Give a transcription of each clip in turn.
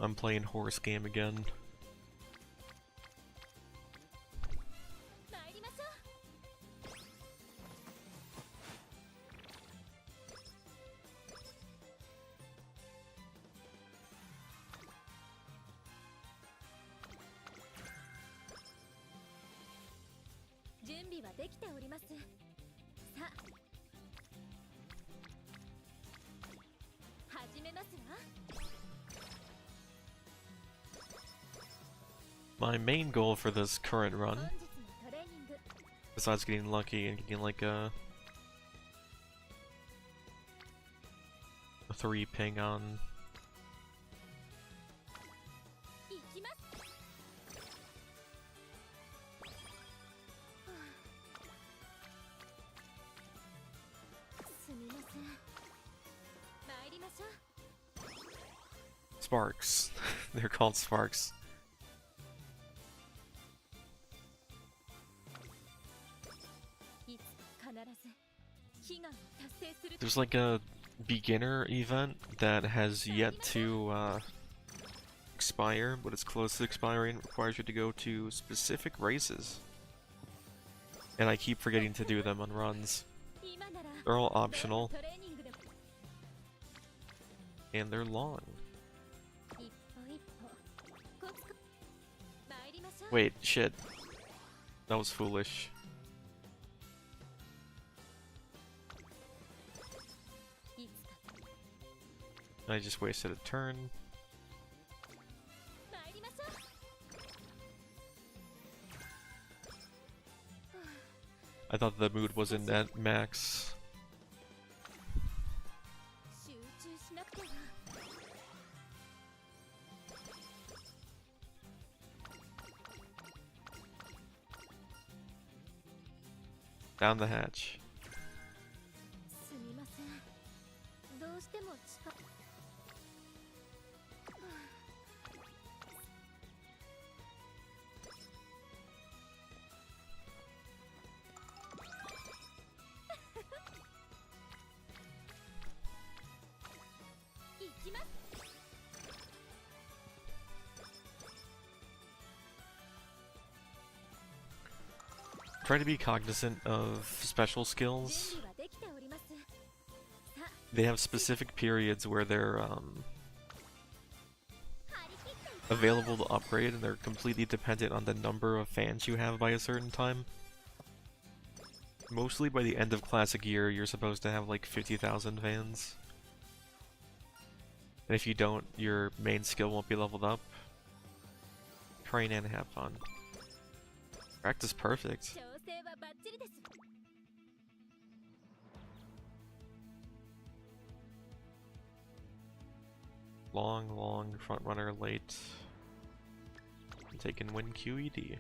I'm playing Horse Game again. My main goal for this current run, besides getting lucky and getting like a 3 ping on Sparks. They're called Sparks. There's like a beginner event that has yet to expire, but it's close to expiring. It requires you to go to specific races. And I keep forgetting to do them on runs. They're all optional. And they're long. Wait, shit. That was foolish. I just wasted a turn. I thought the mood wasn't at max. Down the hatch. Try to be cognizant of special skills. They have specific periods where they're available to upgrade, and they're completely dependent on the number of fans you have by a certain time. Mostly by the end of Classic Year, you're supposed to have like 50,000 fans. And if you don't, your main skill won't be leveled up. Train and have fun. Practice perfect. Long front runner late. I'm taking win QED.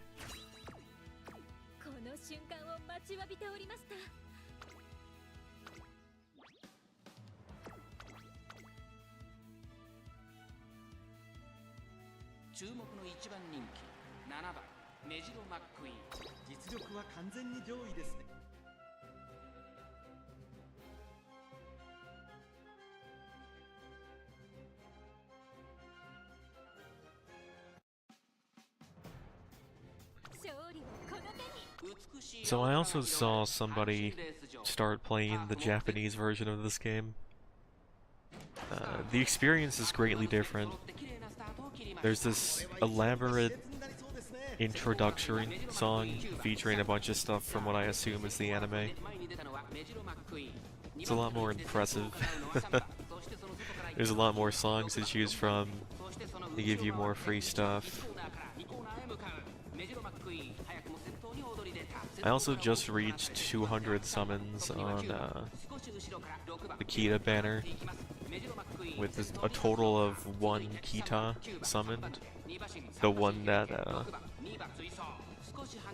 So I also saw somebody start playing the Japanese version of this game. The experience is greatly different. There's this elaborate introductory song featuring a bunch of stuff from what I assume is the anime. It's a lot more impressive. There's a lot more songs to choose from. They give you more free stuff. I also just reached 200 summons on the Kita banner, with a total of 1 Kita summoned. The one that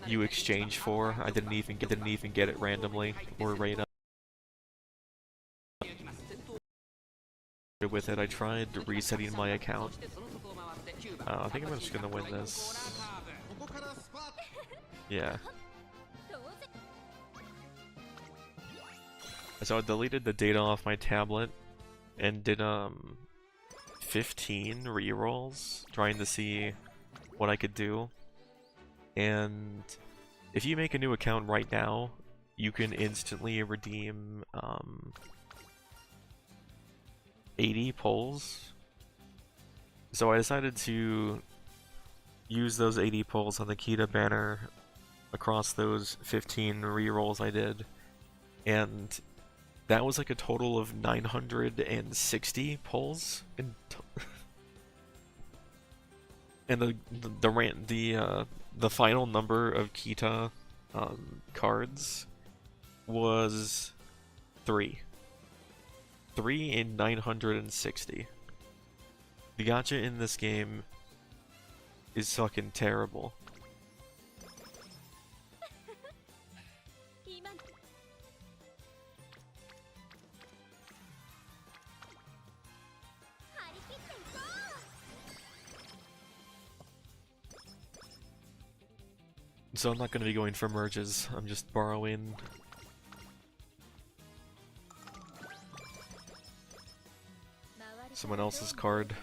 you exchange for. I didn't even get it randomly or rate up. With it, I tried resetting my account. I think I'm just gonna win this. Yeah. So I deleted the data off my tablet and did 15 rerolls trying to see what I could do. And if you make a new account right now, you can instantly redeem 80 pulls. So I decided to use those 80 pulls on the Kita banner across those 15 rerolls I did. And that was like a total of 960 pulls in and the final number of Kita cards was 3 in 960. The gacha in this game is fucking terrible. So I'm not going to be going for merges, I'm just borrowing someone else's card.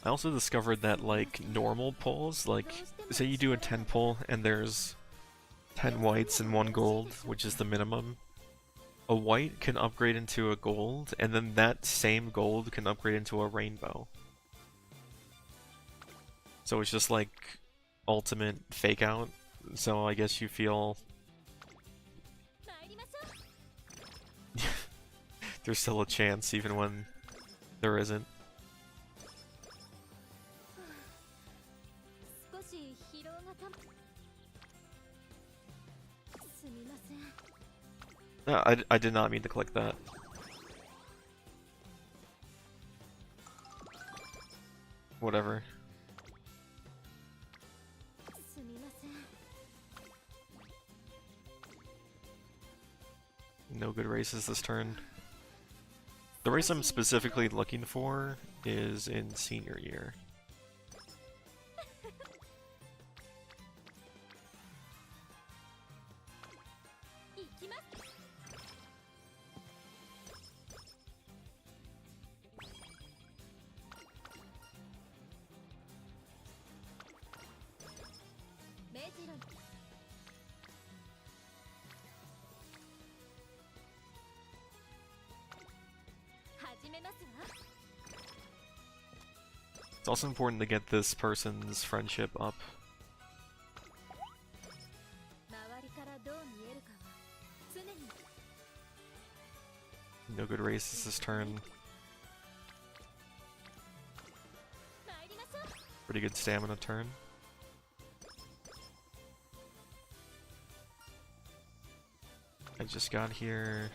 I also discovered that, like, normal pulls, like, say you do a 10 pull and there's 10 whites and 1 gold, which is the minimum. A white can upgrade into a gold, and then that same gold can upgrade into a rainbow. So it's just like ultimate fake out. So I guess you feel there's still a chance even when there isn't. No, I did not mean to click that. Whatever. No good races this turn. The race I'm specifically looking for is in senior year. It's also important to get this person's friendship up. No good races this turn. Pretty good stamina turn. I just got here.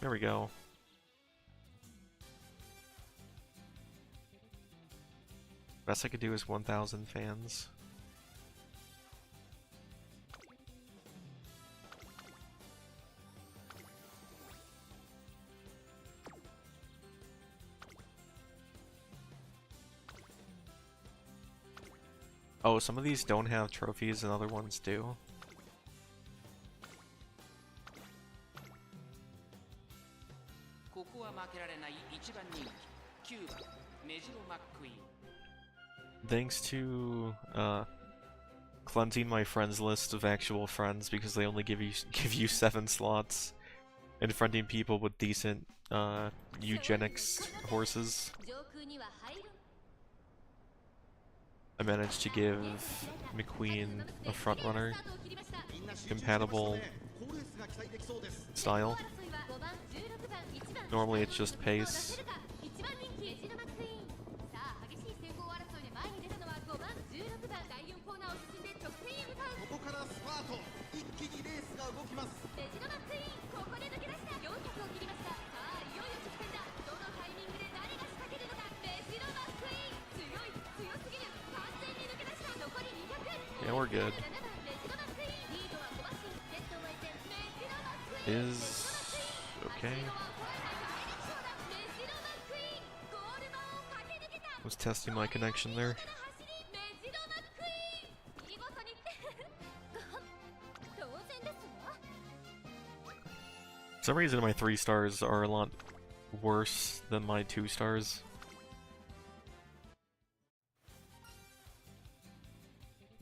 There we go. Best I could do is 1,000 fans. Oh, some of these don't have trophies and other ones do. Thanks to cleansing my friends list of actual friends because they only give you 7 slots, and friending people with decent eugenics horses, I managed to give McQueen a frontrunner compatible style. Normally it's just pace. Yeah, we're good. Okay. Was testing my connection there. For some reason my 3 stars are a lot worse than my 2 stars.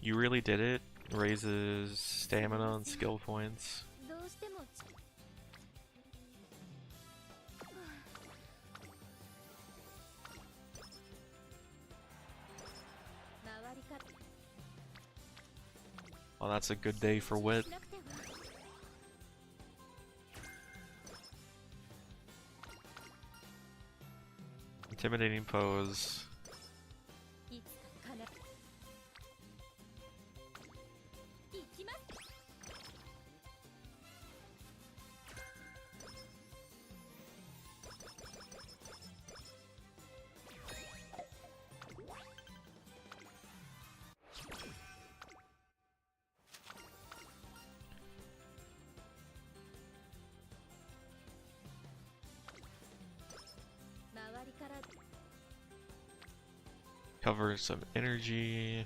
You really did it. Raises stamina and skill points. Well, that's a good day for wit. Intimidating pose. Cover some energy.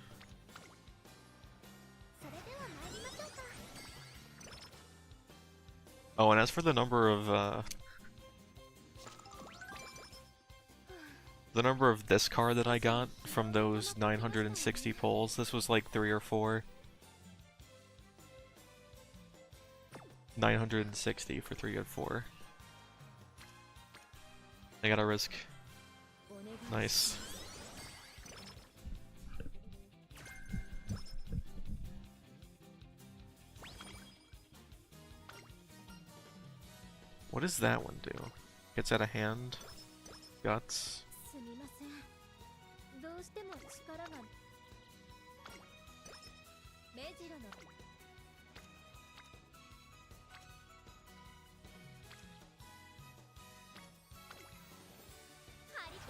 Oh, and as for the number of this card that I got from those 960 pulls, this was like 3 or 4. 960 for 3 or 4. I gotta risk. Nice. What does that one do? Gets out of hand. Guts.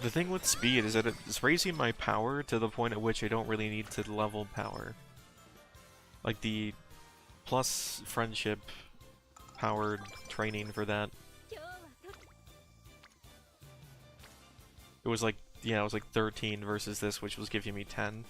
The thing with speed is that it's raising my power to the point at which I don't really need to level power. Like the plus friendship powered training for that. It was like, yeah, it was like 13 versus this, which was giving me 10.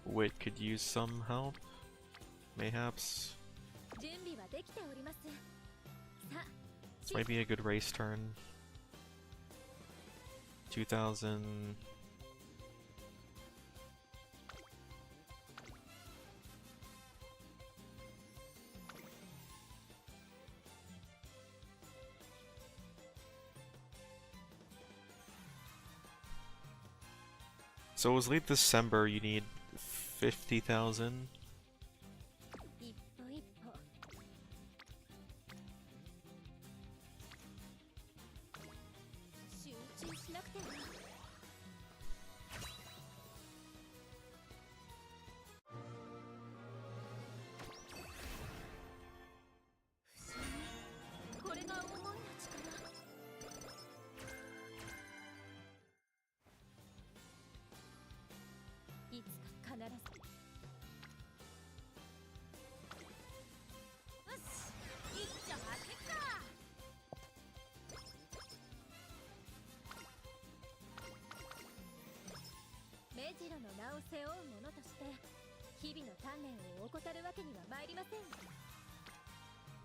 Wit could use some help, mayhaps. This might be a good race turn. 2000. So it was late December, you need 50,000.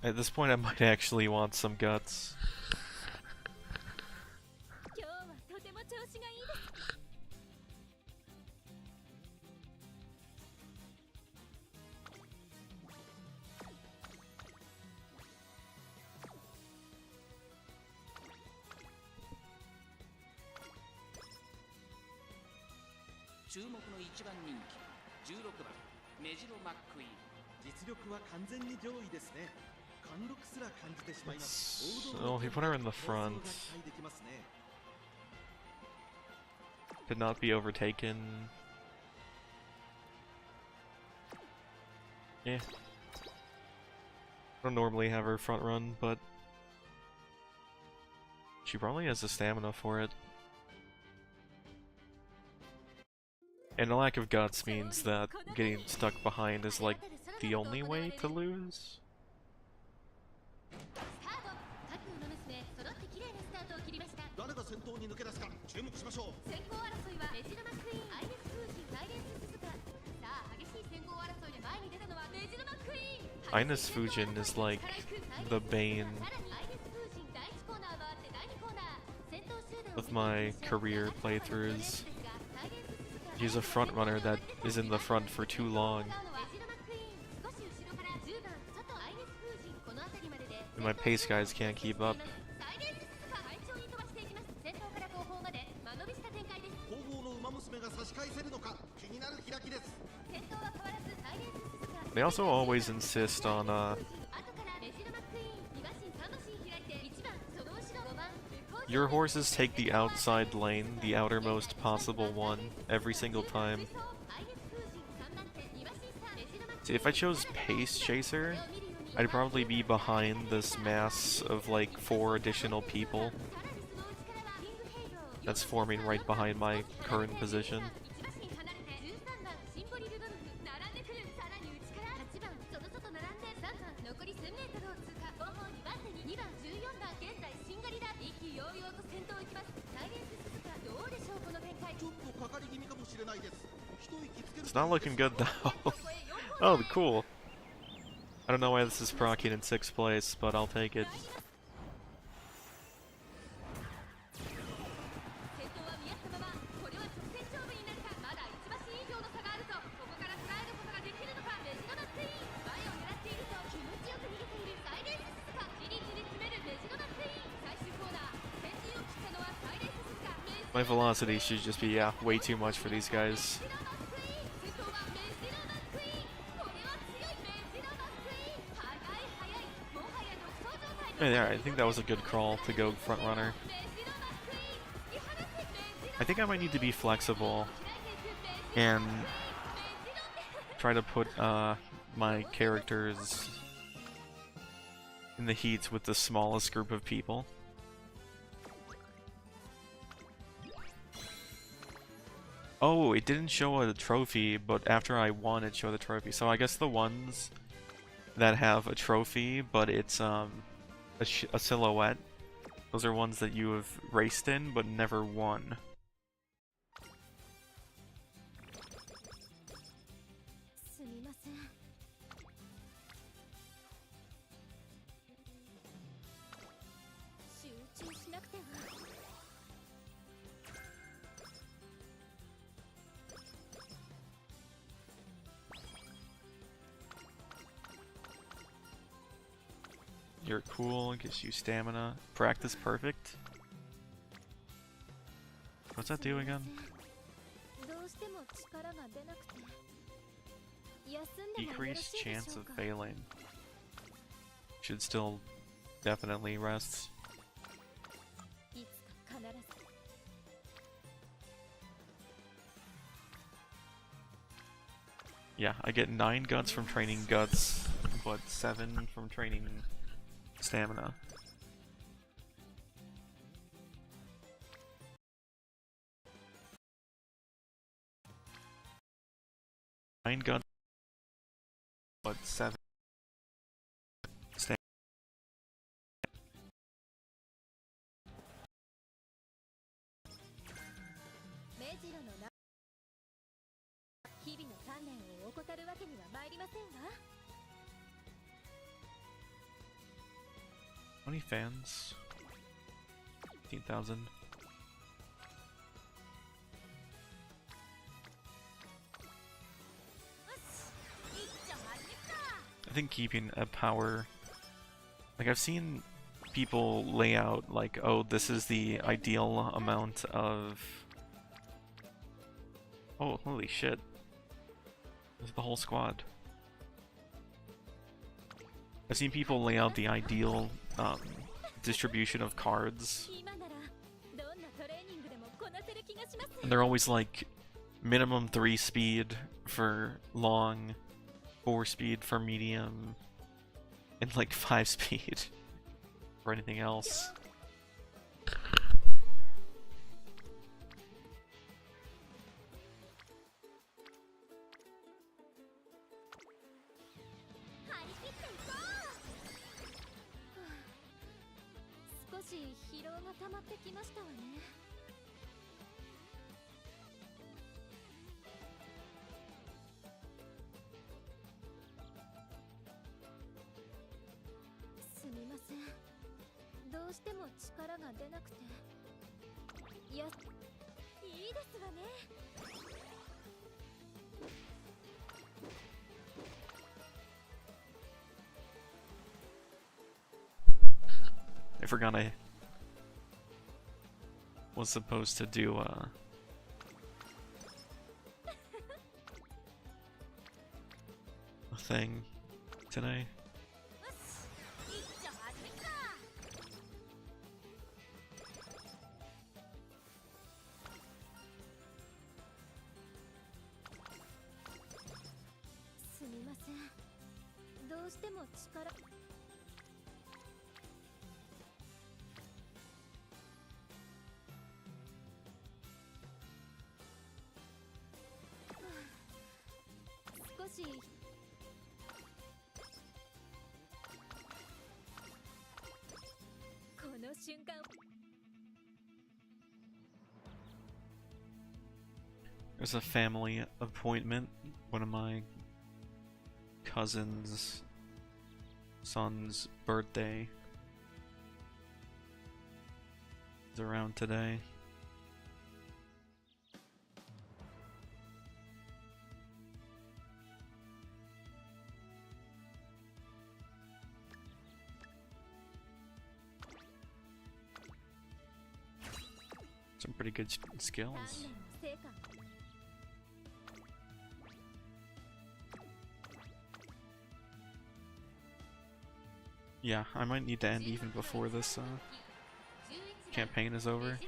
At this point I might actually want some guts. So he put her in the front. Could not be overtaken. I don't normally have her front run, but she probably has the stamina for it. And a lack of guts means that getting stuck behind is like the only way to lose. Ines Fujin is like the bane of my career playthroughs. He's a front runner that is in the front for too long. And my pace guys can't keep up. They also always insist on, your horses take the outside lane, the outermost possible one, every single time. See, if I chose Pace Chaser, I'd probably be behind this mass of like 4 additional people that's forming right behind my current position. It's not looking good though. Oh, cool. I don't know why this is proccing in 6th place, but I'll take it. My velocity should just be, yeah, way too much for these guys. Yeah, I think that was a good crawl to go front runner. I think I might need to be flexible and try to put my characters in the heats with the smallest group of people. Oh, it didn't show a trophy, but after I won it showed the trophy. So I guess the ones that have a trophy, but it's a silhouette, those are ones that you have raced in, but never won. You're cool, gives you stamina. Practice perfect. What's that do again? Decreased chance of failing. Should still definitely rest. Yeah, I get 9 guts from training guts, but 7 from training stamina. Nine guns, but 7 stamina. How many fans? 15,000. I think keeping a power... Like, I've seen people lay out, like, oh, this is the ideal amount of... Oh, holy shit. This is the whole squad. I've seen people lay out the ideal distribution of cards. And they're always like minimum 3 speed for long, 4 speed for medium and like 5 speed for anything else. I forgot I was supposed to do a thing today. There's a family appointment. One of my cousin's son's birthday is around today. Some pretty good skills. Yeah, I might need to end even before this campaign is over.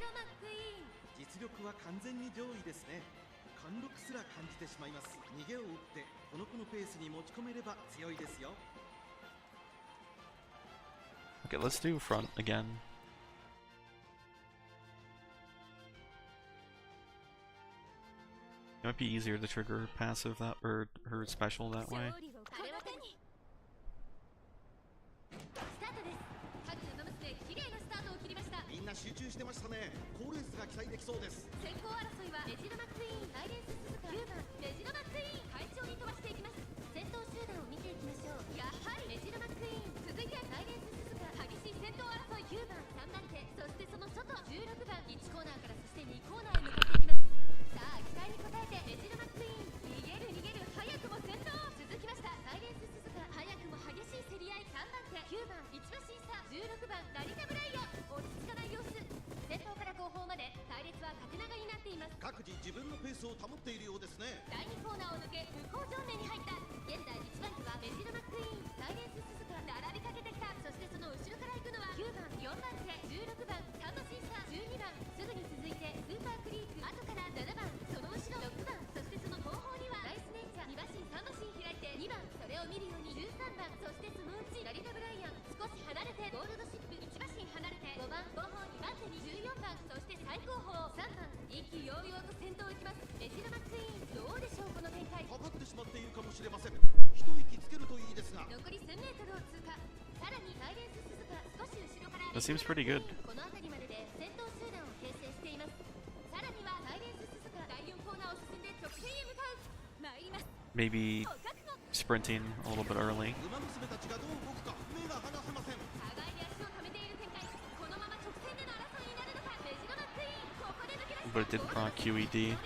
Okay, let's do front again. It might be easier to trigger passive that or her special that way. 集中してましたね。好レースが期待できそうです。先行争いはメジロマックイーン、ライレンス鈴鹿、9番メジロマックイーン、快調に飛ばしていきます。先頭集団を見ていきましょう。やはりメジロマックイーン、続いてライレンス鈴鹿、激しい先頭争い、9番3番手、そしてその外16番、1コーナーからそして2コーナーへ向かっていきます。さあ期待に応えてメジロマックイーン、逃げる逃げる、早くも先頭。続きましたライレンス鈴鹿、早くも激しい競り合い、3番手9番一馬審査、16番ラリタブライアン、落ち着かない様子。先頭から後方まで隊列は縦長になっています。各自自分のペースを保っているようですね。第2コーナーを抜け向こう上面に入った。現在1番手はメジロマックイーン、ライレンス鈴鹿、並びかけてきた。そしてその後ろから行くのは9番4番手16番サンド審査、12番すぐに続いてスーパークリーク、後から7番、その後ろ6番、そしてその後方にはライスネイチャー、2馬身3馬身開いて2番、それを見るように13番、そしてそのうちラリタブライアン、少し離れてゴールドシップ、1馬身離れて5番、後方2番手に14番、そして最後方3番、意気揚々と先頭を行きます。メジロマックイーン、どうでしょうこの展開。かかってしまっているかもしれません。一息つけるといいですが。残り1000メートルを通過。さらにライレンス鈴鹿、少し後ろから That seems pretty good. この辺りまでで先頭集団を形成しています。さらにはライレンス鈴鹿、第4コーナーを進んで直線へ向かう。参ります。 Maybe sprinting a little bit early. 馬娘たちがどう動くか目が離せません。互いに足を止めている展開。このまま直線での争いになるのか。メジロマックイーン、ここで抜け出した。 But it did proc QED.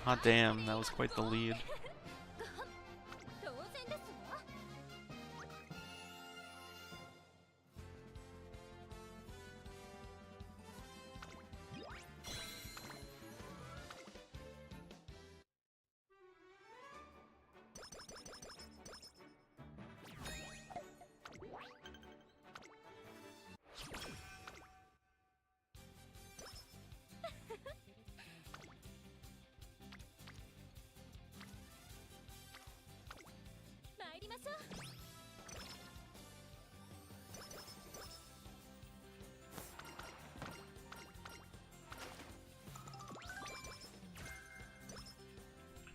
Ah, damn, that was quite the lead. しょう。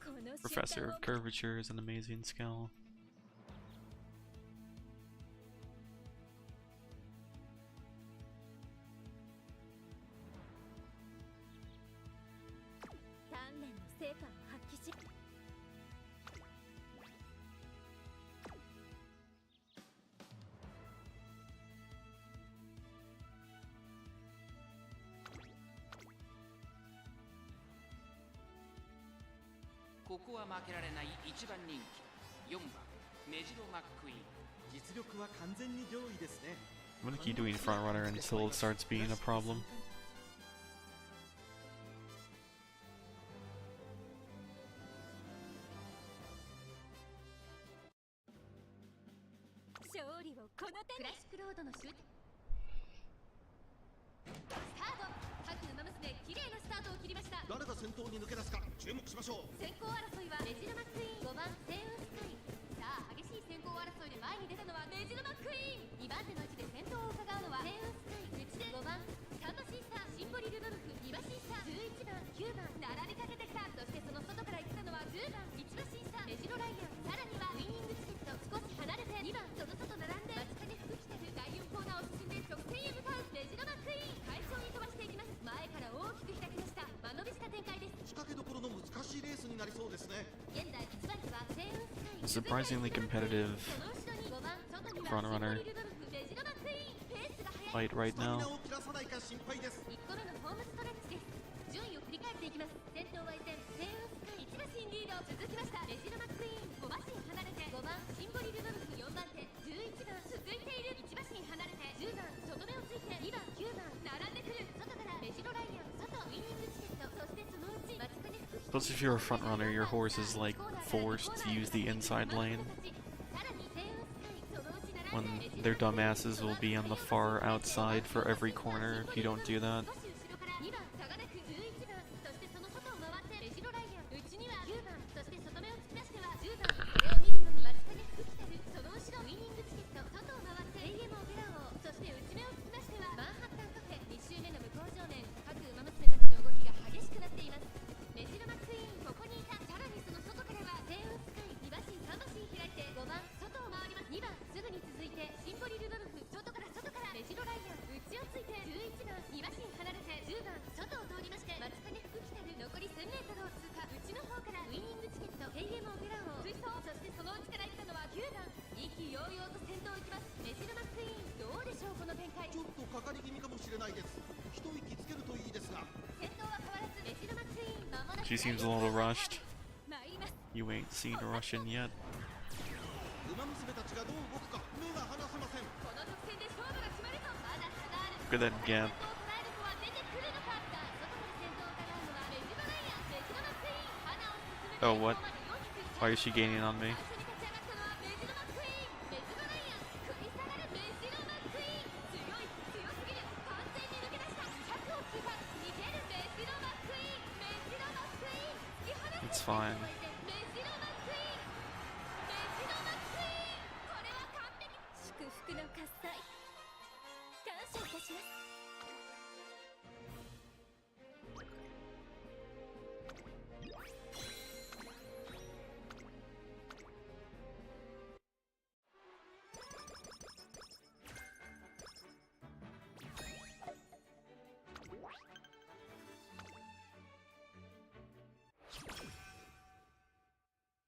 この瞬間 Professor を of Curvature is an amazing skill. 鍛錬の成果を発揮し、ここは負けられない一番人気4番メジロマックイーン。実力は完全に上位ですね。 I'm gonna keep doing front runner until it starts being a problem. 勝利をこの手に。クラシックロードのシュートスタート。各馬娘綺麗なスタートを切りました。誰が先頭に抜け出すか注目しましょう。先行争いはメジロマックイーン、5番セウンスカイ。さあ激しい先行争いで前に出たのはメジロマックイーン。2番手の位置で先頭を伺うのはセウンスカイ。内で5番サンバシーサー、シンボリルドルフ、リバシーサー、11番9番並びかけてきた。そしてその外から行ったのは10番1馬シーサー、メジロライアン。さらにはウイニングチケット。少し離れて2番その外並んで待ちかね服着てる。第4コーナーを進んで直線へ向かうメジロマックイーン。快調に飛ばしていきます。前から大きく開きました。間延びした展開です。仕掛けどころの難しいレースになりそうですね。現在1番手はセウンスカイ。 Surprisingly competitive その後ろに5番外には front runner シンボリルドルフ、メジロマックイーン。ペースが速い。 fight right スタミナ now. を切らさないか心配です。1個目のホームストレッチです。順位を振り返っていきます。先頭は依然セウンスカイ。1馬身リード続きました。メジロマックイーン5馬身離れて5番シンボリルドルフ、4番手11番続いている。1馬身離れて10番外目をついて2番9番並んでくる。外からメジロライアン、外ウイニングチケット。そしてそのうち待ちかね服着て Plus, if you're a front runner, your horse is like forced to use the inside lane. さらにセウンスカイそのうち並 When んで their dumbasses will be on the far outside for every corner if you don't do that. 少し後ろから2番サガネク、11番そしてその外を回ってメジロライアン。内には9番そして外目を突き出しては10番。それを見るように待ちかね服着てる。その後ろウイニングチケット。外を回って AM オペラ王。そして内目を突き出してはマンハッタンカフェ。2周目の向こう正面、各馬娘たちの動きが激しくなっています。メジロマックイーンここにいた。さらにその外からはセウンスカイ。2馬身3馬身開いて5番外を回ります。2番すぐに続いてシンボリルドルフ、外からメジロライアン。内をついて11番2馬身離れて10番外を通りまして、待ちかね服着てる。残り 1000m を通過。内の方からウイニングチケット、AM オペラ王追走。そしてその内から行ったのは9番。意気揚々と先頭を行きます。メジロマックイーンどうでしょうこの展開。ちょっとかかり気味かもしれないです。一息つけるといいですが。先頭は変わらずメジロマックイーン。間もなく She seems a little rushed. 参ります。 You ain't seen Russian yet. 馬娘たちがどう動くか目が離せません。この得点で勝負が決まると。まだ差がある。 Look at that gap. 先頭を捉える子は出てくるのか。さあ外から先頭を伺うのはメジロライアン。メジロマックイーン花を進めて Oh, what? 先頭まで大きく Why is she gaining on me? 最初に立ち上がったのはメジロマックイーン。メジロライアン食い下がるメジロマックイーン。強すぎる。完全に抜け出した。100を切った。逃げるメジロマックイーン。メジロマックイーン突き放す。 It's fine. メジロマックイーン。メジロマックイーン。これは完璧。祝福の喝采感謝いたします。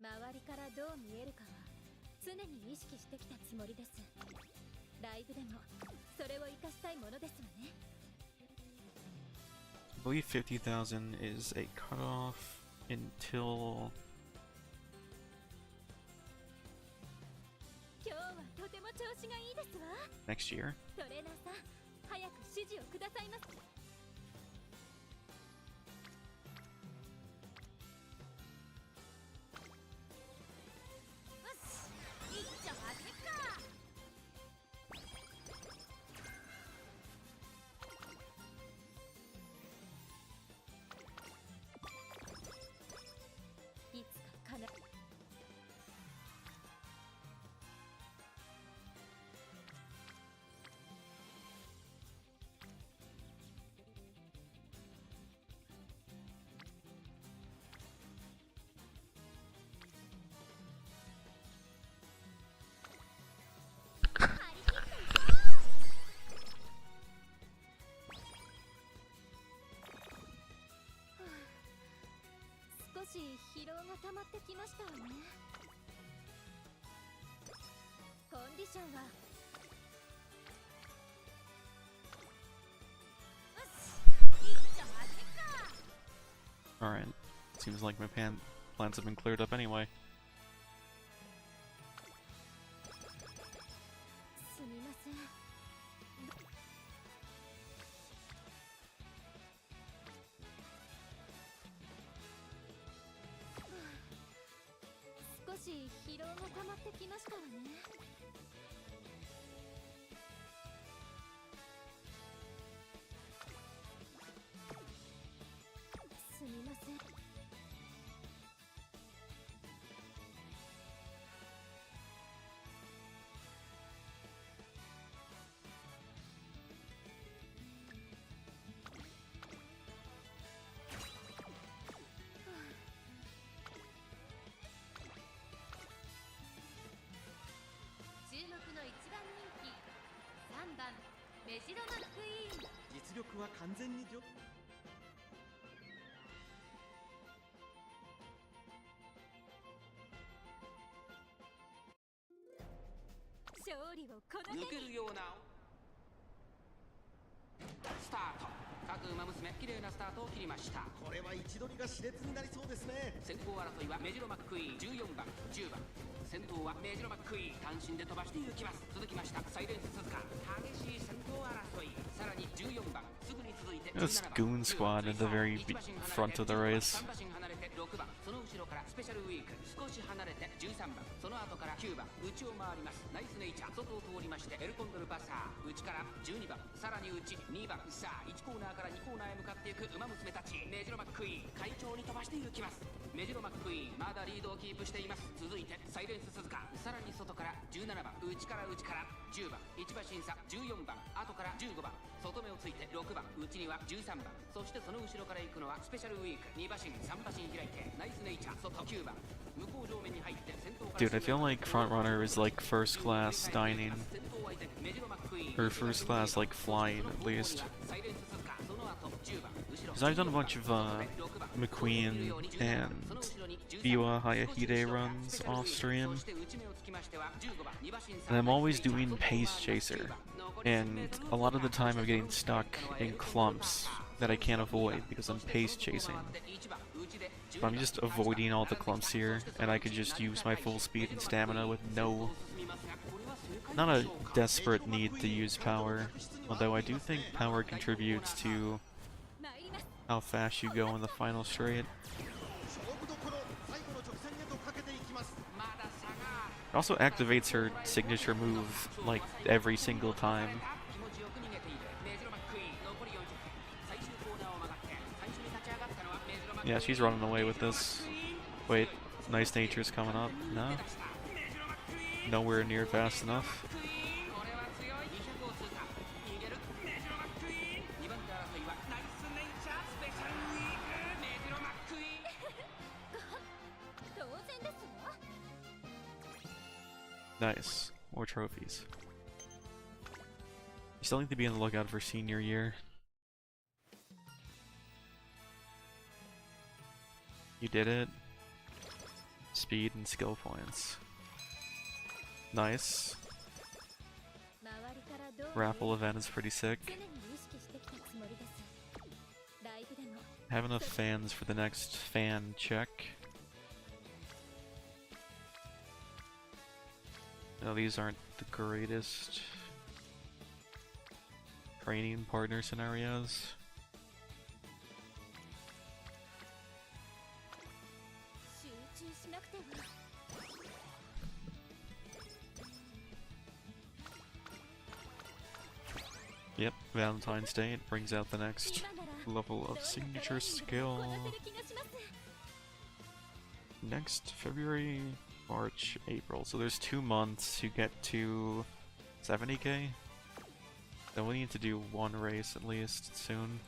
周りからどう見えるかは常に意識してきたつもりです。ライブでもそれを活かしたいものですわね。 I believe 50,000 is a cutoff until 今日はとても調子がいいですわ。 next year. トレーナーさん早く指示をくださいます。一丁はずか。いつか溜まってきましたわね。コンディションはよし、いっちゃまずいか。 Alright. Seems like my plans have been cleared up anyway. すみません。少し疲労が溜まってきましたわね。すみません。注目の一番人気3番メジロマックイーン。実力は完全に勝利をこの手抜けに。るようなスタート。各馬娘綺麗なスタートを切りました。これは位置取りが熾烈になりそうですね。先行争いはメジロマックイーン14番10番。先頭はメジロマックイーン、単身で飛ばしていきます。続きましたサイレンス鈴鹿、激しい先頭争い。さらに14番、すぐに続いて This 17番 goon squad at the very front of the race. 3馬身離れて6番、その後ろからスペシャルウィーク、少し離れて13番、その後から9番、内を回ります。ナイスネイチャー、外を通りましてエルコンドルパサー、内から12番、さらに内2番。さあ1コーナーから2コーナーへ向かっていく馬娘たち。メジロマックイーン、快調に飛ばしていきます。メジロマックイーン、まだリードをキープしています。続いてサイレンス鈴鹿、さらに外から17番、内から10番、1馬審査14番、後から15番、外目をついて6番、内には13番、そしてその後ろから行くのはスペシャルウィーク、2馬身3馬身開いてナイスネイチャー、外9番、向こう上面に入って先頭から Dude, I feel like Frontrunner is like first class dining. Or first class like flying at least. Because I've done a bunch of McQueen and Biwa Hayahide runs off stream. And I'm always doing Pace Chaser. And a lot of the time I'm getting stuck in clumps that I can't avoid because I'm pace chasing. But I'm just avoiding all the clumps here, and I could just use my full speed and stamina with not a desperate need to use power, although I do think power contributes to how fast you go in the final straight. 勝負どころ、最後の直線へとかけていきます。 It also activates her signature move like every single time. Yeah, she's running away with this. Wait, Nice Nature's coming up. No? Nowhere near fast enough. Nice. More trophies. You still need to be on the lookout for senior year. You did it. Speed and skill points. Nice. Raffle event is pretty sick. Have enough fans for the next fan check. No, these aren't the greatest training partner scenarios. Yep, Valentine's Day, it brings out the next level of signature skill. Next February, March, April. So there's 2 months to get to 70k. Then we need to do 1 race at least soon.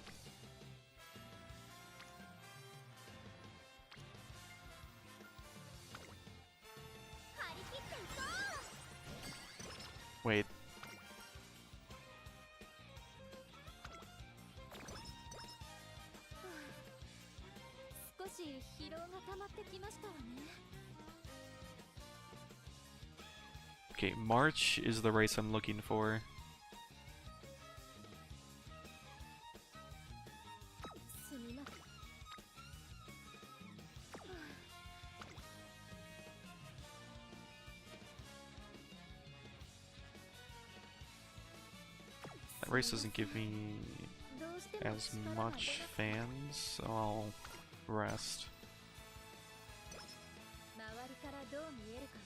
Wait. きましたわね。 Okay, March is the race I'm looking for. すみません。 That race doesn't give me どうしても as 力が much fans, so I'll rest. 周りからどう見えるか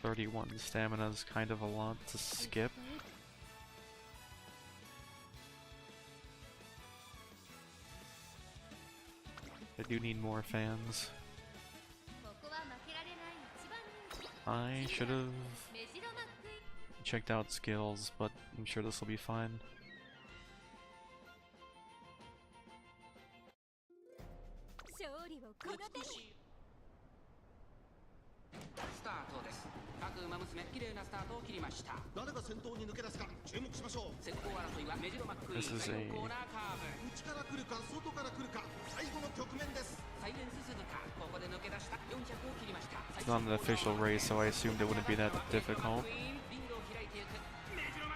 は 31 stamina is kind of a lot to skip. I do need more fans. ここは負けられない一番人気 I should have メジロマックイーン checked out skills, but I'm sure this will be fine. 勝利をこの手に。スタートです。各馬娘綺麗なスタートを切りました。誰が先頭に抜け出すか注目しましょう。先行争いはメジロマックイーン This is 最 a- 後コーナーカーブ。内から来るか外から来るか最後の局面です。サイレンス鈴鹿ここで抜け出した400を切りました。 It's not an official race, so I assumed it wouldn't be that difficult. リードを開いていく。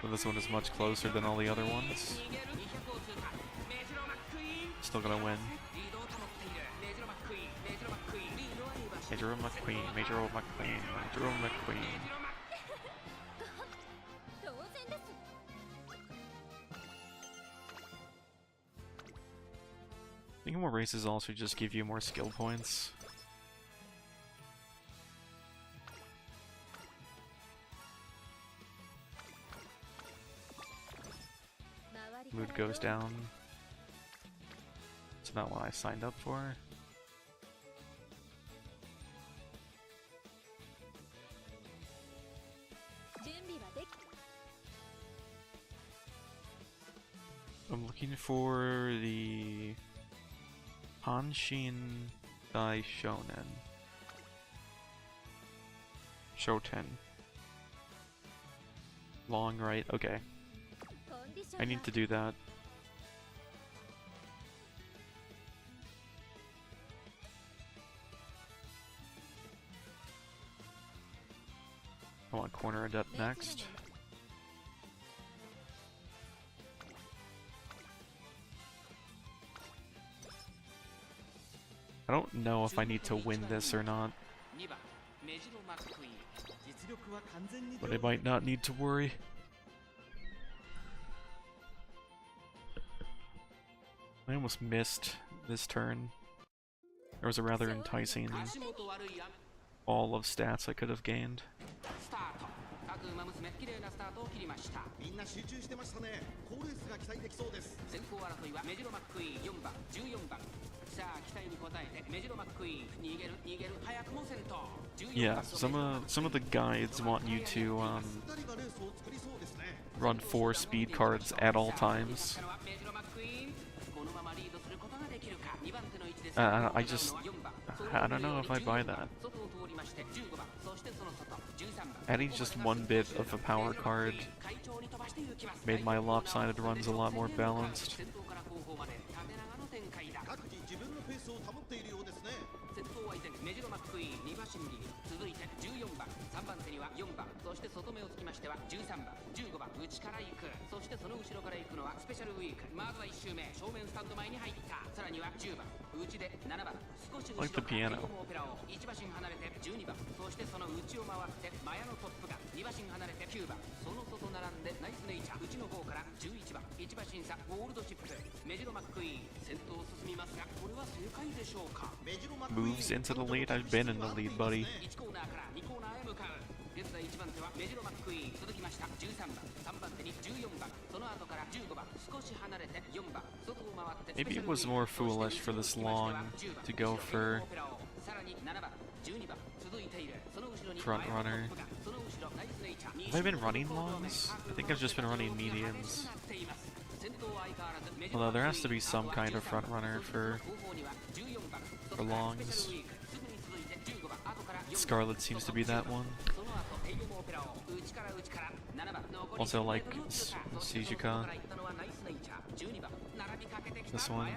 But this one is much closer than all the other ones. 逃げる200を通過。メジロマックイーン Still gonna win. リードを保っている。メジロマックイーンメジロマックイーンリードはリーバーして Major McQueen, Major McQueen, Major McQueen. 当然です。 I think more races also just give you more skill points. Mood goes down. It's not what I signed up for. I'm looking for the Hanshin Dai Shonen. Shoten. Long right, okay. I need to do that. I want Corner Adept next. I don't know if I need to win this or not, 2番メジロマックイーン 実力は完全に but I might not need to worry. I almost missed this turn. There was a rather enticing 足元悪い雨 all of stats I could have gained. スタート各馬娘綺麗なスタートを切りました。みんな集中してましたね。好レースが期待できそうです。先行争いはメジロマックイーン4番14番さあ期待に応えてメジロマックイーン逃げる逃げる早くも先頭 Yeah, some of the guides want you to 誰がレースを作りそうですね。 run 4 speed cards at all times. メジロマックイーンこのままリードすることができるか2番手の位置です I just I don't know if I buy that. 外を通りまして15番そしてその外13番 Adding just one bit of a power card 会長に飛ばして行きます made my lopsided runs a lot more balanced. 先頭から後方まで縦長の展開だ各自自分のペースを保っているようですね。先頭は依然メジロマックイーン2馬身リード続いて14番3番手には4番そして外目をつきましては13番15番内から行くそしてその後ろから行くのはスペシャルウィークまずは1周目正面スタンド前に入ったさらには10番内で7番少し後ろ Like the から piano. オペラを1馬身離れて12番そしてその内を回ってマヤのトップが2馬身離れて9番その外並んでナイスネイチャー内の方から11番1馬身差ゴールドチップメジロマックイーン先頭を進みますがこれは正解でしょうか メジロマックイーン Moves into the lead. I've been in the lead, buddy. 1コーナーから2コーナーへ向かう現在1番手はメジロマックイーン続きました13番3番手に14番その後から15番少し離れて4番外を回って Maybe it was more foolish for this long to go for さらに7番12番続いているその後ろに front runner. その後ろナイスネイチャー Have I been running longs? I think I've just been running mediums. 先頭は相変わらずメジ Although ロマックイーン there has to be some kind of front runner for 後方には14番 for longs. すぐに続いて15番後から4番 Scarlet seems to be that one. その後エイヨモ Also like Shizuka. This one.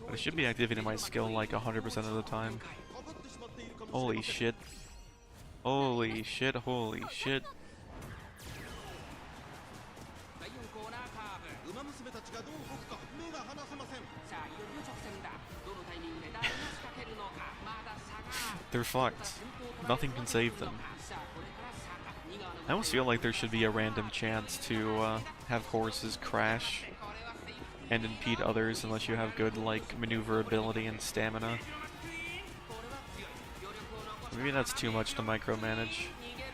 But I should be activating my skill like 100% of the time. Holy shit. Holy shit, holy shit. ウマ娘たちがどう動くか目が離せません。 They're fucked. Nothing can save them. I almost feel like there should be a random chance to have horses crash and impede others unless you have good like maneuverability and stamina. Maybe that's too much to micromanage.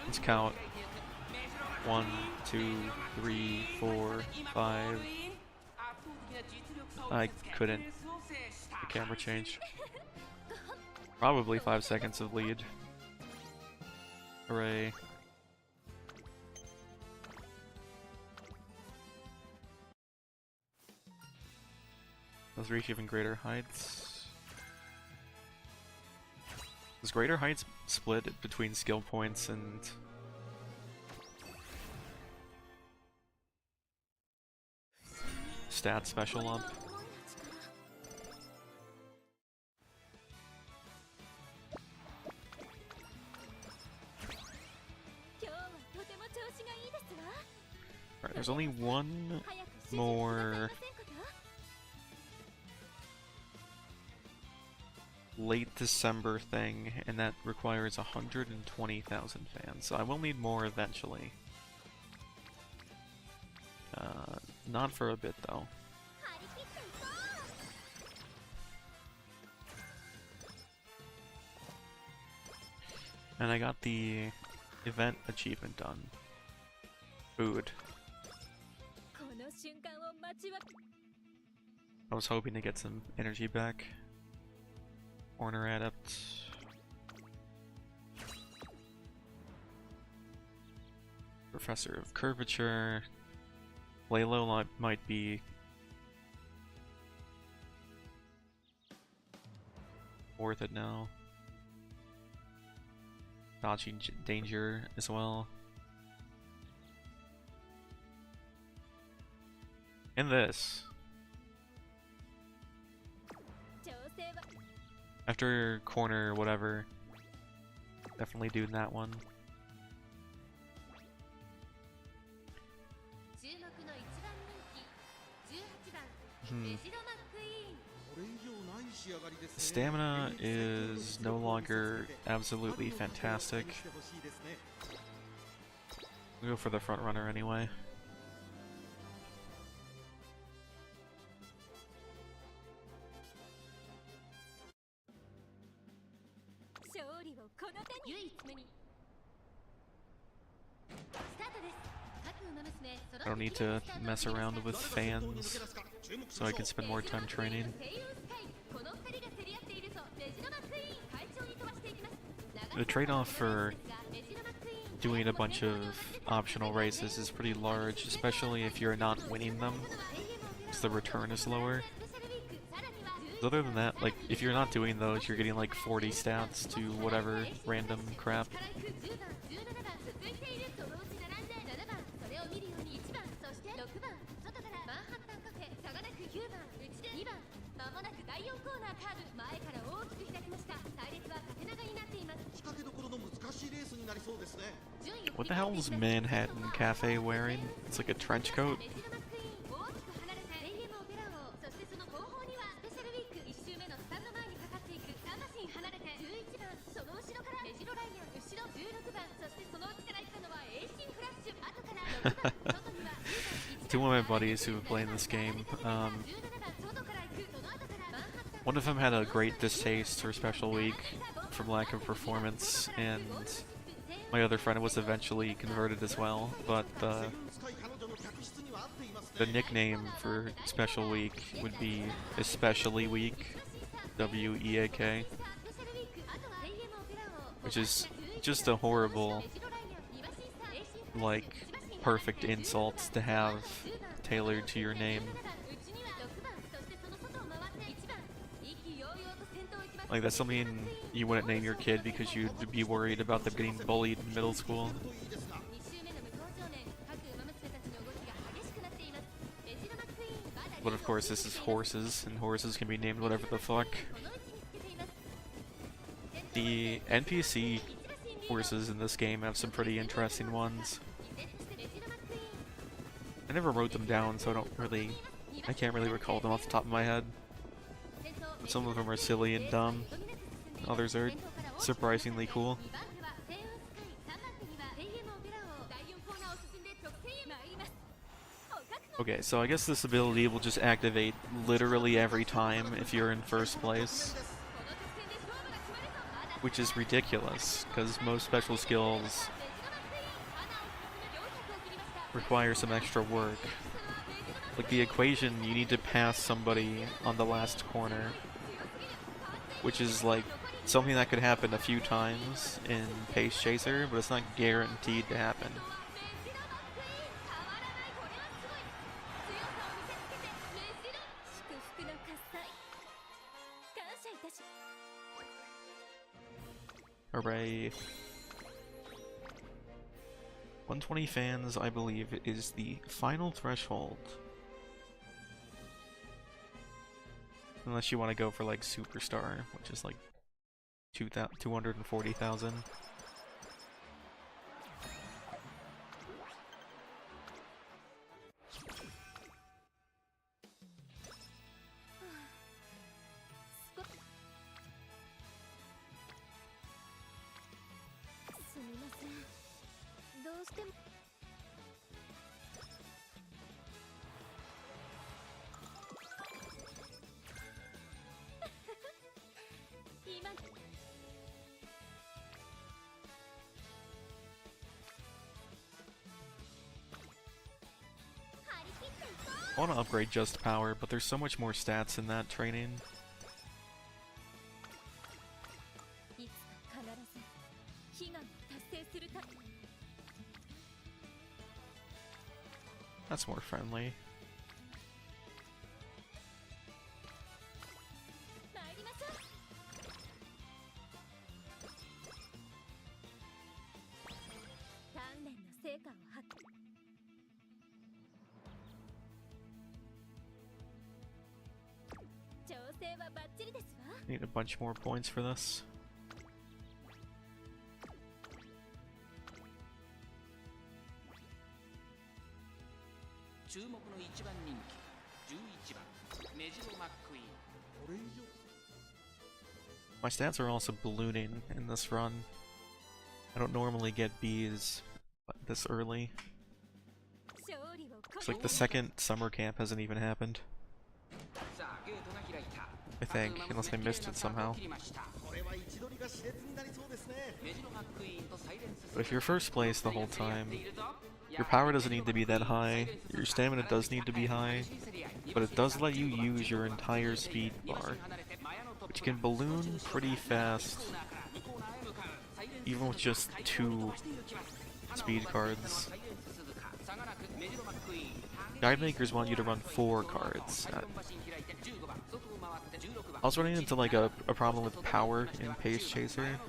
Let's count. 1, 2, 3, 4, 5. I couldn't. The camera changed. Probably 5 seconds of lead. Hooray. Let's reach even greater heights. Does greater heights split between skill points and stat special up? Alright, there's only one more late December thing, and that requires 120,000 fans, so I will need more eventually. Not for a bit though. And I got the event achievement done. Food. I was hoping to get some energy back. Corner adept. Professor of Curvature. Laylo might be worth it now. Dodging danger as well. And this. After corner, whatever. Definitely doing that one. Stamina is no longer absolutely fantastic. We'll go for the front runner anyway. I don't need to mess around with fans, so I can spend more time training. The trade-off for doing a bunch of optional races is pretty large, especially if you're not winning them, because the return is lower. Other than that, like, if you're not doing those, you're getting like 40 stats to whatever random crap. What the hell is Manhattan Cafe wearing? It's like a trench coat. Two of my buddies who have played this game, one of them had a great distaste for Special Week from lack of performance, and my other friend was eventually converted as well, but the nickname for Special Week would be Especially Weak, W-E-A-K, which is just a horrible, like, perfect insult to have tailored to your name. Like, that's something you wouldn't name your kid because you'd be worried about them getting bullied in middle school. 2周目の無効少年各ウマ娘たちの動きが激しくなっていますメジロマックイーンまだ But of course, this is horses, and horses can be named whatever the fuck. この位置につけています The NPC horses in this game have some pretty interesting ones. 依然としてメジロマックイーン I never wrote them down, so I can't really recall them off the top of my head. 先頭 Some of them are silly and dumb. Others are surprisingly cool. 2番手はセイウンスカイ3番手にはセイエムオペラ王第4コーナーを進んで直線へ参りますお覚悟 Okay, so I guess this ability will just activate literally every time if you're in first place, この直線で勝負が決まるぞまだ which is ridiculous, because most special skills メジロマックイーン花を進め400を切りました require some extra work. Like the equation, you need to pass somebody on the last corner, which is like something that could happen a few times in Pace Chaser, but it's not guaranteed to happen. メジロマックイーンたまらないこれはすごい強さを見せつけてメジロ祝福の喝采感謝いたし Hooray. 120 fans, I believe, is the final threshold. Unless you want to go for like Superstar, which is like 240,000. すみませんどうしても今 I want to upgrade Just Power, but there's so much more stats in that training. いつか必ず悲願を達成するた That's more friendly. 参りましょう鍛錬の成果を発揮調整はバッチリですわ Need a bunch more points for this. 注目の一番人気11番メジロマックイーン これ以上 My stats are also ballooning in this run. I don't normally get Bs this early. 勝利を It's like the second summer camp hasn't even happened, さあゲートが開いた I think, unless I missed it somehow. これは位置取りが熾烈になりそうですね メジロマックイーンとサイレンス But if you're first place the whole time, your power doesn't need to be that high, your stamina does need to be high, but it does let you use your entire speed bar, which can balloon pretty fast, even with just 2 speed cards. Guide makers want you to run 4 cards. I was running into like a problem with power in Pace Chaser,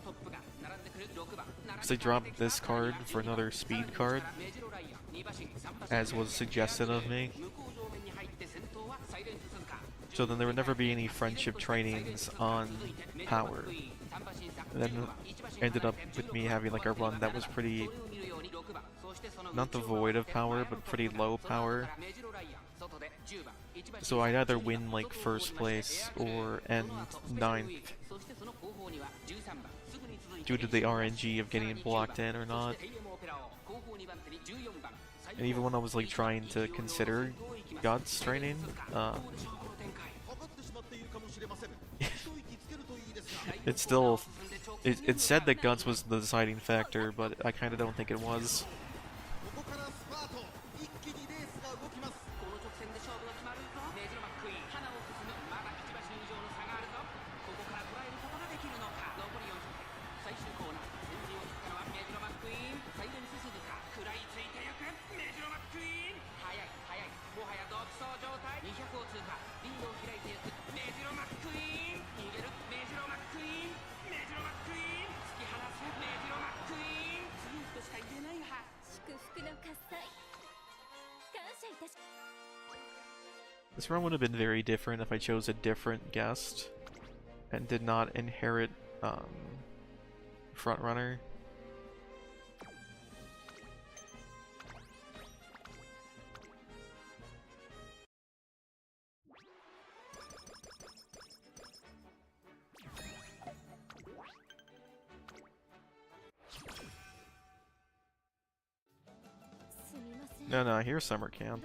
because they dropped this card for another speed card, as was suggested of me. So then there would never be any friendship trainings on power. And then ended up with me having like a run that was pretty, not devoid of power, but pretty low power. So I'd either win like first place or end 9th due to the RNG of getting blocked in or not. And even when I was like trying to consider God's training, かかってしまっているかもしれません一息つけるといいですが it still, it said that Guts was the deciding factor, but I kind of don't think it was. ここからスパート一気にレースが動きますこの直線で勝負が決まるぞメジロマックイーン花を進むまだ1馬身以上の差があるぞここから捉えることができるのか残り4分最終コーナー先陣を切ったのはメジロマックイーンサイレンス鈴鹿食らいついてゆくメジロマックイーン速い速いもはや独走状態200を通過リードを開いていくメジロマックイーン逃げるメジロマックイ This run would have been very different if I chose a different guest and did not inherit Frontrunner. No, here's summer camp.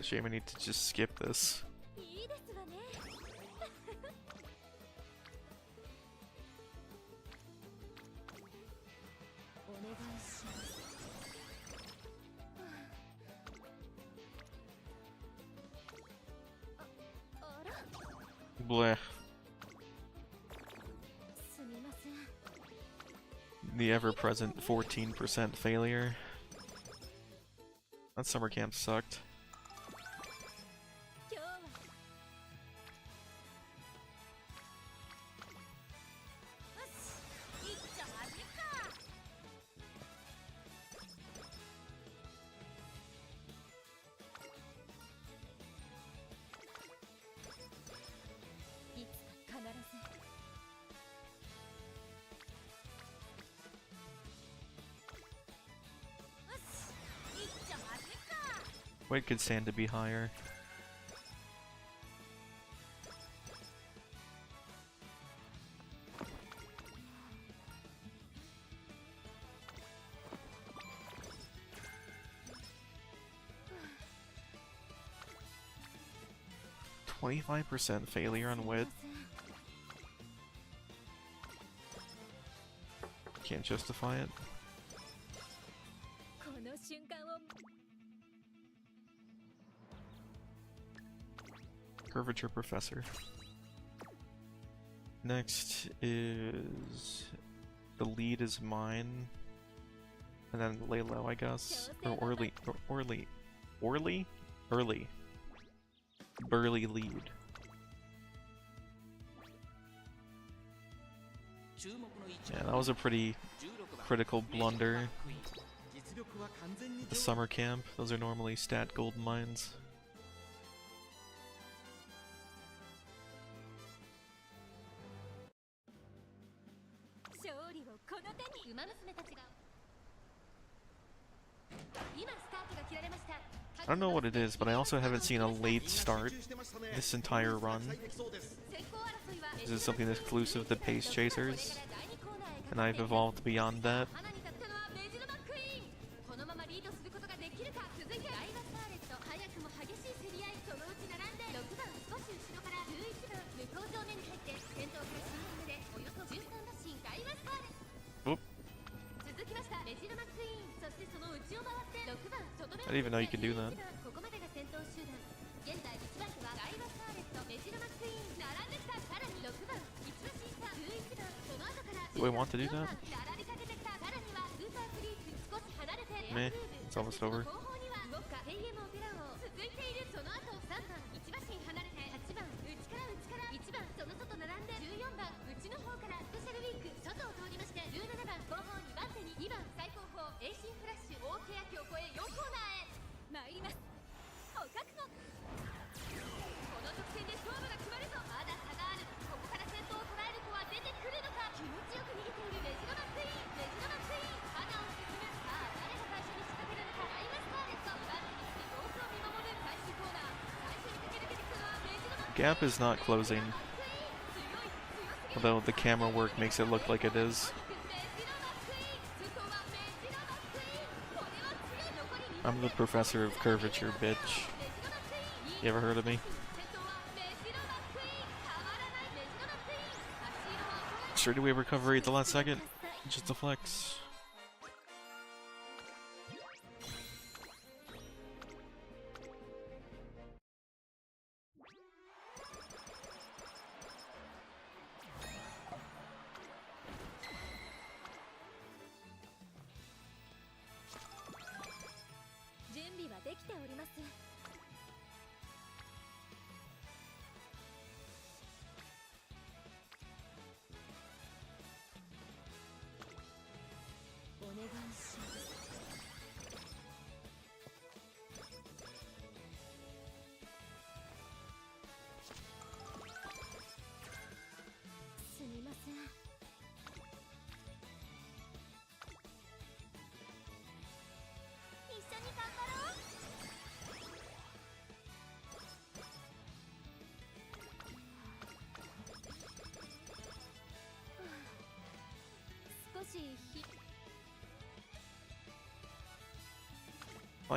Shame I need to just skip this. Blech. The ever-present 14% failure. That summer camp sucked. Weight could stand to be higher. %25 failure on wit. Can't justify it. Curvature Professor. Next is the lead is mine, and then lay low, I guess, or early, burly lead. Yeah, that was a pretty critical blunder. The summer camp; those are normally stat gold mines. I don't know what it is, but I also haven't seen a late start this entire run. This is something that's exclusive to Pace Chasers, and I've evolved beyond that. Oop. I didn't even know you could do that. Do I want to do that? Meh, it's almost over. Gap is not closing, although the camera work makes it look like it is. I'm the professor of curvature, bitch. You ever heard of me? Straightaway recovery at the last second. Just a flex.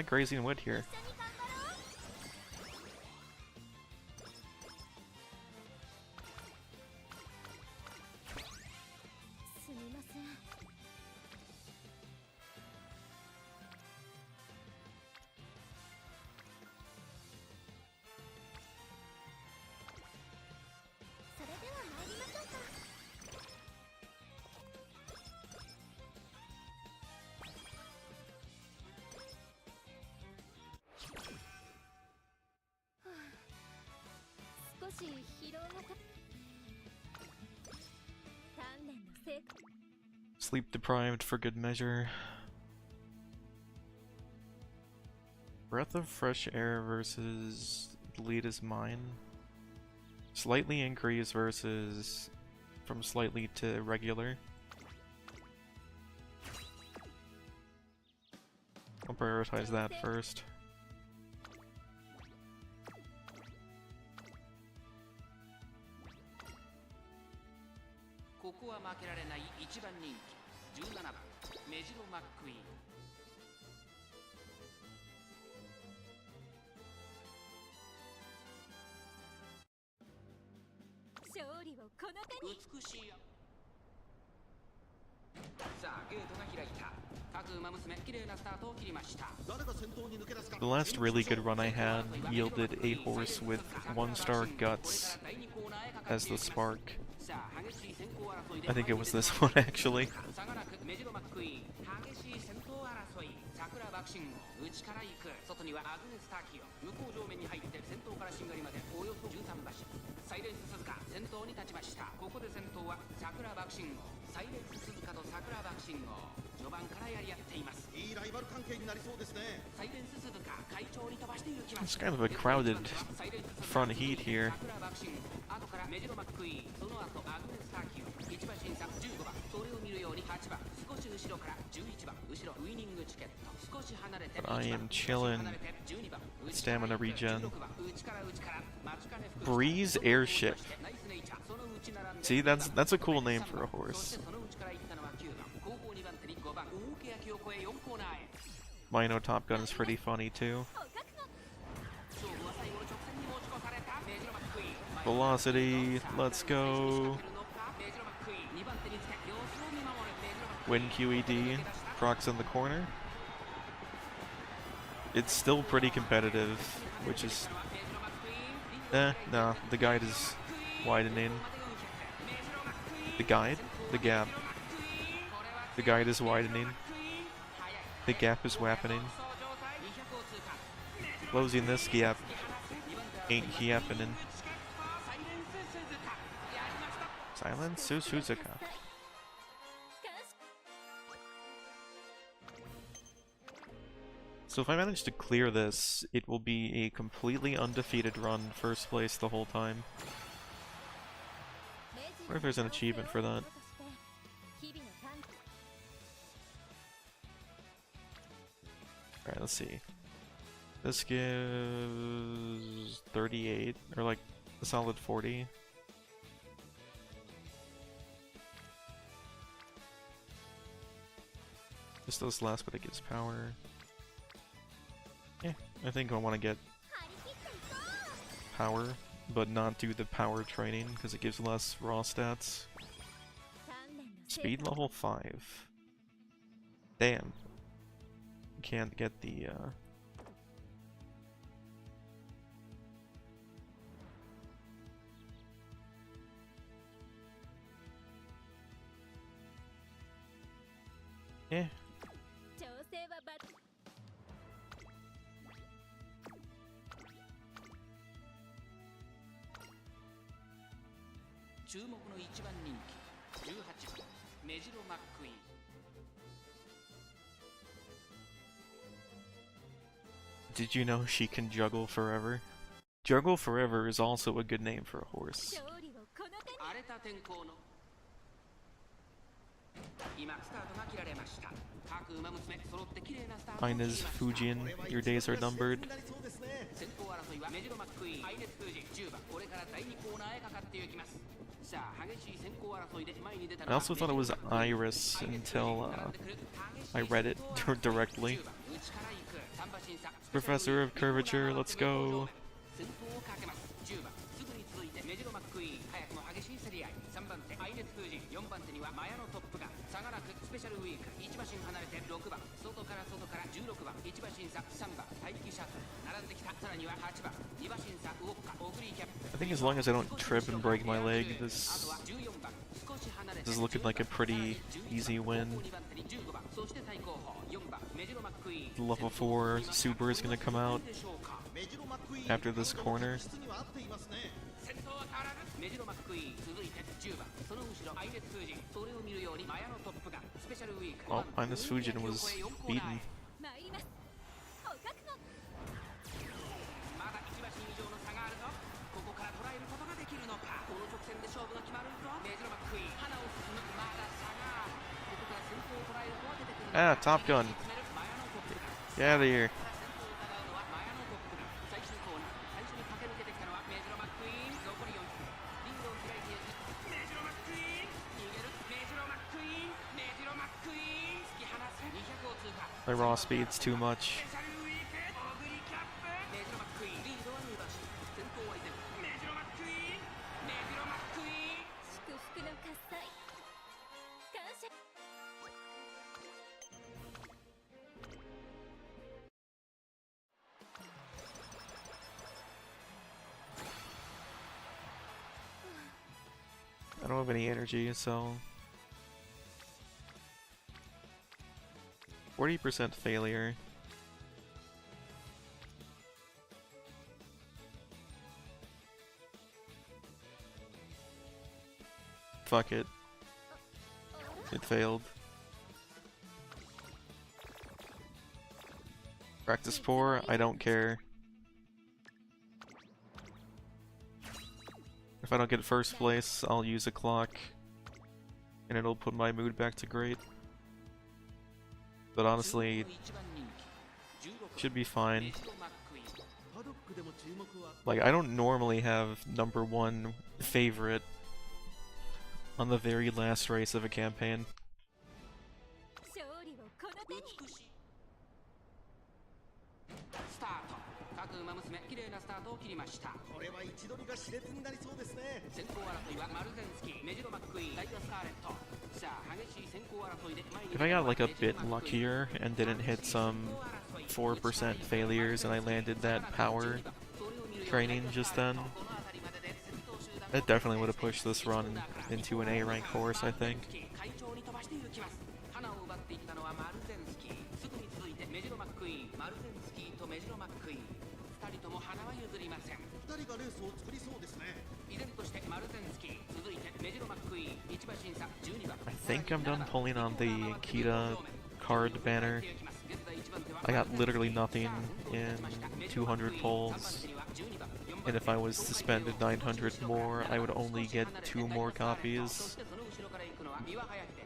like grazing wood here. すみません。それでは参りましょうか。少し疲労がた。鍛錬の成果。 Sleep deprived for good measure. Breath of fresh air versus lead is mine. Slightly increase versus from slightly to regular. I'll prioritize that first. ここは負けられない一番人気17番メジロマックイーン。勝利をこの手に。美しいよ。さあゲートが開いた。各馬娘綺麗なスタートを切りました。 The last really good run I had yielded a horse with 1-star guts as the spark. I think it was this one actually. 差がなくメジロマックイーン激しい戦闘争い。桜爆心号内から行く。外にはアグネスターキオ。向こう上面に入って先頭からしんがりまでおよそ13馬身。サイレンス鈴鹿先頭に立ちました。ここで先頭は桜爆心号。サイレンス鈴鹿と桜爆心号。序盤からやり合っています。いいライバル関係になりそうですね。サイレンス鈴鹿会長に飛ばして行きま It's す。 kind of a crowded front heat here. 桜爆心号。後からメジロマックイーン。その後アグネスターキオ。1馬審査15番。それを見るように8番。少し後ろから11番。後ろウィニングチケット。少し離れて But I am chillin'. Stamina regen. Breeze Airship. See, that's a cool name for a horse. Mino Top Gun is pretty funny too. Velocity, let's go. Win QED, procs in the corner. It's still pretty competitive, which is... no, the guide is widening. The guide? The gap. The guide is widening. The gap is happening. Closing this gap ain't happening. Silence Suzuka. So if I manage to clear this, it will be a completely undefeated run, first place the whole time. I wonder if there's an achievement for that. Alright, let's see. This gives 38, or like a solid 40. This does less, but it gives power. Yeah, I think I want to get power, but not do the power training because it gives less raw stats. Speed level 5. Damn. Can't get the yeah. 注目の一番人気18番メジロマックイーン。 Did you know she can juggle forever? Juggle forever is also a good name for a horse. 荒れた天候の今スタートが切られました。各馬娘揃って綺麗なスタートを切りま Mine し is た。 Fujian. Your days are numbered. 先頭争いはメジロマックイーン、アイネスフージ10番。これから第2コーナーへかかっていきます。さあ激しい先行争いで前に出たの I は also thought it was Iris until I read it directly. Professor of Curvature, let's go. 先頭をかけます10番すぐに続いてメジロマックイーン早くも激しい競り合い3番手愛熱風神4番手にはマヤのトップガン差がなくスペシャルウィーク1馬身離れて6番外から16番1馬身差3番待機シャトル並んできたさらには8番2馬身差ウォッカオグリーキャップ I think as long as I don't trip and break my leg, あ this とは14番少し離れて is looking like a pretty easy win. 2番手に15番そして最後方4番メジロマックイー The ン level 4 super is gonna come out でしょうか after this corner. 質には合っていますね。先頭は変わらずメジロマックイーン続いて10番その後ろ愛熱風神それを見るようにマヤのトップガンスペシャルウィーク Oh, Minus Fujin was beaten. 参りますお覚悟まだ1馬身以上の差があるぞここから捉えることができるのかこの直線で勝負が決まるぞメジロマックイーン花を進むまだ差があるここから先頭を捉えることが出てくるのか Ah, Top Gun. マヤのトップガン Get out of here. 先頭を伺うのはマヤのトップガン最終コーナー最初に駆け抜けてきたのはメジロマックイーン残り4分リードを開いていくメジロマックイーン逃げるメジロマックイーンメジロマックイーン突き放す200を通過 My raw speed's too much. スペシャルウィークオグリキャップメジロマックイーンリードは2馬身先頭は依然メジロマックイーンメジロマックイーン祝福の喝采感謝 I don't have any energy, so 40% failure. Fuck it. It failed. Practice poor, I don't care. If I don't get first place, I'll use a clock, and it'll put my mood back to great. But honestly, 1番人気16 should be fine. メジロマックイーン パドックでも注目は Like, I don't normally have number one favorite on the very last race of a campaign. 勝利をこの手に美しいスタート各馬娘綺麗なスタートを切りましたこれは位置取りが熾烈になりそうですね。先行争いはマルゼンスキーメジロマックイーンタイガースカーレットさあ激しい先行争いで前に If I got like a bit luckier and didn't hit some 4% failures and I landed that power training just then, that definitely would have pushed this run into an A rank horse, I think. 会長に飛ばして行きます花を奪っていったのはマルゼンスキーすぐに続いてメジロマックイーンマルゼンスキーとメジロマックイーン2人とも花は譲りません2人がレースを作りそうですね。依然としてマルゼンスキー続いてメジロマックイーン1馬身差12番 I think I'm done pulling on the Kita card banner. I got literally nothing in 200 pulls, and if I was to spend 900 more, I would only get 2 more copies,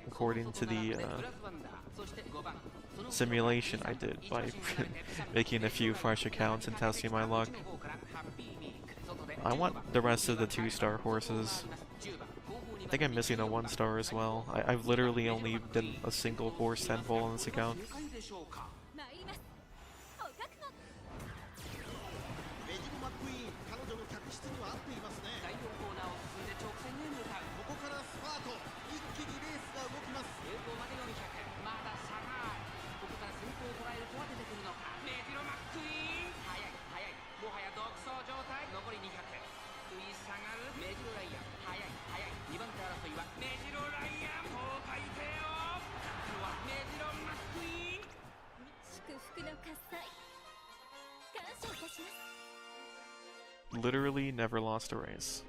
according to the simulation I did by making a few fresh accounts and testing my luck. I want the rest of the 2-star horses. I think I'm missing a 1-star as well. I've literally only done a single horse 10 pull on this account. 参りますお覚悟メジロマックイーン、彼女の客室には合っていますね。第4コーナーを進んで直線へ向かうここからスパート、一気にレースが動きます。栄光まで400まだ差があるここから先頭を捉える子は出てくるのかメジロマックイーン速い速いもはや独走状態残り200食い下がるメジロライアン速い速い2番手争いはメジロライアンもう書いてよ今日はメジロマックイーン祝福の喝采感謝いたします Literally never lost a race.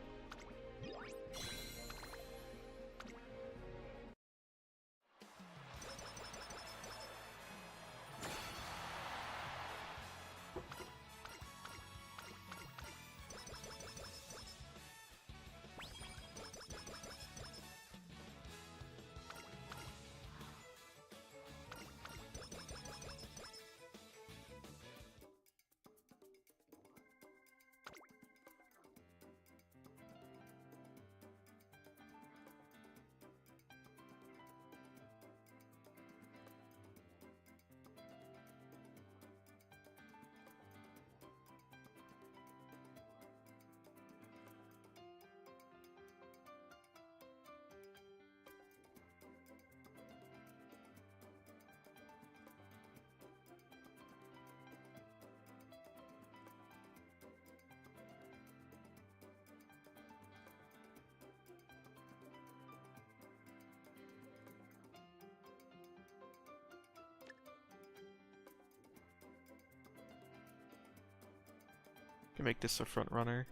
Can make this a front runner.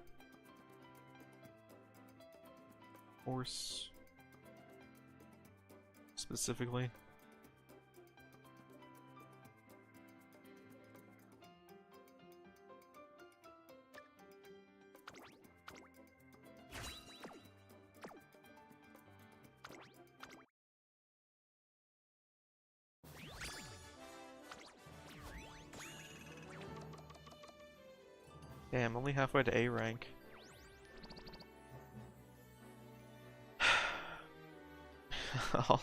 Horse. Specifically. Damn, only halfway to A rank.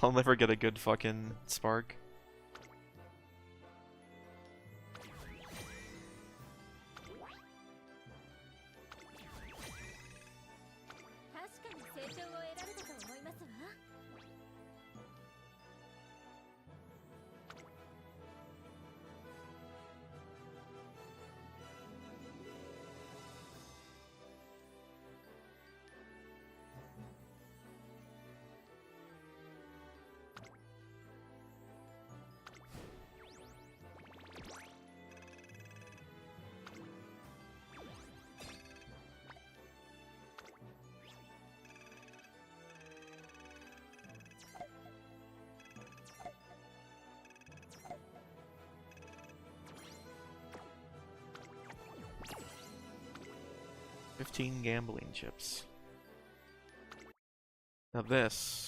I'll never get a good fucking spark. $15 gambling chips. Now this.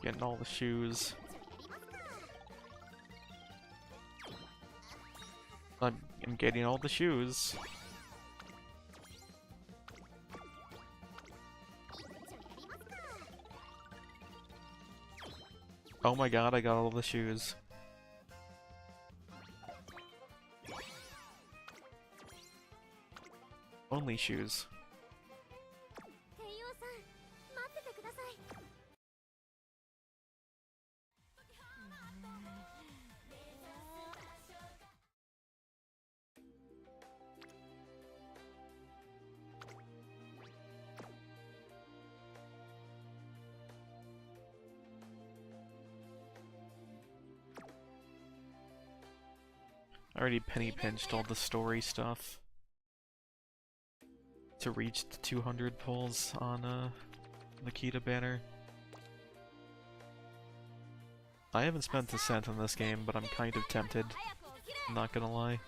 Getting all the shoes. I'm getting all the shoes. Oh my god, I got all the shoes. Only shoes. I already penny pinched all the story stuff to reach the 200 pulls on Nikita banner. I haven't spent a cent on this game, but I'm kind of tempted. I'm not gonna lie.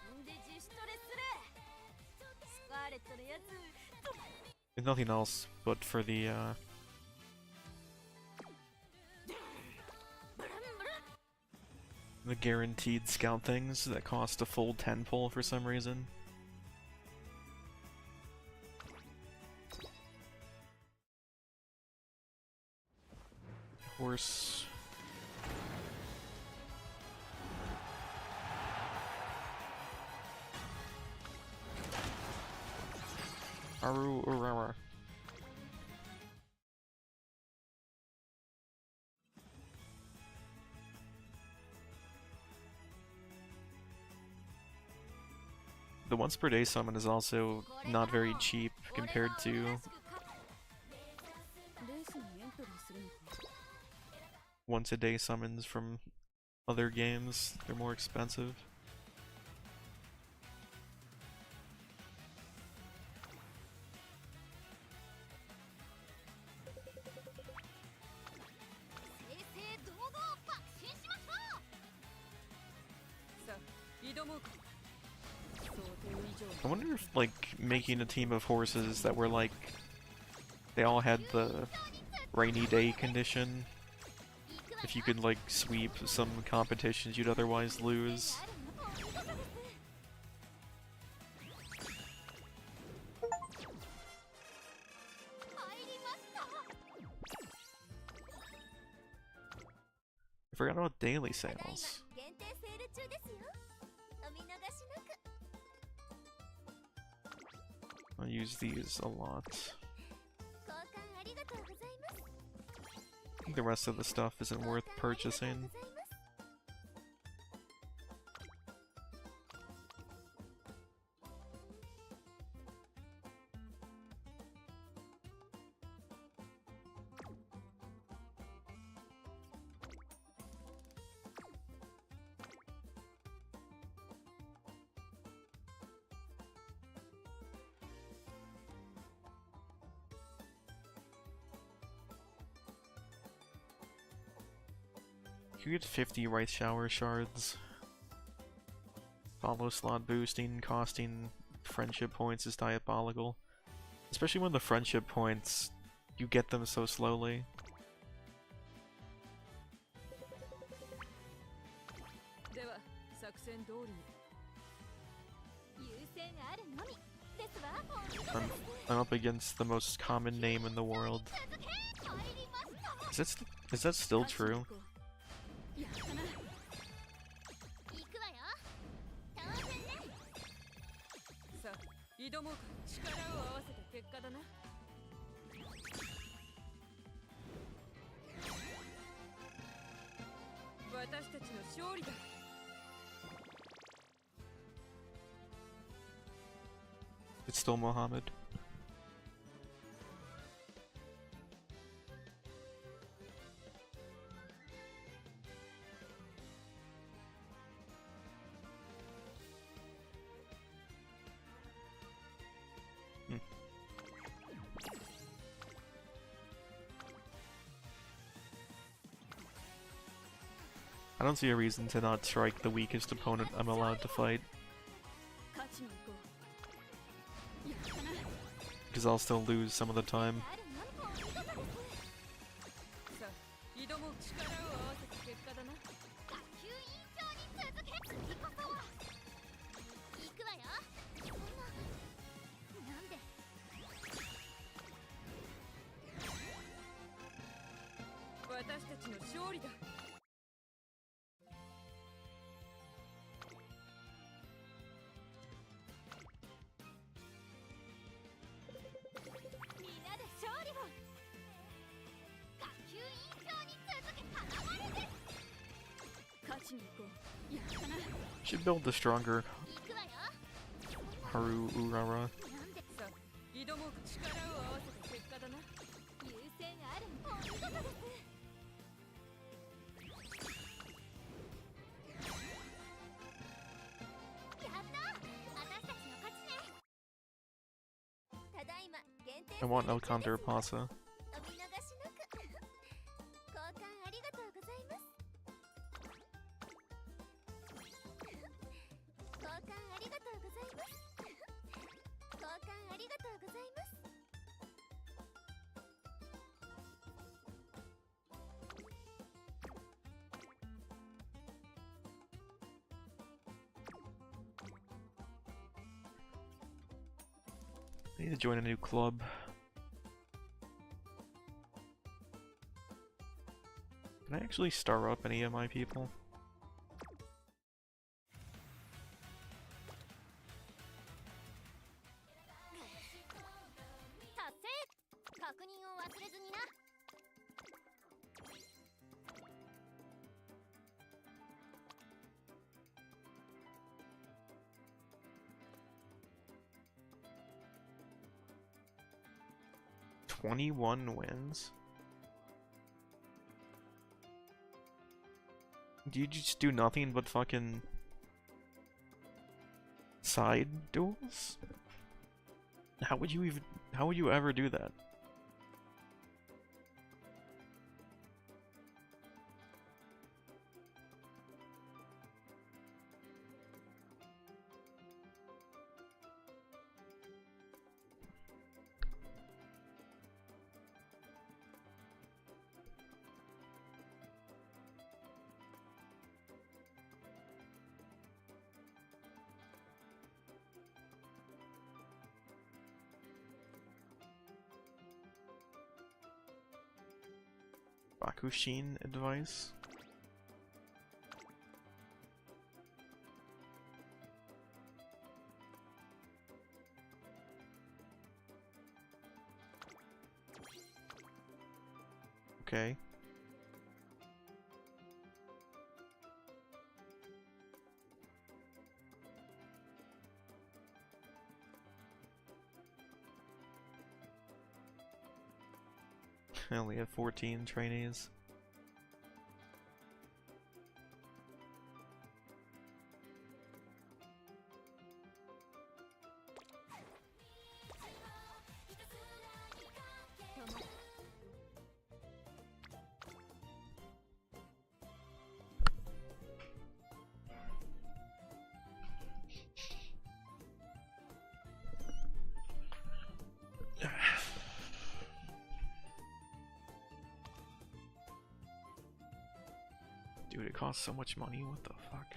If nothing else, but for the guaranteed scout things that cost a full 10 pull for some reason. Horse. Aru Urara. The once per day summon is also not very cheap compared to once a day summons from other games. They're more expensive. I wonder if, like, making a team of horses that were, like, they all had the rainy day condition, if you could, like, sweep some competitions you'd otherwise lose. I forgot about daily sales. I use these a lot. I think the rest of the stuff isn't worth purchasing. You get 50 Rice Shower shards. Follow slot boosting, costing friendship points is diabolical. Especially when the friendship points, you get them so slowly. I'm up against the most common name in the world. Is that still true? It's still Mohammed. I don't see a reason to not strike the weakest opponent I'm allowed to fight. Because I'll still lose some of the time. Should build a stronger Haru Urara. I want Elconder Pasa. I need to join a new club. Can I actually star up any of my people? 21 wins? Do you just do nothing but fucking side duels? How would you ever do that? Bakushin advice? Okay. I only have 14 trainees. Dude, it costs so much money, what the fuck?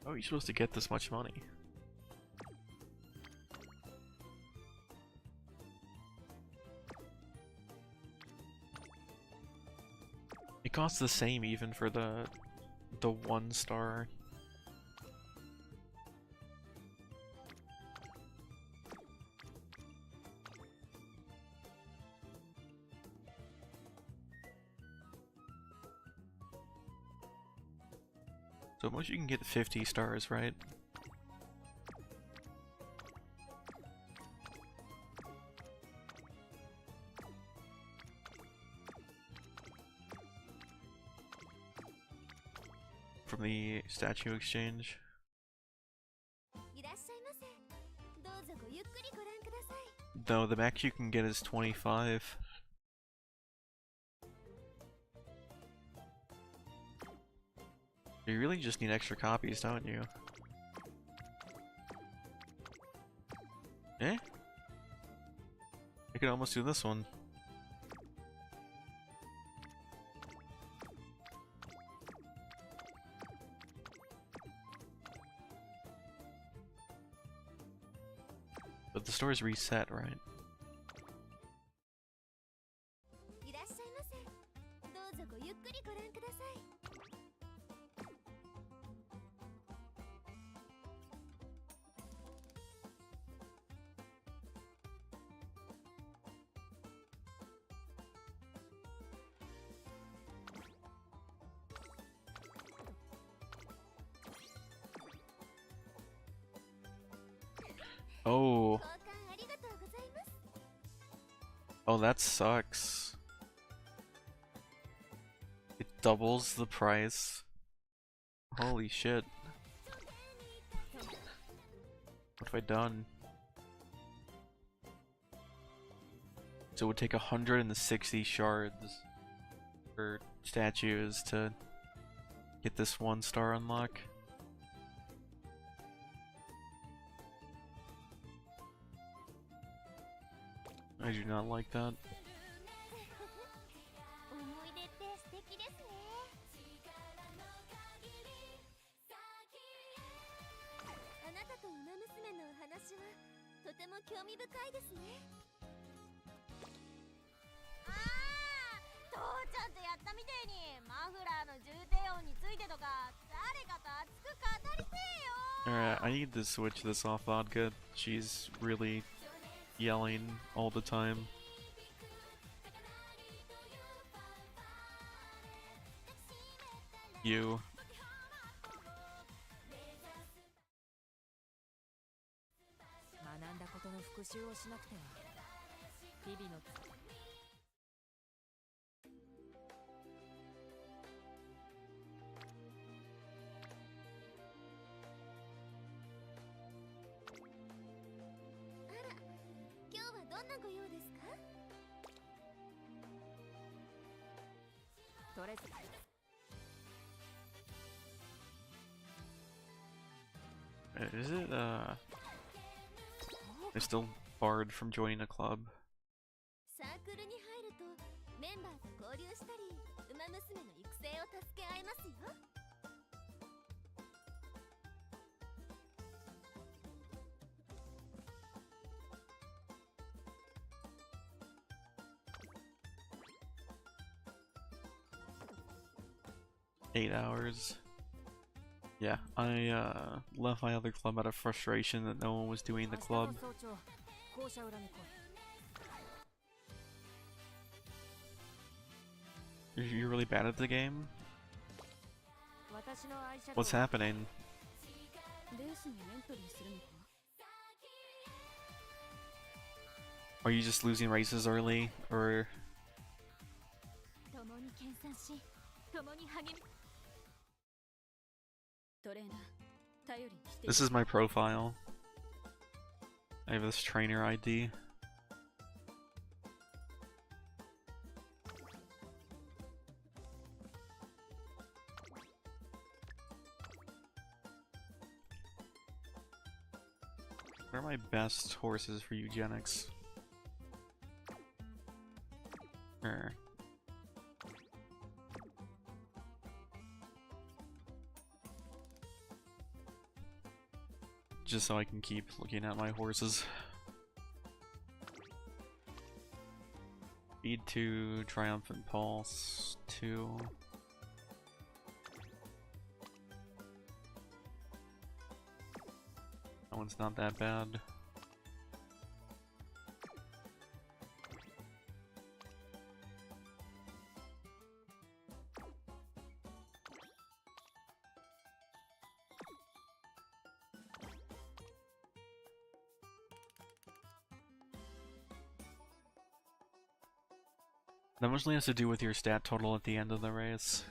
Oh, you're supposed to get this much money. It costs the same even for the 1-star. So most you can get 50 stars, right? From the statue exchange. いらっしゃいませ。どうぞごゆっくりご覧ください。 Though the max you can get is 25. You really just need extra copies, don't you? Eh? I could almost do this one. But the store's reset, right? いらっしゃいませ。どうぞごゆっくりご覧ください。 Oh. 交換ありがとうございます。 Oh, that sucks. It doubles the price. Holy shit. What have I done? So it would take 160 shards for statues to get this 1-star unlock. I do not like that. 思い出って素敵ですね。あなたとウマ娘のお話はとても興味深いですね。ああ、父ちゃんとやったみてえにマフラーの重低音についてとか誰かと熱く語りてえよ。 Alright, I need to switch this off vodka. She's really yelling all the time. You. 学んだことの復習をしなくては日々の 今日はどんなご用ですか？とりあえず Is it, they're still barred from joining a club? サークルに入るとメンバーと交流したりウマ娘の育成を助け合いますよ。 8 hours. Yeah, I left my other club out of frustration that no one was doing the club. You're really bad at the game? What's happening? Are you just losing races early, or... This is my profile. I have this trainer ID. What are my best horses for eugenics? Just so I can keep looking at my horses. Speed 2, Triumphant Pulse 2. That one's not that bad. That mostly has to do with your stat total at the end of the race.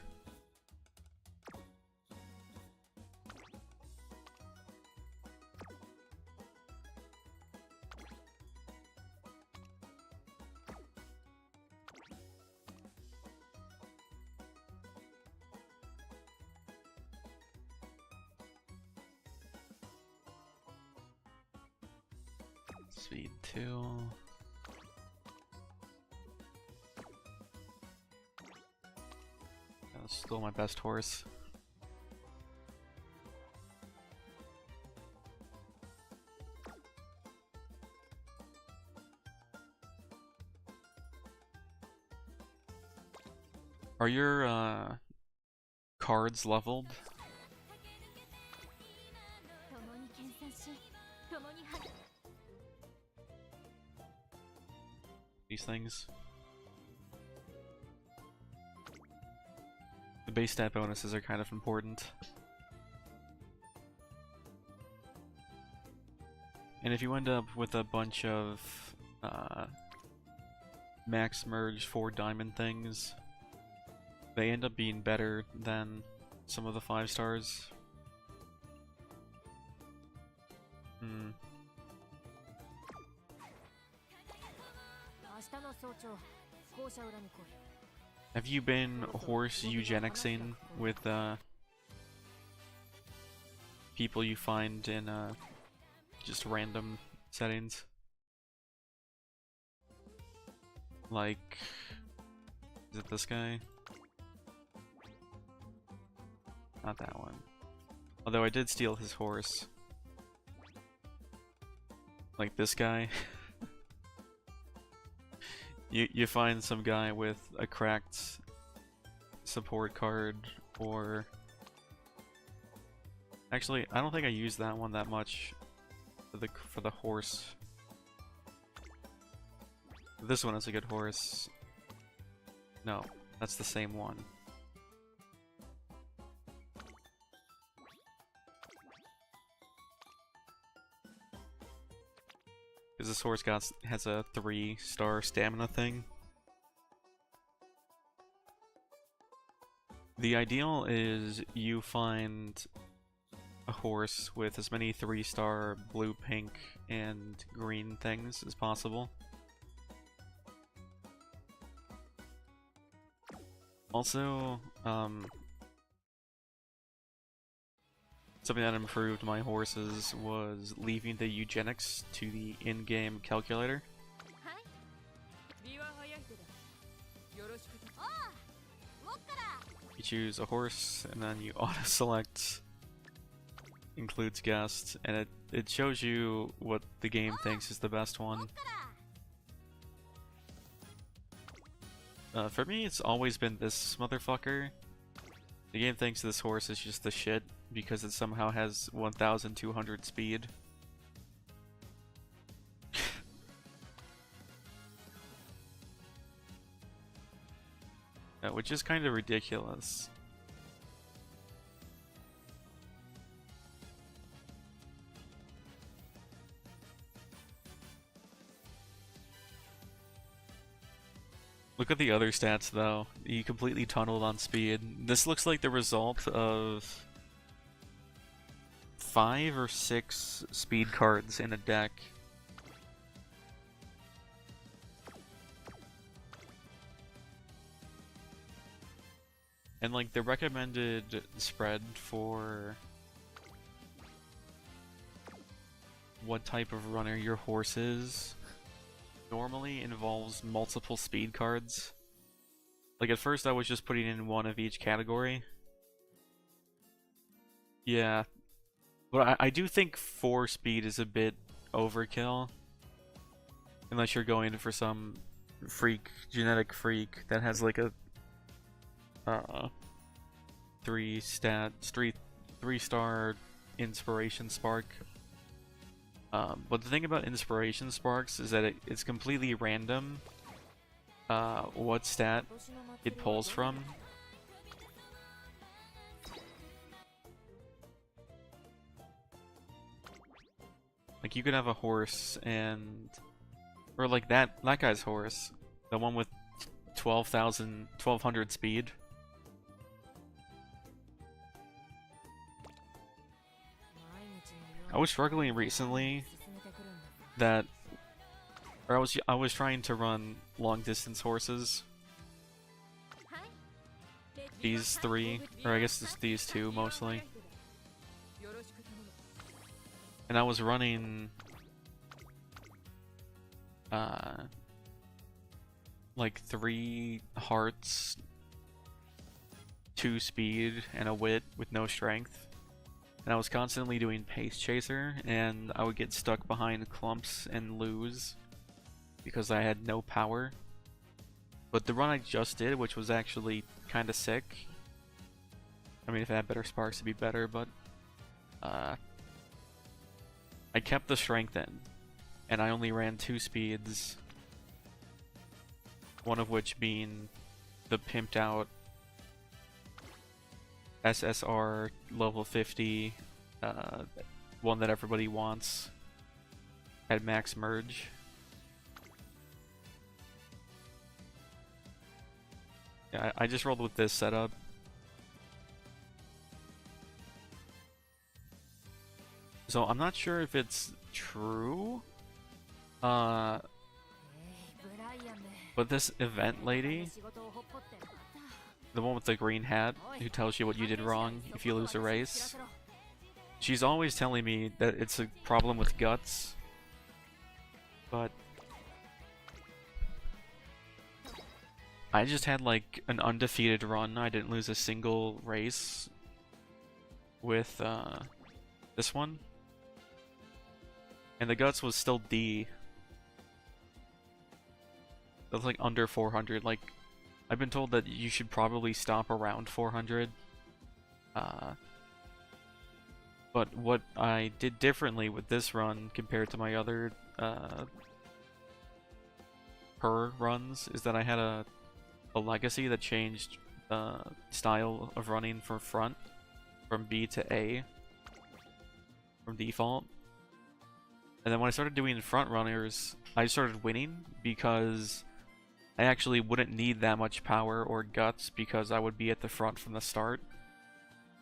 Speed 2. That's still my best horse. Are your cards leveled? These things? The base stat bonuses are kind of important. And if you end up with a bunch of max merge 4 diamond things, they end up being better than some of the 5 stars. Have you been horse eugenicsing with people you find in just random settings? Like, is it this guy? Not that one. Although I did steal his horse. Like this guy. You find some guy with a cracked support card, or... Actually, I don't think I used that one that much for the horse. This one is a good horse. No, that's the same one. Because this horse has a 3-star stamina thing. The ideal is you find a horse with as many 3-star blue, pink, and green things as possible. Also, something that improved my horses was leaving the eugenics to the in-game calculator. はい。ビは早い手だ。よろしく。おう。ウォッカだ。 You choose a horse, and then you auto-select includes guest, and it shows you what the game thinks is the best ウォッ one. カだ。 For me, it's always been this motherfucker. The game thinks this horse is just the shit because it somehow has 1,200 speed. Which is kind of ridiculous. Look at the other stats though. You completely tunneled on speed. This looks like the result of 5 or 6 speed cards in a deck. And like the recommended spread for what type of runner your horse is normally involves multiple speed cards. Like at first I was just putting in one of each category. Yeah. But I do think 4 speed is a bit overkill. Unless you're going for some genetic freak that has like a 3-star inspiration spark. But the thing about inspiration sparks is that it's completely random what stat it pulls from. Like you could have a horse and or like that guy's horse, the one with 1200 speed. I was struggling recently that or I was trying to run long distance horses. These 3, or I guess it's these 2 mostly. And I was running like 3 hearts, 2 speed, and a wit with no strength. And I was constantly doing Pace Chaser, and I would get stuck behind clumps and lose because I had no power. But the run I just did, which was actually kind of sick. I mean, if I had better sparks, it'd be better, but I kept the strength in, and I only ran 2 speeds. One of which being the pimped out SSR level 50, one that everybody wants at max merge. Yeah, I just rolled with this setup. So I'm not sure if it's true, but this event lady, the one with the green hat, who tells you what you did wrong if you lose a race, she's always telling me that it's a problem with guts, but I just had like an undefeated run. I didn't lose a single race with this one, and the guts was still D. That's like under 400. Like, I've been told that you should probably stop around 400. But what I did differently with this run compared to my other her runs is that I had a legacy that changed style of running from front, from B to A, from default. And then when I started doing front runners, I started winning because I actually wouldn't need that much power or guts because I would be at the front from the start.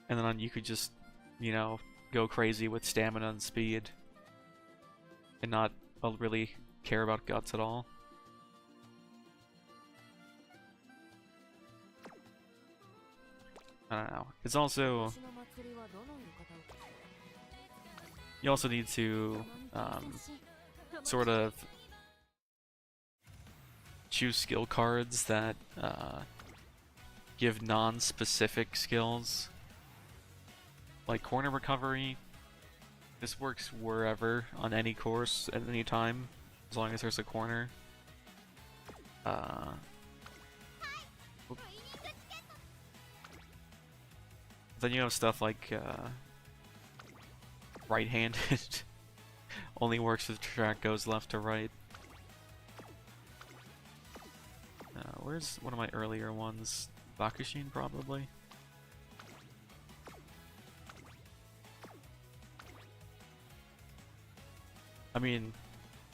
And then you could just, you know, go crazy with stamina and speed and not really care about guts at all. I don't know. It's also... You also need to sort of choose skill cards that give non-specific skills. Like corner recovery. This works wherever, on any course, at any time, as long as there's a corner. Then you have stuff like right-handed. Only works if the track goes left to right. Where's one of my earlier ones? Bakushin, probably? I mean,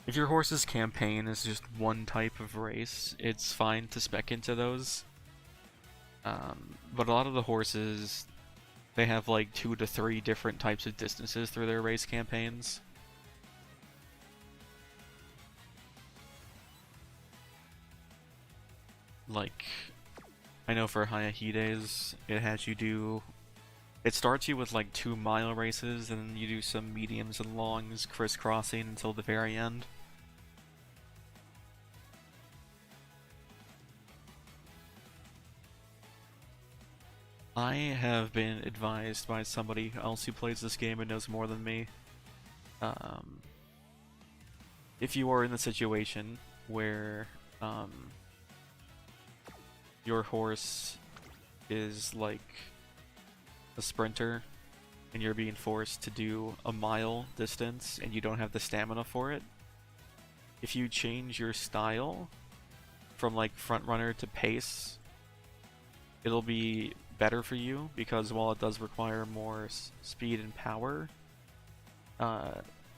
if your horse's campaign is just one type of race, it's fine to spec into those. But a lot of the horses, they have like 2 to 3 different types of distances through their race campaigns. Like, I know for Hayahides, it has you do... It starts you with like 2-mile races, and then you do some mediums and longs crisscrossing until the very end. I have been advised by somebody else who plays this game and knows more than me. If you are in the situation where your horse is like a sprinter and you're being forced to do a mile distance and you don't have the stamina for it, if you change your style from like front runner to pace, it'll be better for you, because while it does require more speed and power,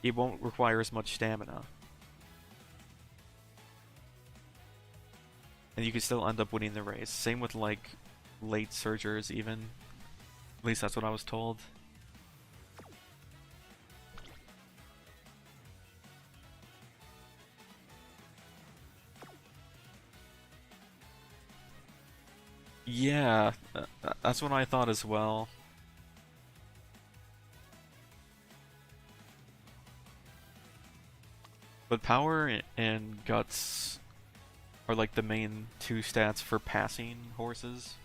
it won't require as much stamina. And you can still end up winning the race. Same with like late surgers even. At least that's what I was told. Yeah, that's what I thought as well. But power and guts are like the main 2 stats for passing horses.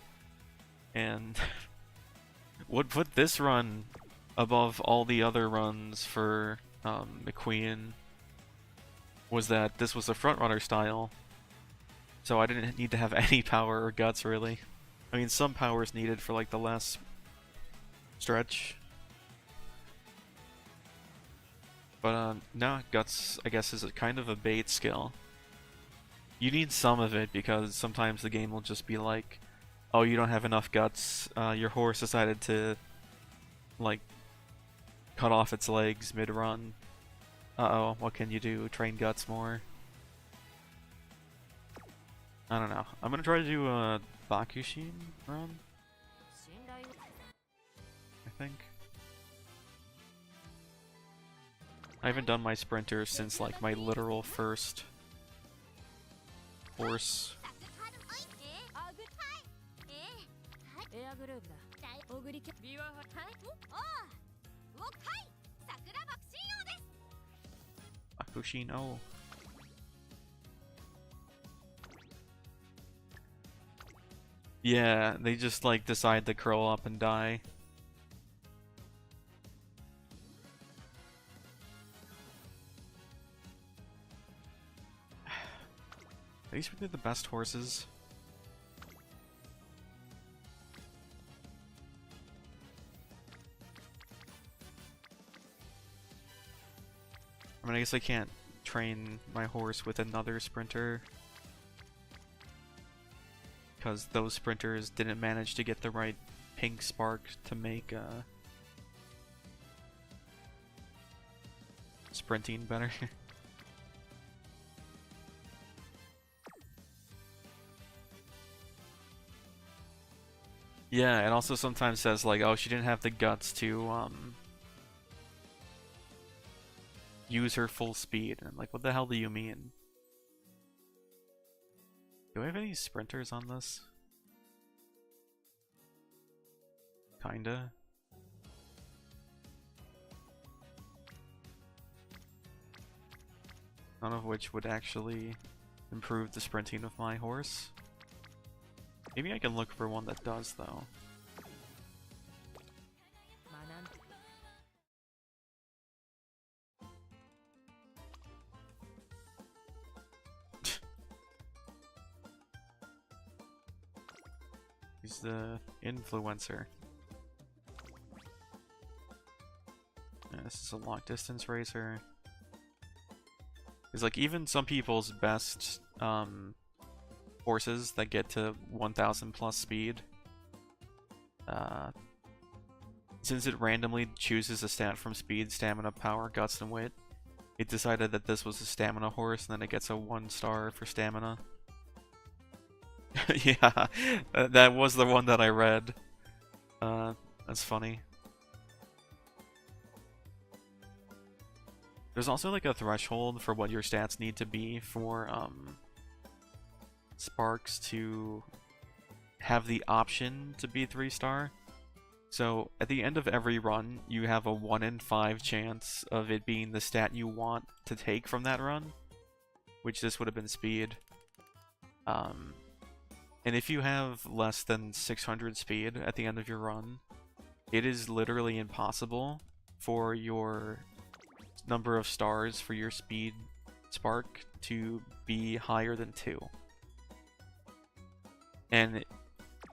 And what put this run above all the other runs for McQueen was that this was a front runner style. So I didn't need to have any power or guts, really. I mean, some power is needed for, like, the last stretch. But, no, guts, I guess, is kind of a bait skill. You need some of it, because sometimes the game will just be like, oh, you don't have enough guts, your horse decided to, like, cut off its legs mid-run. Uh-oh, what can you do? Train guts more. I don't know. I'm gonna try to do a Bakushin run, I think. I haven't done my sprinter since like my literal first horse. エアグルーヴだ小栗家ビワハはいおおはい桜爆心王です Bakushin, oh. Yeah, they just like decide to curl up and die. Are these really the best horses? I mean, I guess I can't train my horse with another sprinter, because those sprinters didn't manage to get the right pink spark to make sprinting better. Yeah, it also sometimes says like, oh, she didn't have the guts to use her full speed. And I'm like, what the hell do you mean? Do I have any sprinters on this? Kinda. None of which would actually improve the sprinting of my horse. Maybe I can look for one that does, though. He's the influencer. Yeah, this is a long distance racer. It's like even some people's best horses that get to 1000 plus speed, since it randomly chooses a stat from speed, stamina, power, guts, and wit, it decided that this was a stamina horse, and then it gets a 1-star for stamina. Yeah, that was the one that I read. That's funny. There's also like a threshold for what your stats need to be for Sparks to have the option to be 3-star. So at the end of every run, you have a 1 in 5 chance of it being the stat you want to take from that run, which this would have been speed. And if you have less than 600 speed at the end of your run, it is literally impossible for your number of stars for your speed spark to be higher than 2. And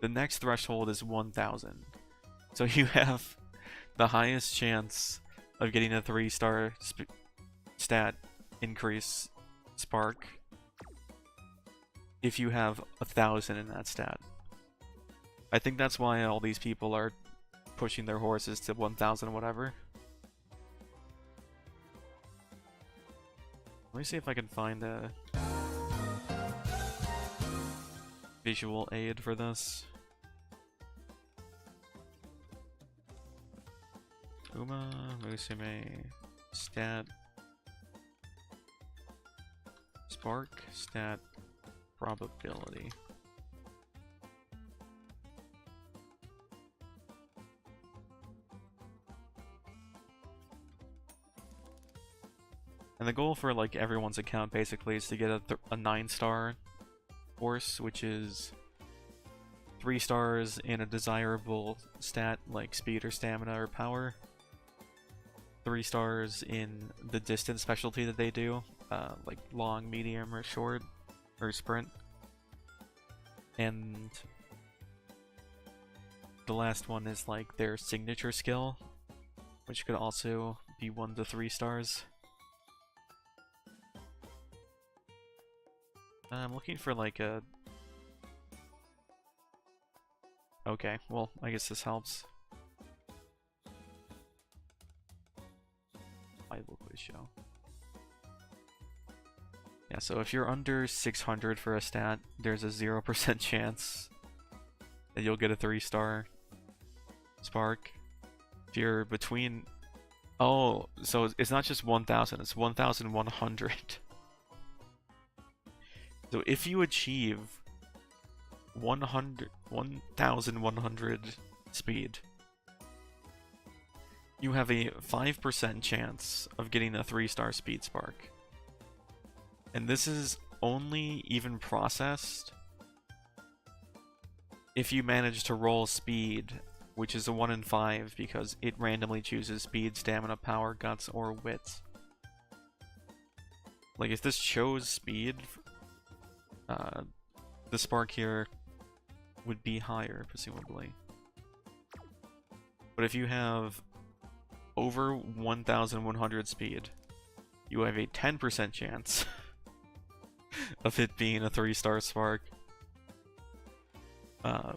the next threshold is 1000. So you have the highest chance of getting a 3-star stat increase spark if you have 1000 in that stat. I think that's why all these people are pushing their horses to 1000 whatever. Let me see if I can find a visual aid for this. Uma Musume stat spark stat probability. And the goal for like everyone's account basically is to get a 9-star horse, which is 3 stars in a desirable stat like speed or stamina or power, 3 stars in the distance specialty that they do, like long, medium, or short, or sprint, and the last one is like their signature skill, which could also be 1 to 3 stars. I'm looking for like a... Okay, well, I guess this helps. Bible quiz show. Yeah, so if you're under 600 for a stat, there's a 0% chance that you'll get a 3-star spark. If you're between... Oh, so it's not just 1000, it's 1100. So if you achieve 1100 speed, you have a 5% chance of getting a 3-star speed spark. And this is only even processed if you manage to roll speed, which is a 1 in 5 because it randomly chooses speed, stamina, power, guts, or wit. Like if this chose speed, the spark here would be higher, presumably. But if you have over 1100 speed, you have a 10% chance of it being a 3-star spark. But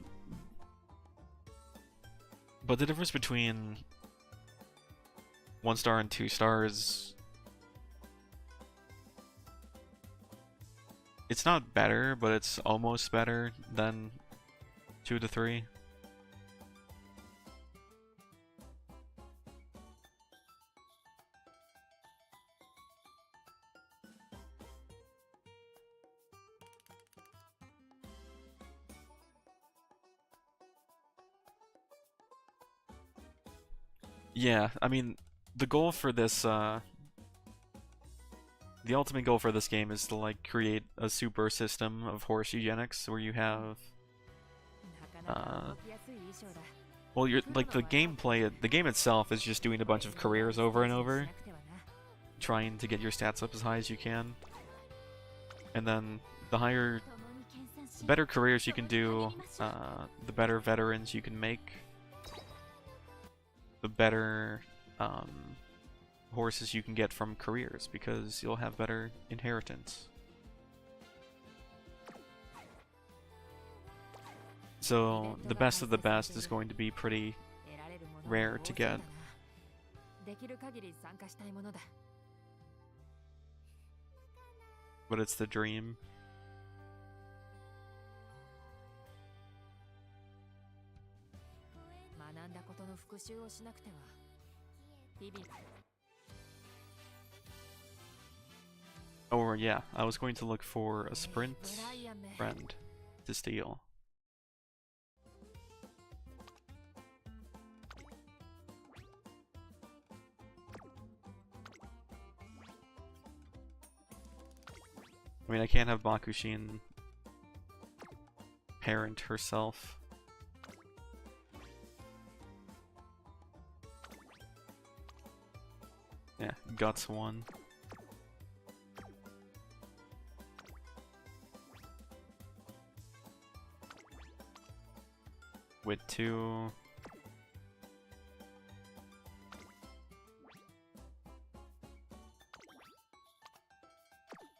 the difference between 1 star and 2 stars It's not better, but it's almost better than 2 to 3. Yeah, I mean, the goal for this, the ultimate goal for this game is to, like, create a super system of horse eugenics where you have, なかなか動きやすい衣装だ well, you're, like, the gameplay, the game itself is just doing a bunch of careers over and over, しなくてはな trying to get your stats up as high as you can. And then the higher, 共に研鑽し better careers you can do, the better veterans you can make, the better horses you can get from careers, because you'll have better inheritance. So the best of the best is going to be pretty 得られるもの rare が to 多そう get. だなできる限り参加したいものだ But it's the dream. 学んだことの復習をしなくては日々 Or yeah, I was going to look for a sprint ブライアンめ friend to steal. I mean, I can't have Bakushin parent herself. Yeah, Guts 1. Wit 2.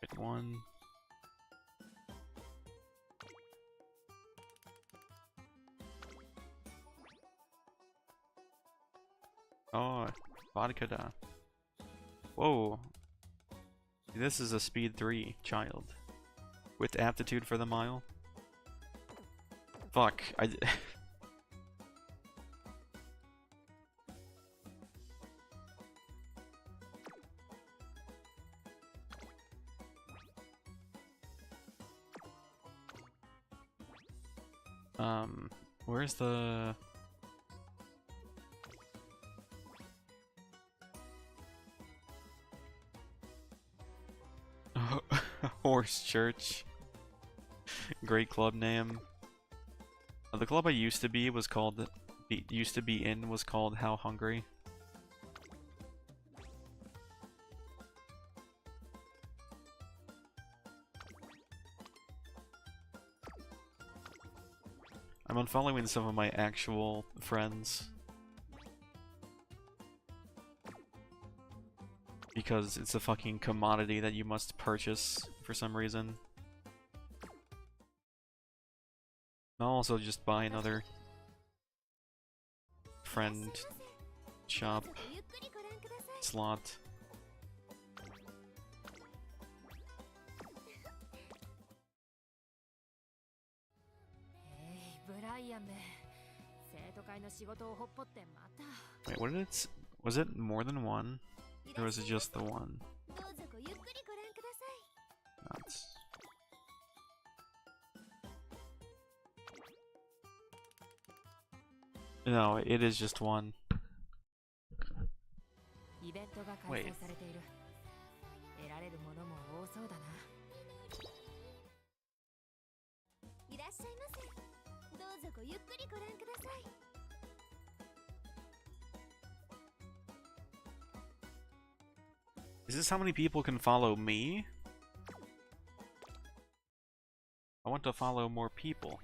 Wit 1. Oh, vodka da. Whoa. This is a speed 3 child. With aptitude for the mile. Fuck, I where's the... Horse Church. Great club name. The club I used to be was called... used to be in was called How Hungry. I'm unfollowing some of my actual friends. Because it's a fucking commodity that you must purchase for some reason. I'll also just buy another friend shop ゆっくりご覧ください slot. ブライアンめ生徒会の仕事をほっぽってまた Wait, what did it was it more than one? Or was it just the one? どうぞごゆっくりご覧ください Nuts. No, it is just one. イベントが開催されている得られるものも多そうだないらっしゃいませどうぞごゆっくりご覧ください Is this how many people can follow me? I want to follow more people.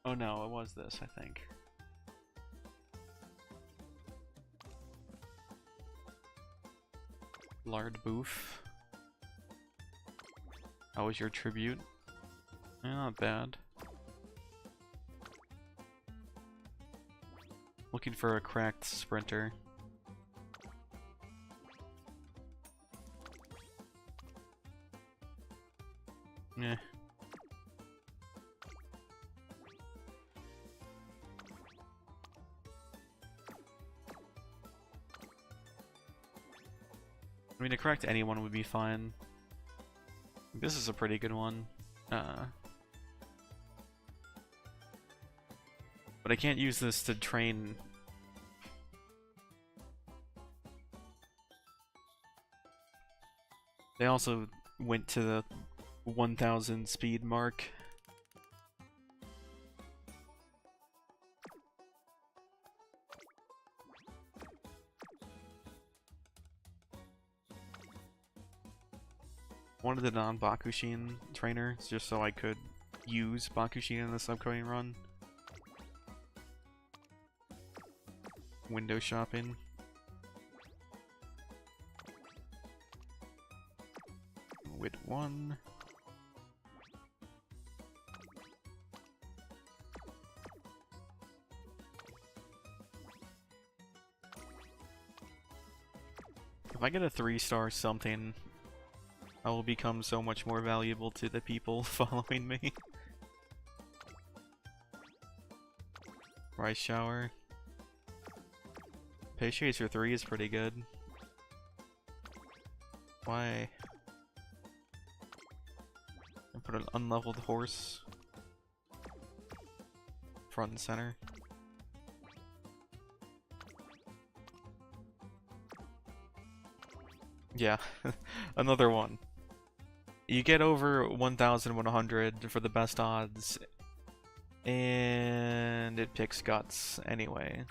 Oh no, it was this, I think. Lard Boof. How was your tribute? Not bad. We'll looking for a cracked sprinter. Yeah. I mean, to correct anyone would be fine. This is a pretty good one. But I can't use this to train. They also went to the 1000 speed mark. Wanted the non-Bakushin trainer just so I could use Bakushin in this upcoming run. Window shopping. Wit 1. If I get a 3-star something, I will become so much more valuable to the people following me. Rice Shower. Pay Chaser 3 is pretty good. Why? And put an unleveled horse front and center. Yeah, another one. You get over 1,100 for the best odds, and it picks Guts anyway.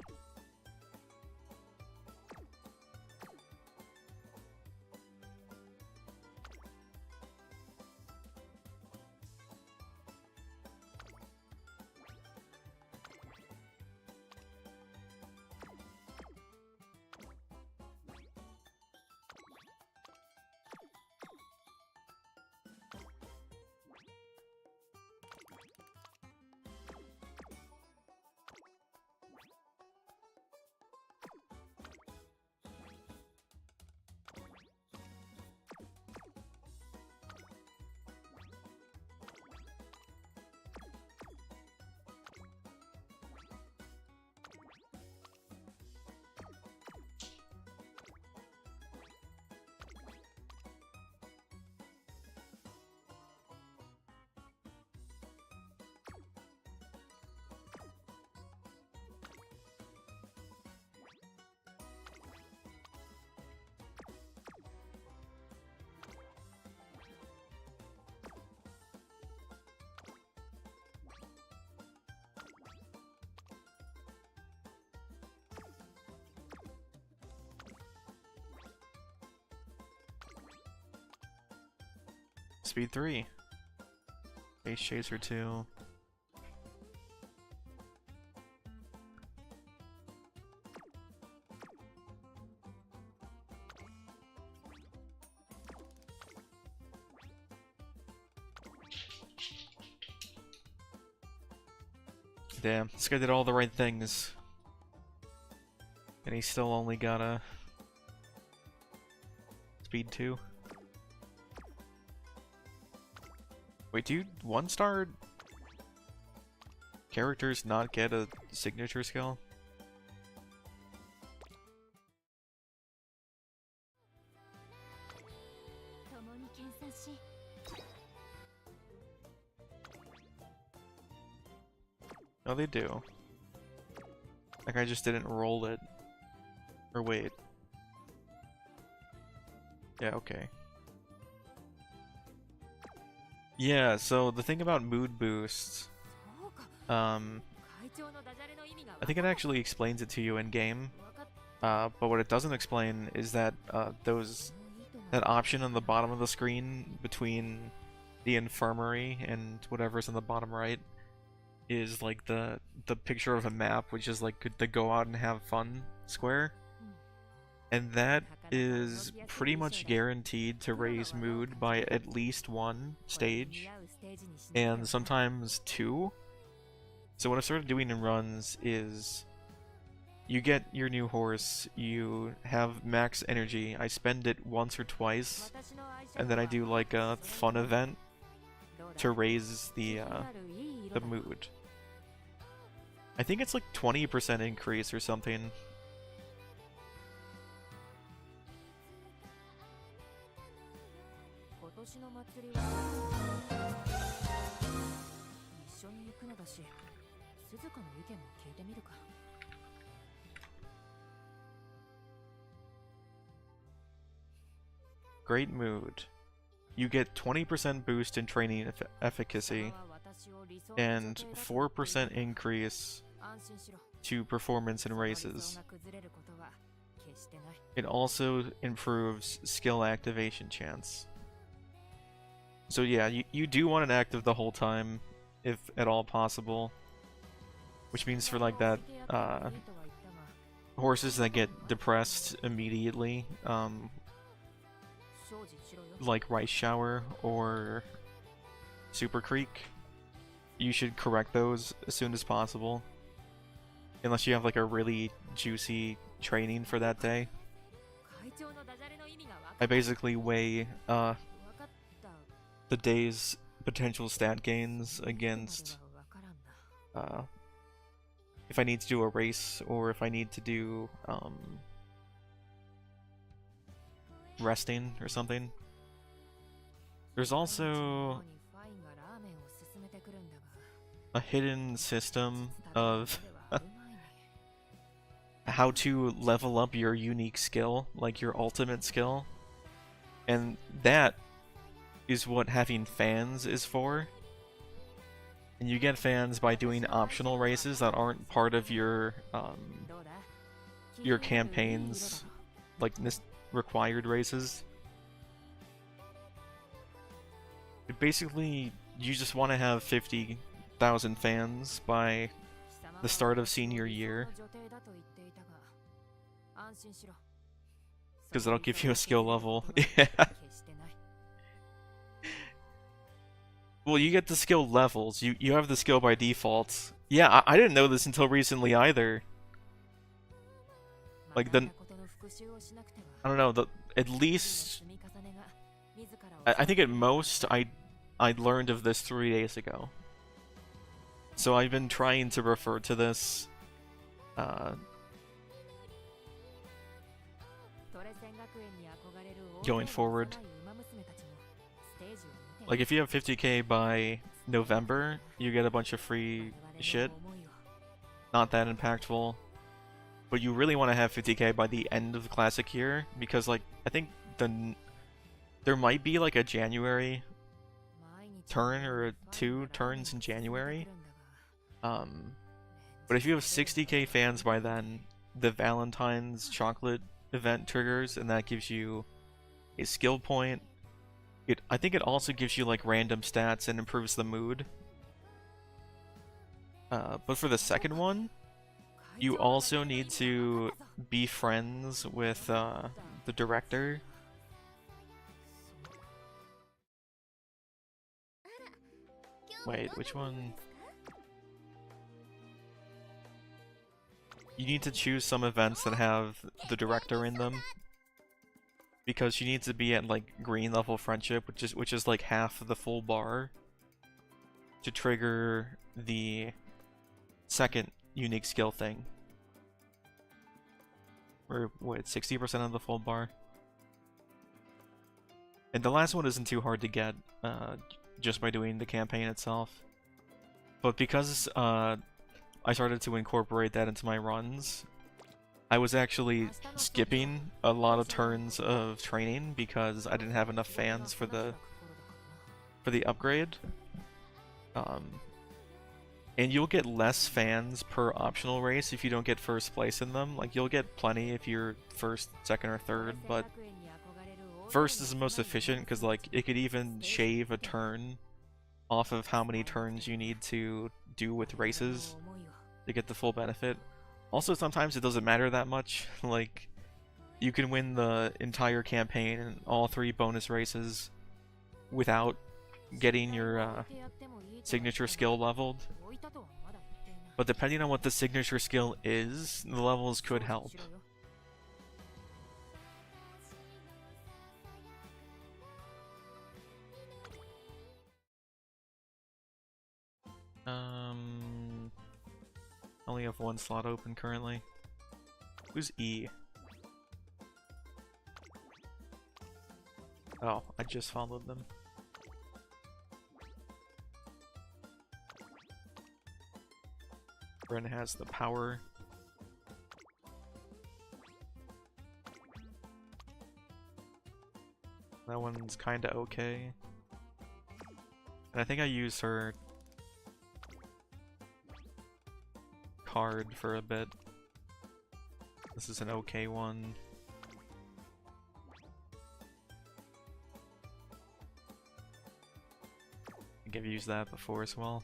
Speed 3. Base Chaser 2. Damn, this guy did all the right things. And he still only got a Speed 2. Wait, do 1-star characters not get a signature skill? No, they do. Like, I just didn't roll it. Or wait. Yeah, okay. Yeah, so the thing about mood boosts, I think it actually explains it to you in game, but what it doesn't explain is that that option on the bottom of the screen between the infirmary and whatever's in the bottom right is like the picture of a map, which is like the go out and have fun square. And that is pretty much guaranteed to raise mood by at least 1 stage, and sometimes 2. So what I've started doing in runs is you get your new horse, you have max energy. I spend it once or twice, and then I do like a fun event to raise the mood. I think it's like 20% increase or something. Great mood. You get 20% boost in training efficacy and 4% increase to performance in races. It also improves skill activation chance. So yeah, you do want it active the whole time, if at all possible. Which means for like that, horses that get depressed immediately, like Rice Shower or Super Creek, you should correct those as soon as possible. Unless you have like a really juicy training for that day. I basically weigh the day's potential stat gains against if I need to do a race or if I need to do resting or something. There's also a hidden system of how to level up your unique skill, like your ultimate skill. And that is what having fans is for. And you get fans by doing optional races that aren't part of your campaigns, like required races. Basically, you just want to have 50,000 fans by the start of senior year, because that'll give you a skill level. Yeah. Well, you get the skill levels. You have the skill by default. Yeah, I didn't know this until recently either. Like I don't know. At least I think at most I learned of this 3 days ago. So I've been trying to refer to this going forward. Like if you have 50k by November, you get a bunch of free shit. Not that impactful. But you really want to have 50k by the end of the classic year, because like I think there might be like a January turn or 2 turns in January. But if you have 60k fans by then, the Valentine's chocolate event triggers, and that gives you a skill point. I think it also gives you like random stats and improves the mood. But for the second one, you also need to be friends with the director. Wait, which one? You need to choose some events that have the director in them, because you need to be at like green level friendship, which is like half the full bar, to trigger the second unique skill thing. Or what, 60% of the full bar? And the last one isn't too hard to get, just by doing the campaign itself. But because I started to incorporate that into my runs, I was actually skipping a lot of turns of training because I didn't have enough fans for the upgrade. And you'll get less fans per optional race if you don't get first place in them. Like, you'll get plenty if you're first, second, or third, but first is the most efficient because, like, it could even shave a turn off of how many turns you need to do with races to get the full benefit. Also, sometimes it doesn't matter that much. Like, you can win the entire campaign and all 3 bonus races without getting your signature skill leveled. But depending on what the signature skill is, the levels could help. Only have one slot open currently. Who's E? Oh, I just followed them. Ren has the power. That one's kinda okay. And I think I used her card for a bit. This is an okay one. I think I've used that before as well.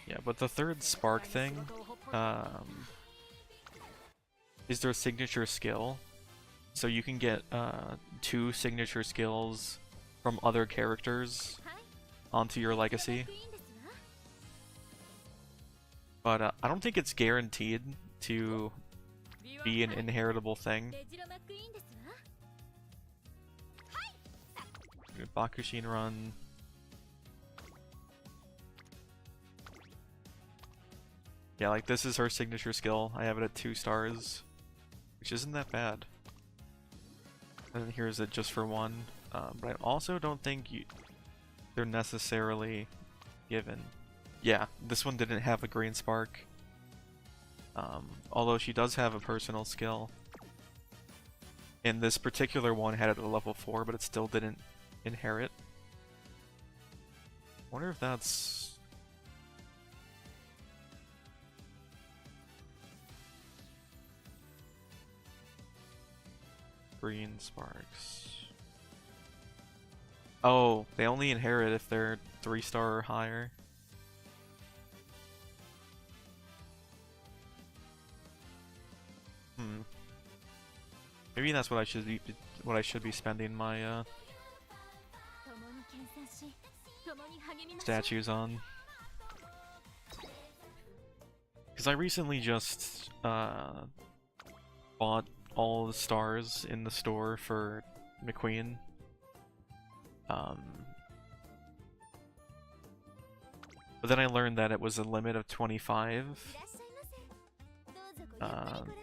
Yeah, but the third spark thing is their signature skill. So you can get 2 signature skills from other characters onto your legacy. But I don't think it's guaranteed to be an inheritable thing. Bakushin run. Yeah, like this is her signature skill. I have it at 2 stars, which isn't that bad. And then here's it just for 1. But I also don't think they're necessarily given. Yeah, this one didn't have a green spark. Although she does have a personal skill. And this particular one had it at level 4, but it still didn't inherit. I wonder if that's... green sparks. Oh, they only inherit if they're 3-star or higher. Maybe that's what I should be spending my statues on. Because I recently just bought all the stars in the store for McQueen. But then I learned that it was a limit of 25.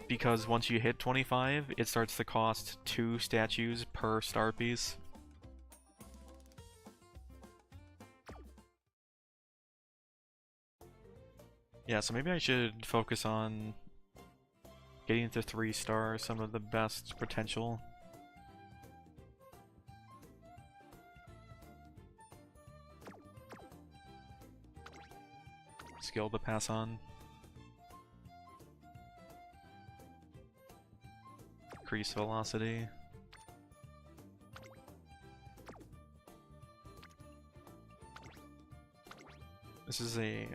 Because once you hit 25, it starts to cost 2 statues per star piece. Yeah, so maybe I should focus on getting to 3-star, some of the best potential. Skill to pass on. Increase velocity. This is a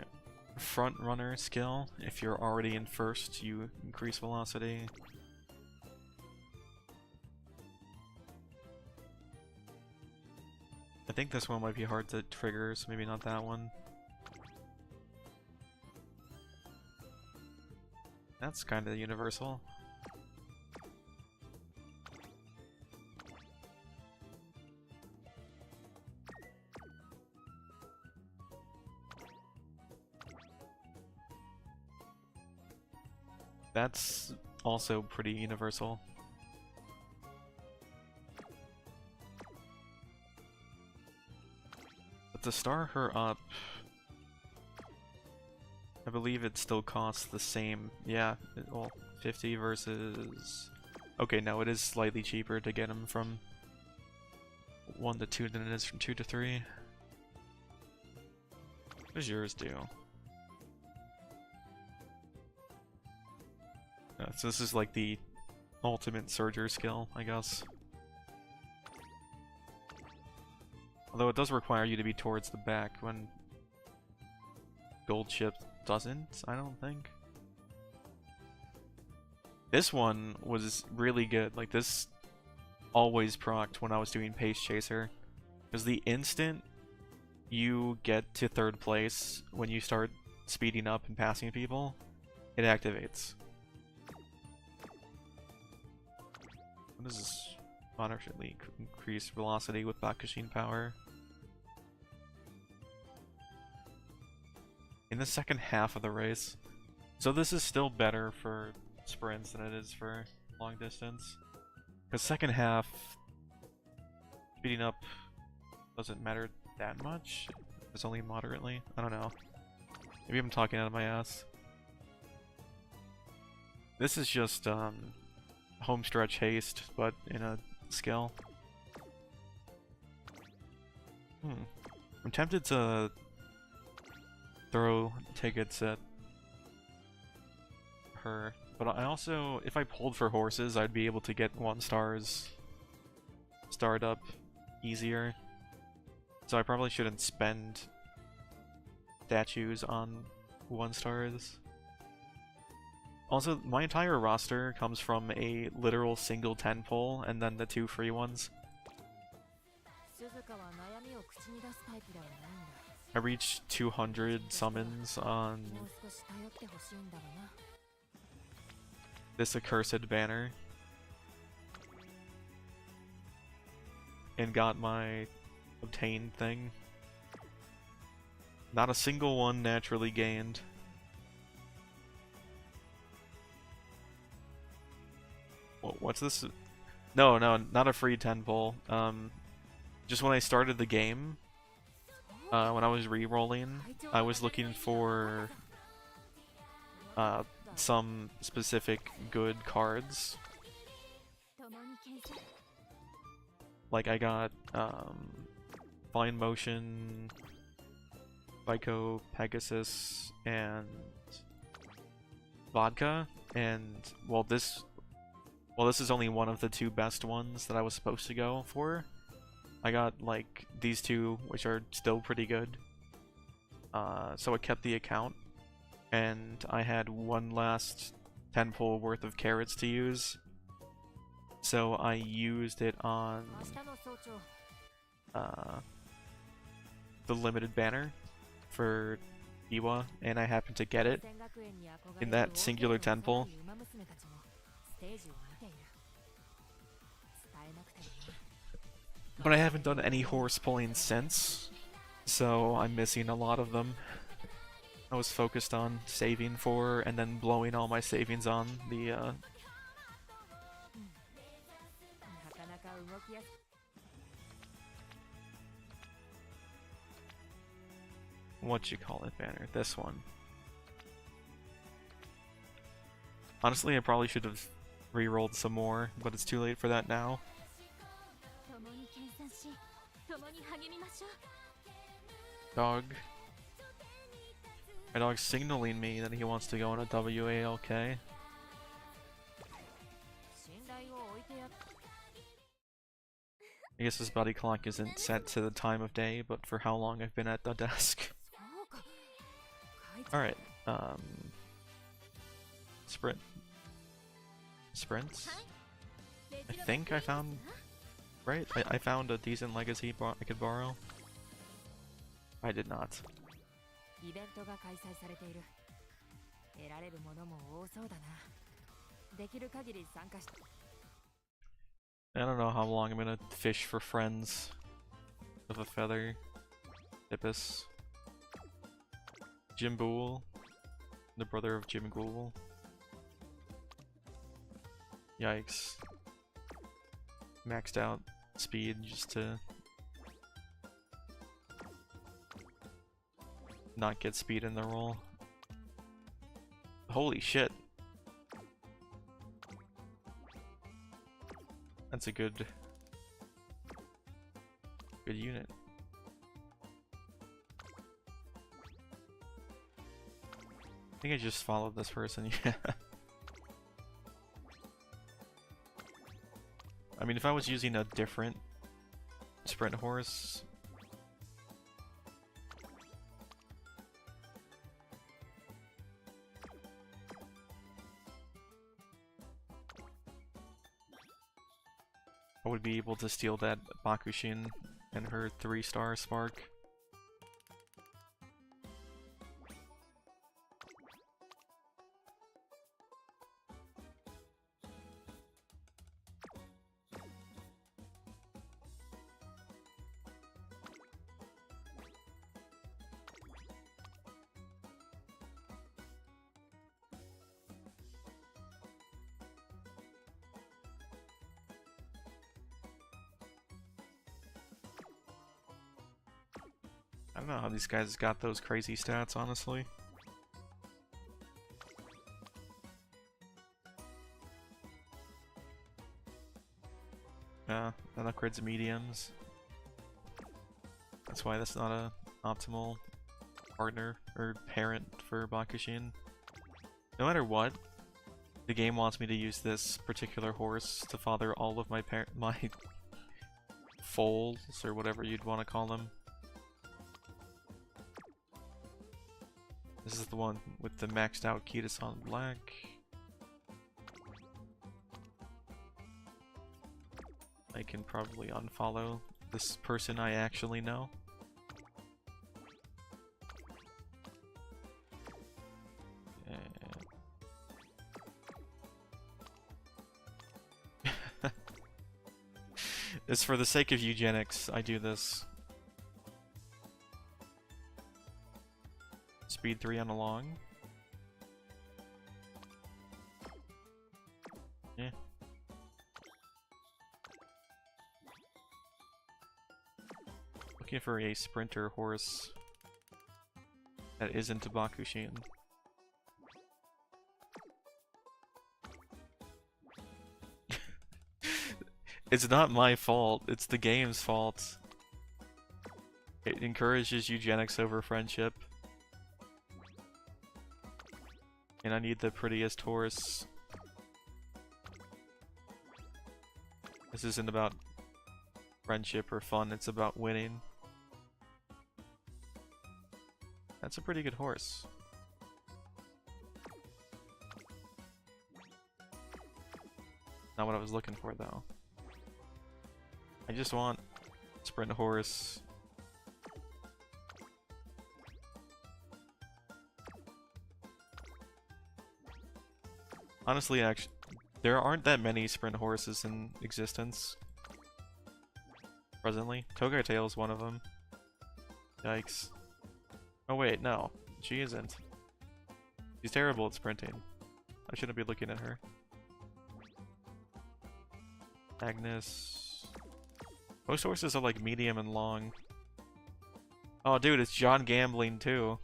front runner skill. If you're already in first, you increase velocity. I think this one might be hard to trigger, so maybe not that one. That's kind of universal. That's also pretty universal. But to star her up, I believe it still costs the same. Yeah, well, 50 versus... Okay, no, it is slightly cheaper to get them from 1 to 2 than it is from 2 to 3. What does yours do? So this is like the ultimate Surger skill, I guess. Although it does require you to be towards the back when Gold Chip doesn't, I don't think. This one was really good. Like, this always procced when I was doing Pace Chaser. Because the instant you get to third place when you start speeding up and passing people, it activates. What is this? Moderately increase velocity with Bakushin power. In the second half of the race. So this is still better for sprints than it is for long distance. Because second half, speeding up doesn't matter that much. It's only moderately. I don't know. Maybe I'm talking out of my ass. This is just home stretch haste, but in a skill. I'm tempted to throw tickets at her, but I also, if I pulled for horses, I'd be able to get 1 stars start up easier. So I probably shouldn't spend statues on 1 stars. Also, my entire roster comes from a literal single 10 pull and then the 2 free ones. I reached 200 summons on this accursed banner and got my obtained thing. Not a single one naturally gained. What's this? No, not a free 10 pull. Just when I started the game, when I was re-rolling, I was looking for some specific good cards. Like I got Flying Motion, Vico, Pegasus, and Vodka, and this is only one of the 2 best ones that I was supposed to go for. I got like these 2, which are still pretty good. So I kept the account, and I had 1 last 10 pull worth of carrots to use. So I used it on the limited banner for Iwa, and I happened to get it in that singular 10 pull. But I haven't done any horse pulling since, so I'm missing a lot of them. I was focused on saving for and then blowing all my savings on the what you call it banner, this one. Honestly, I probably should have re-rolled some more, but it's too late for that now. Dog. My dog's signaling me that he wants to go on a WALK. I guess his body clock isn't set to the time of day, but for how long I've been at the desk. Alright, Sprints? I think I found... Right? I found a decent legacy I could borrow. I did not. I don't know how long I'm gonna fish for friends of a feather. Hippus. Jim Bool, the brother of Jim Ghoul. Yikes. Maxed out speed just to not get speed in the roll. Holy shit. That's a good unit. I think I just followed this person, yeah. I mean, if I was using a different sprint horse... I would be able to steal that Bakushin and her 3-star spark. I don't know how these guys got those crazy stats, honestly. Yeah, that upgrades the mediums. That's why that's not a optimal partner or parent for Bakushin. No matter what, the game wants me to use this particular horse to father all of my foals, or whatever you'd want to call them. This is the one with the maxed out Kitasan Black. I can probably unfollow this person I actually know. It's for the sake of eugenics, I do this. Speed 3 on a long. Yeah. Looking for a sprinter horse that isn't a Bakushin. It's not my fault, it's the game's fault. It encourages eugenics over friendship. And I need the prettiest horse. This isn't about friendship or fun, it's about winning. That's a pretty good horse. Not what I was looking for though. I just want sprint horse. Honestly, actually, there aren't that many sprint horses in existence presently. Togai Tail is one of them. Yikes. Oh wait, no. She isn't. She's terrible at sprinting. I shouldn't be looking at her. Agnes. Most horses are like medium and long. Oh dude, it's John Gambling too.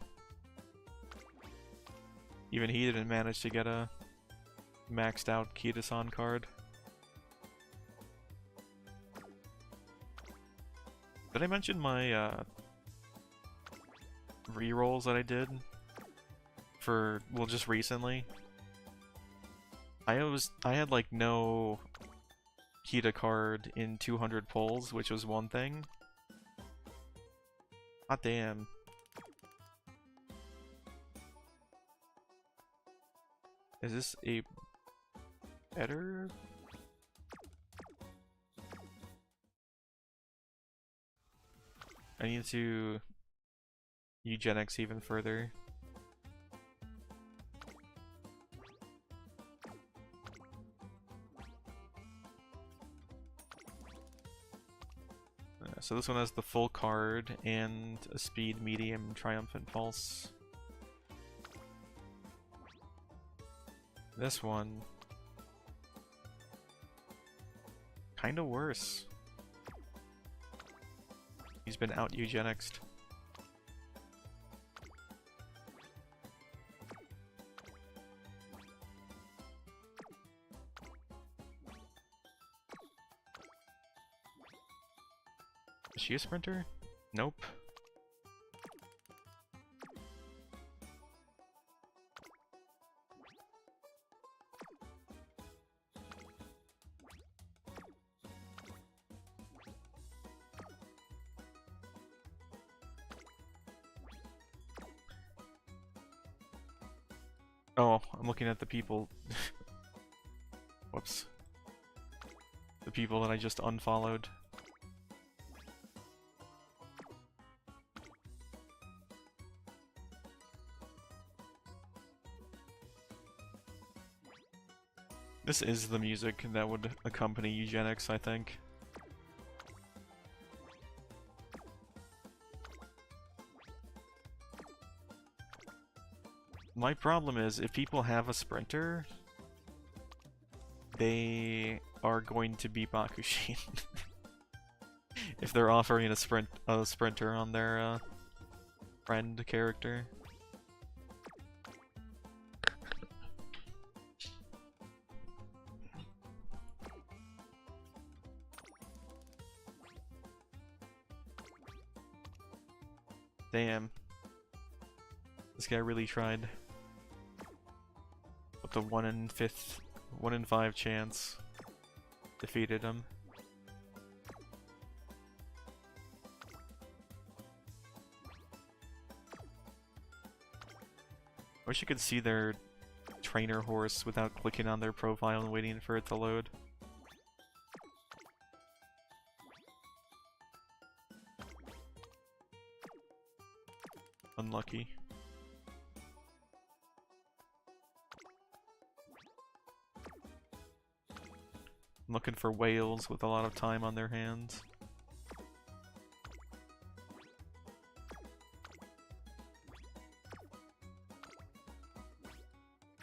Even he didn't manage to get a maxed out Kitasan card. Did I mention my rerolls that I did for, well, just recently? I had like no Kita card in 200 pulls, which was one thing. God damn. Is this a better? I need to eugenics even further. So this one has the full card and a speed medium triumphant pulse. This one kinda worse. He's been out eugenicsed. Is she a sprinter? Nope. Oh, I'm looking at the people. Whoops. The people that I just unfollowed. This is the music that would accompany eugenics, I think. My problem is, if people have a sprinter, they are going to be Bakushin. If they're offering a sprinter on their friend character. Damn. This guy really tried. With the 1 in 5 chance. Defeated him. I wish you could see their trainer horse without clicking on their profile and waiting for it to load. Unlucky. I'm looking for whales with a lot of time on their hands.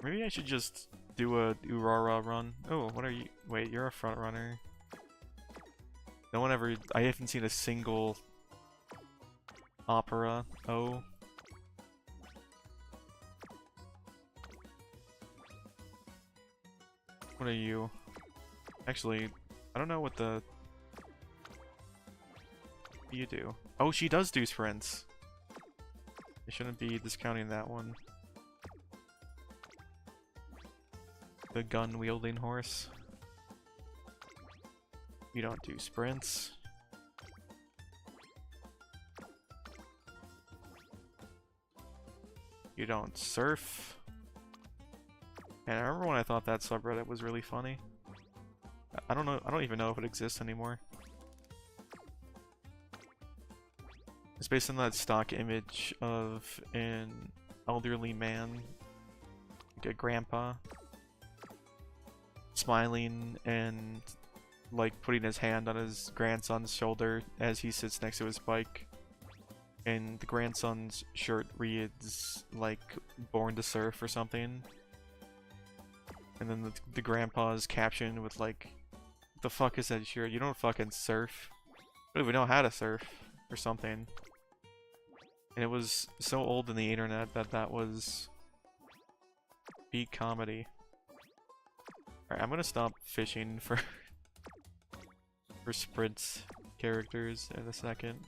Maybe I should just do a Urara run. Oh, what are you? Wait, you're a front runner. No one ever. I haven't seen a single opera. Oh. What are you? Actually, I don't know what the... What do you do? Oh, she does do sprints! I shouldn't be discounting that one. The gun-wielding horse. You don't do sprints. You don't surf. And I remember when I thought that subreddit was really funny. I don't know, I don't even know if it exists anymore. It's based on that stock image of an elderly man, like a grandpa, smiling and like putting his hand on his grandson's shoulder as he sits next to his bike. And the grandson's shirt reads like "Born to Surf" or something. And then the grandpa's caption with like, "What the fuck is that shirt? You don't fucking surf. I don't even know how to surf," or something. And it was so old in the internet that that was peak comedy. Alright, I'm gonna stop fishing for for sprint characters in a second.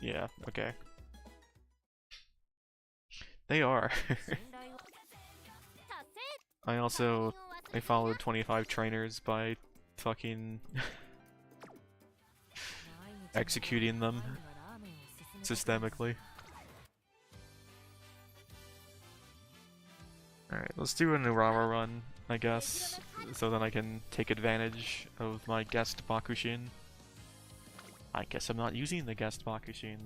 Yeah, okay. They are. I followed 25 trainers by fucking executing them systemically. Alright, let's do an Urara run, I guess, so then I can take advantage of my guest Bakushin. I guess I'm not using the guest Bakushin.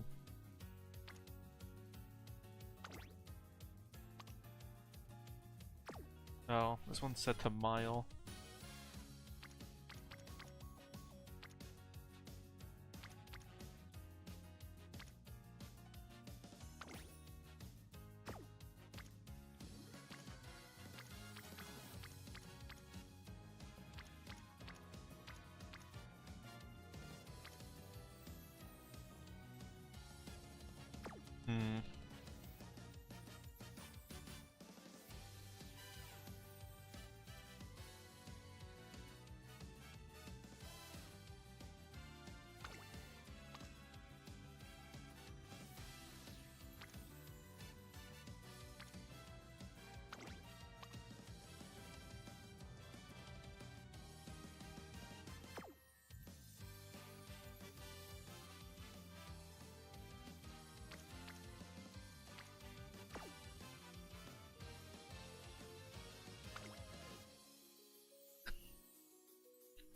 Oh, this one's set to mile. Hmm.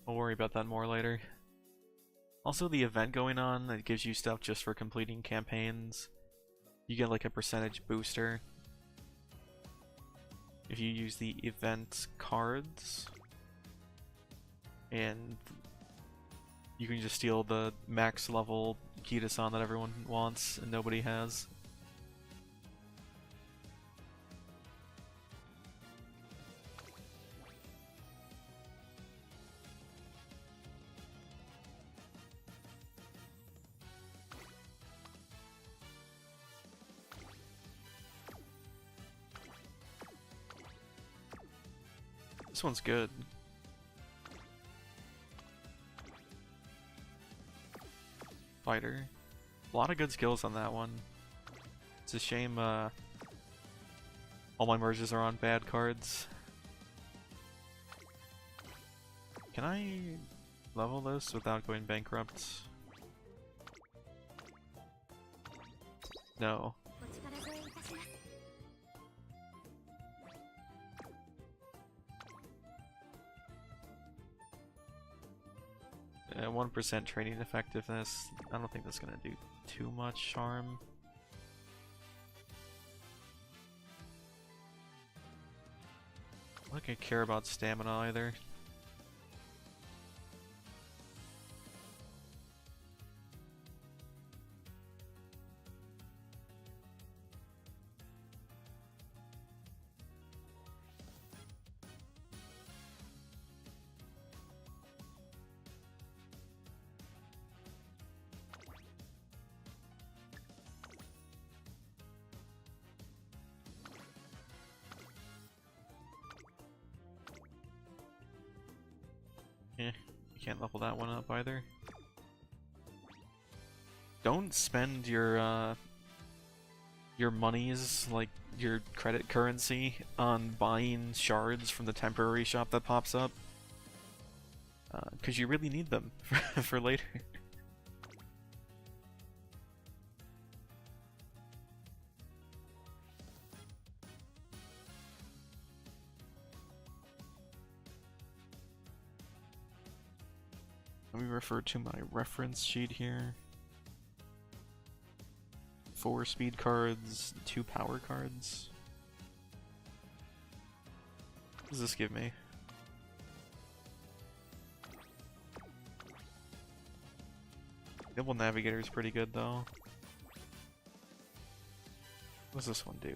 We'll worry about that more later. Also, the event going on that gives you stuff just for completing campaigns. You get like a percentage booster if you use the event cards. And you can just steal the max level Kitasan that everyone wants and nobody has. This one's good. Fighter. A lot of good skills on that one. It's a shame all my merges are on bad cards. Can I level this without going bankrupt? No. お力添えいたします 1% training effectiveness. I don't think that's gonna do too much harm. I don't think I care about stamina either. You can't level that one up either. Don't spend your monies, like your credit currency, on buying shards from the temporary shop that pops up. Because you really need them for later. Let me refer to my reference sheet here. 4 speed cards, 2 power cards. What does this give me? Nimble Navigator is pretty good though. What does this one do?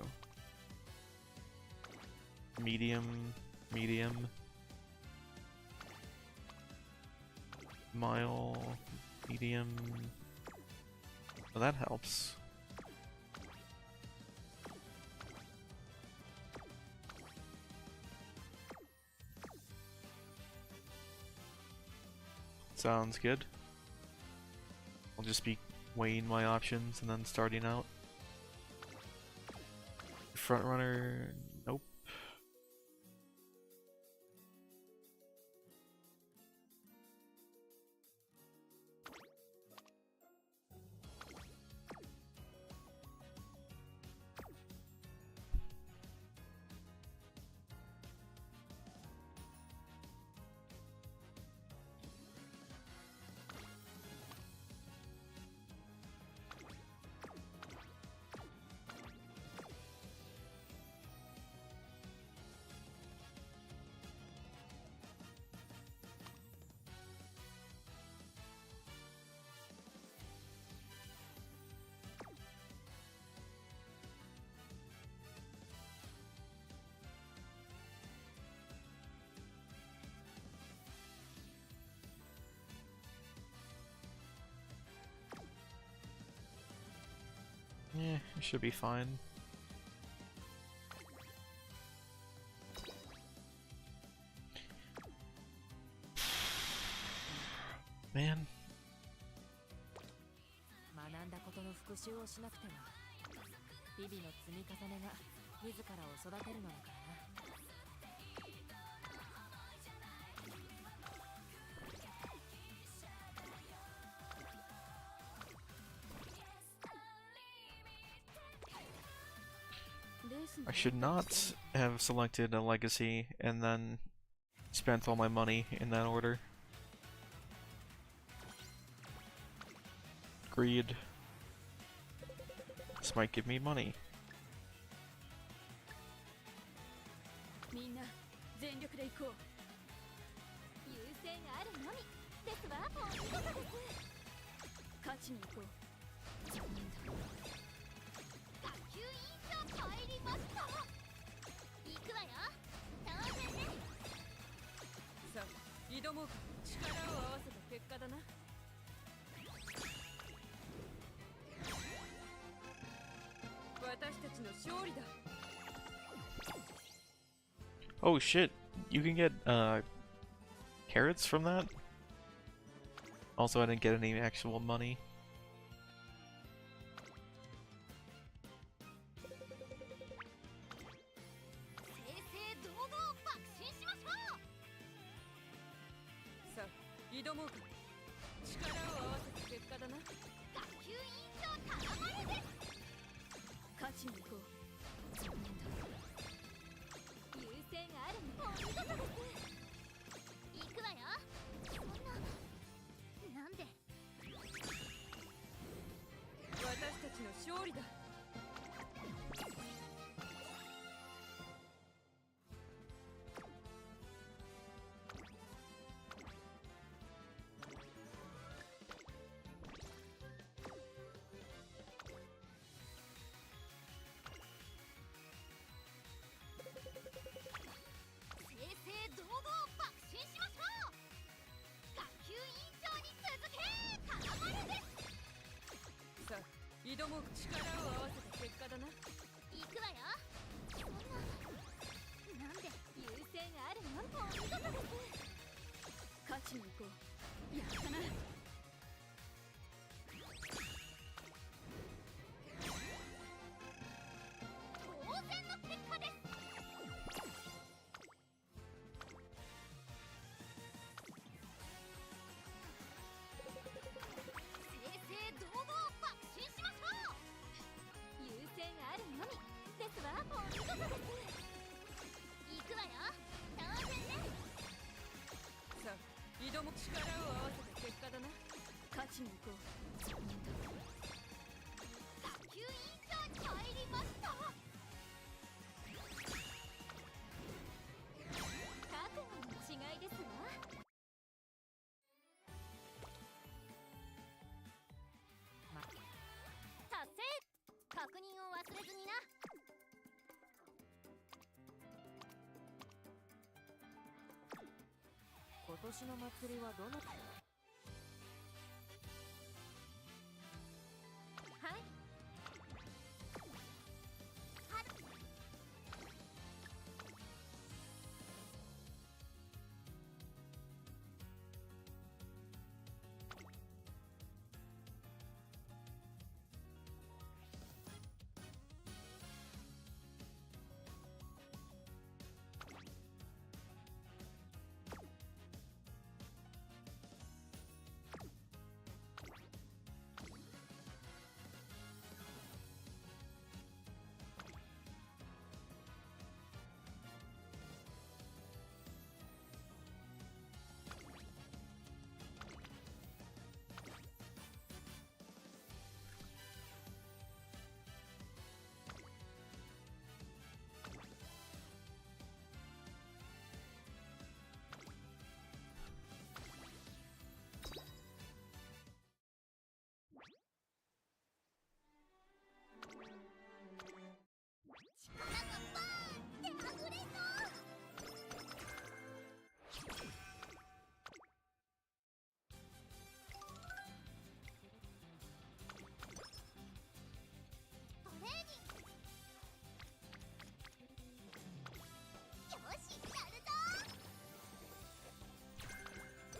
Medium, medium. Mile, medium. Well, that helps. Sounds good. I'll just be weighing my options and then starting out. Front runner, nope. Yeah, it should be fine. Man. 学んだことの復習をしなくても日々の積み重ねが自らを育てるのだからな I should not have selected a legacy and then spent all my money in that order. Greed. This might give me money. みんな全力で行こう 優勢があるのみですわお見事です勝ちに行こう 学級委員長入りました行くわよ当然ねさあ挑もうか力を合わせた結果だな 私たちの勝利だ Oh shit, you can get carrots from that. Also, I didn't get any actual money.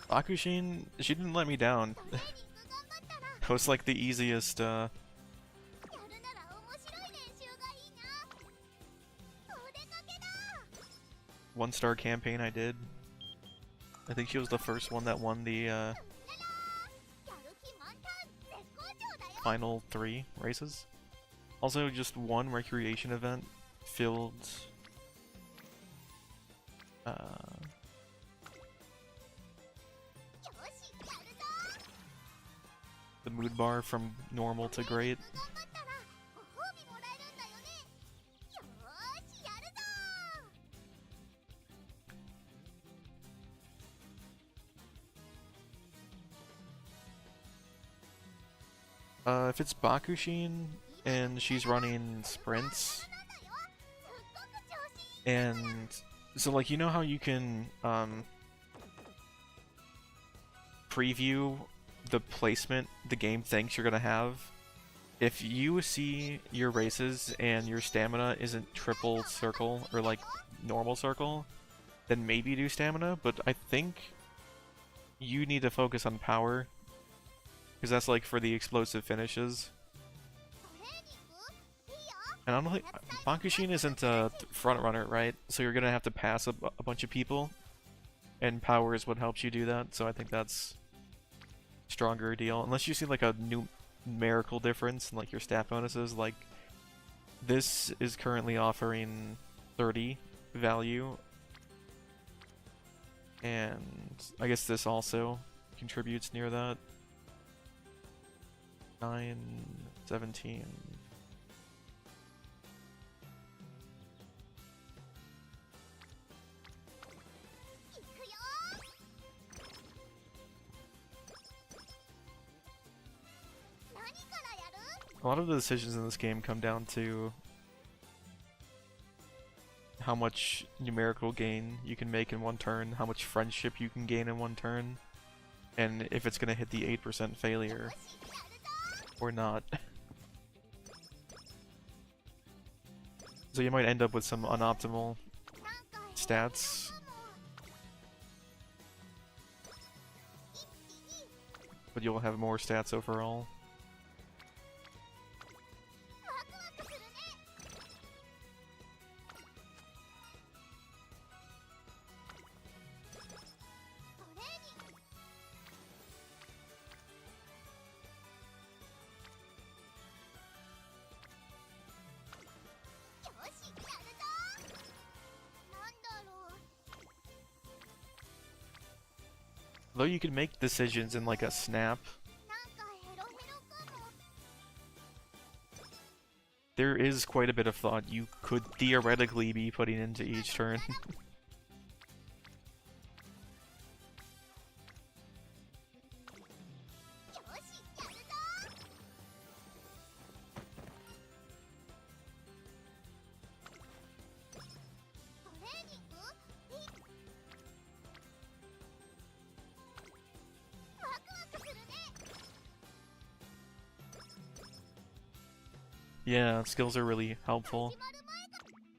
Bakushin, she didn't let me down. That was like the easiest, one-star campaign I did. I think she was the first one that won the, final 3 races. Also, just one recreation event filled, the mood bar from normal to great. If it's Bakushin and she's running sprints, and so like, you know how you can preview the placement the game thinks you're gonna have? If you see your races and your stamina isn't triple circle or like normal circle, then maybe do stamina, but I think you need to focus on power, because that's like for the explosive finishes. And I don't think Bakushin isn't a front runner, right? So you're gonna have to pass a bunch of people, and power is what helps you do that. So I think that's stronger deal, unless you see like a numerical difference in like your stat bonuses. Like this is currently offering 30 value, and I guess this also contributes near that. 9, 17. A lot of the decisions in this game come down to how much numerical gain you can make in one turn, how much friendship you can gain in one turn, and if it's going to hit the 8% failure or not. So you might end up with some unoptimal stats. But you'll have more stats overall. Though you can make decisions in like a snap, there is quite a bit of thought you could theoretically be putting into each turn. Yeah, skills are really helpful,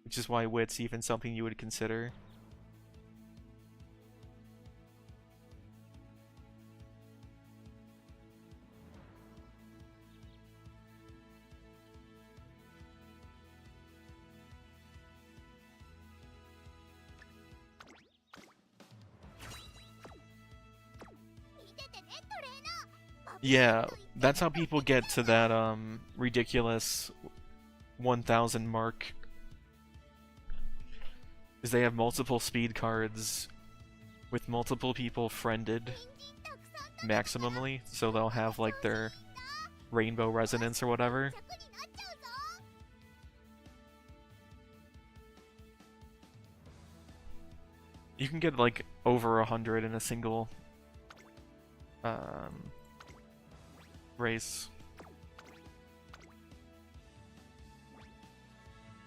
which is why wit's even something you would consider. Yeah, that's how people get to that ridiculous 1000 mark. Is they have multiple speed cards with multiple people friended maximally, so they'll have like their rainbow resonance or whatever. You can get like over 100 in a single race.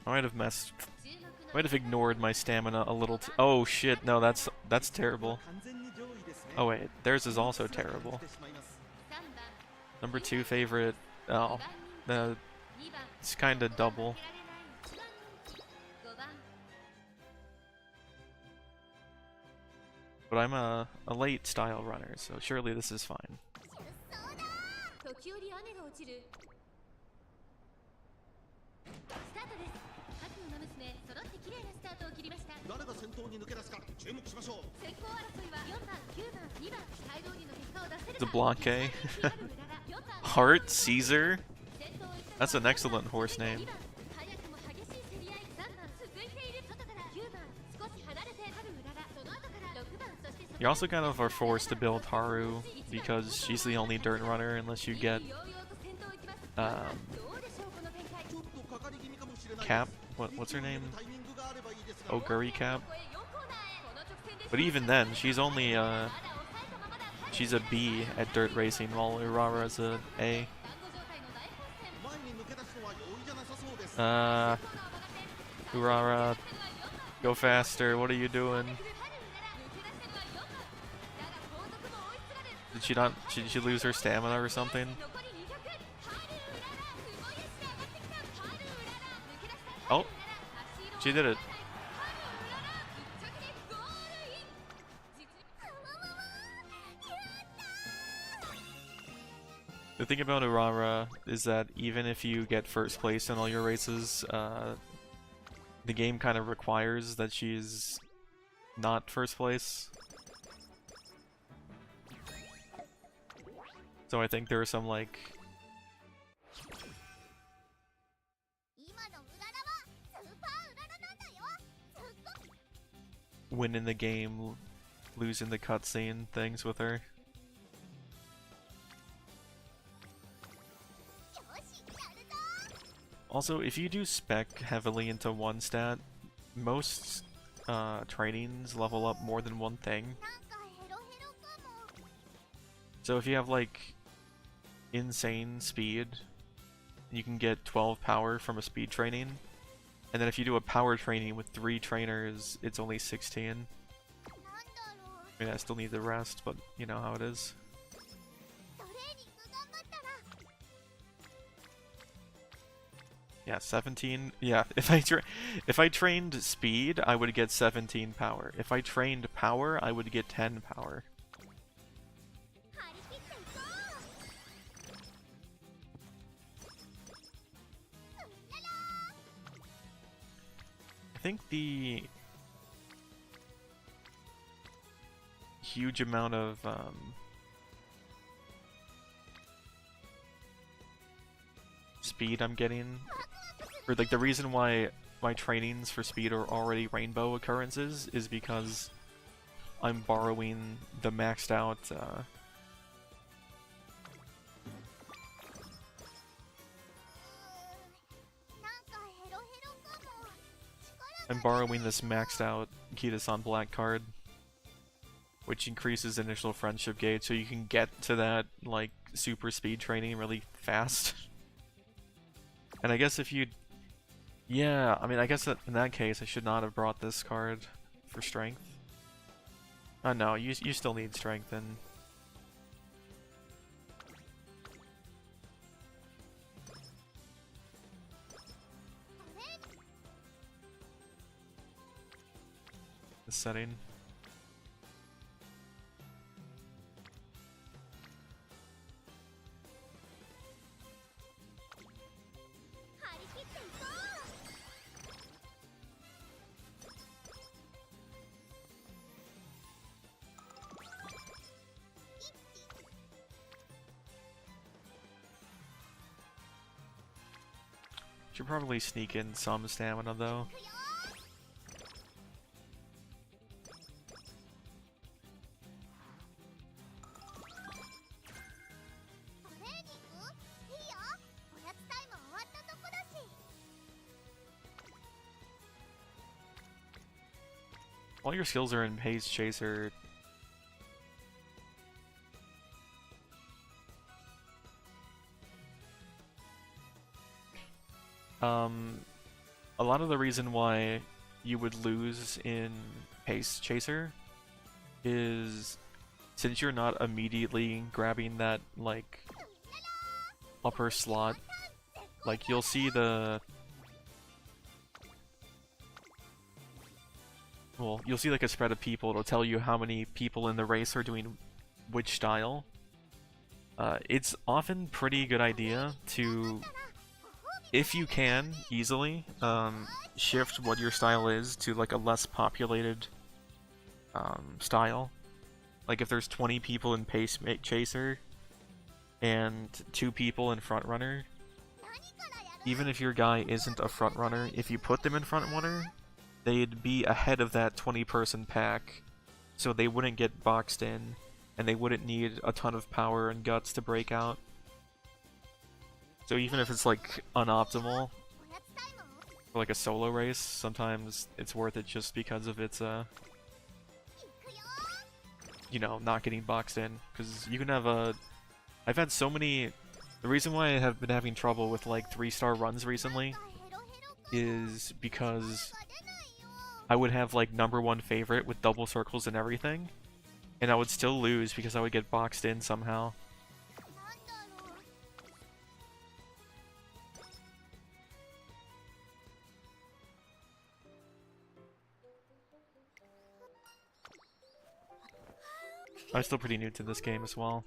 I might have ignored my stamina a little. Oh shit! No, that's terrible. Oh wait, theirs is also terrible. Number 2 favorite. Oh, it's kind of double. But I'm a late style runner, so surely this is fine. The Blanque. Heart Caesar? That's an excellent horse name. You also kind of are forced to build Haru because she's the only dirt runner unless you get Cap. What's her name? Oguri Cap. But even then, she's only she's a B at dirt racing, while Urara's a A. Urara, go faster! What are you doing? Did she not? Did she lose her stamina or something? Oh, she did it. The thing about Urara is that even if you get first place in all your races, the game kind of requires that she's not first place. So I think there are some like 今のうららはスーパーうららなんだよ。すっごく win in the game, lose in the cutscene things with her. よしやるぞ。 Also, if you do spec heavily into one stat, most trainings level up more than one thing. なんかヘロヘロかも。 So if you have like insane speed, you can get 12 power from a speed training. And then if you do a power training with 3 trainers, it's only 16. なんだろう。 I mean, I still need the rest, but you know how it is. トレーニング頑張ったら。 Yeah, 17. Yeah, if I trained speed, I would get 17 power. If I trained power, I would get 10 power. 張り切っていこう。うらら。 I think the huge amount of speed I'm getting, or like the reason why my trainings for speed are already rainbow occurrences is because I'm borrowing the maxed out I'm borrowing this maxed out Kitasan Black card, which increases initial friendship gauge, so you can get to that like super speed training really fast. And I guess if you, yeah, I mean, I guess that in that case I should not have brought this card for strength. No, you still need strength and. The setting. Should probably sneak in some stamina though. All your skills are in Pace Chaser. A lot of the reason why you would lose in Pace Chaser is since you're not immediately grabbing that, like, upper slot, like, you'll see the... Well, you'll see, like, a spread of people. It'll tell you how many people in the race are doing which style. It's often pretty good idea to... if you can, easily, shift what your style is to, like, a less populated, style. Like, if there's 20 people in Pace Chaser, and 2 people in Front Runner, even if your guy isn't a Front Runner, if you put them in Front Runner, they'd be ahead of that 20-person pack, so they wouldn't get boxed in, and they wouldn't need a ton of power and guts to break out. So even if it's, like, unoptimal for, like, a solo race, sometimes it's worth it just because of its, you know, not getting boxed in. Because you can have a... I've had so many... The reason why I have been having trouble with, like, 3-star runs recently is because I would have, like, #1 favorite with double circles and everything, and I would still lose because I would get boxed in somehow. I'm still pretty new to this game as well.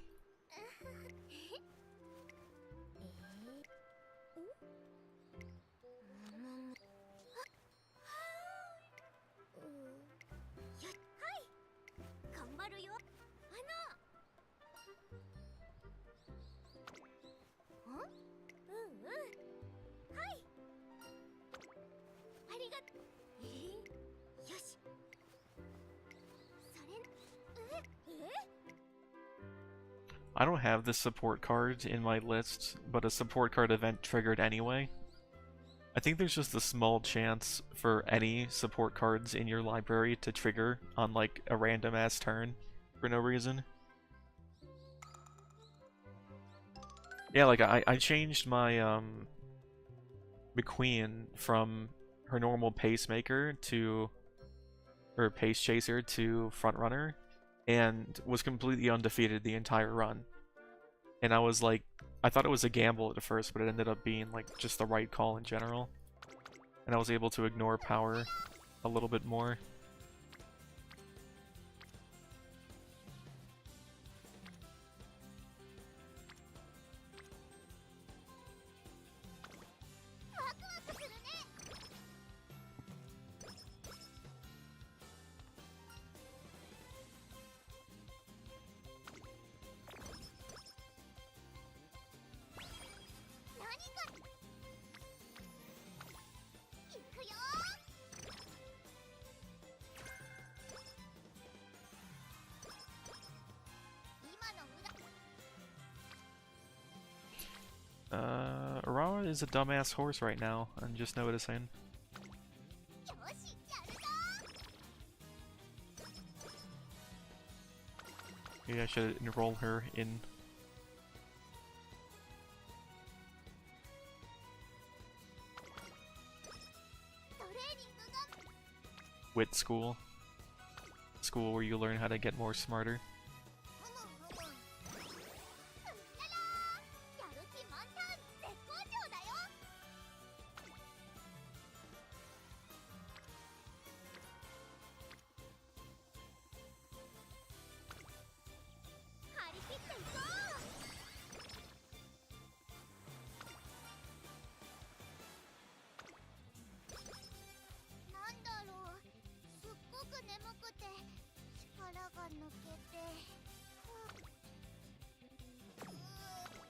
I don't have this support card in my list, but a support card event triggered anyway. I think there's just a small chance for any support cards in your library to trigger on like a random ass turn for no reason. Yeah, like I changed my McQueen from her normal pacemaker to or pace chaser to front runner and was completely undefeated the entire run. And I was like, I thought it was a gamble at first, but it ended up being like just the right call in general. And I was able to ignore power a little bit more. Urawa is a dumbass horse right now, I'm just noticing. Maybe I should enroll her in wit school. School where you learn how to get more smarter.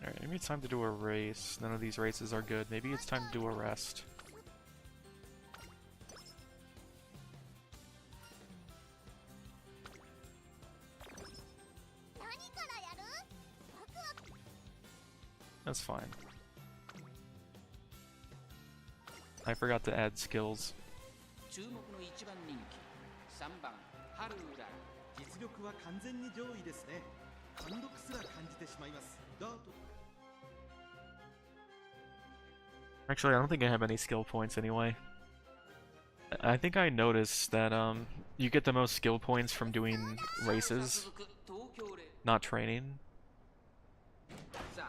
Alright, maybe it's time to do a race. None of these races are good. Maybe it's time to do a rest. That's fine. I forgot to add skills. 注目の一番人気3番ハルウララ実力は完全に上位ですね。貫禄すら感じてしまいます。ダート Actually, I don't think I have any skill points anyway. I think I noticed that you get the most skill points from doing races, not training.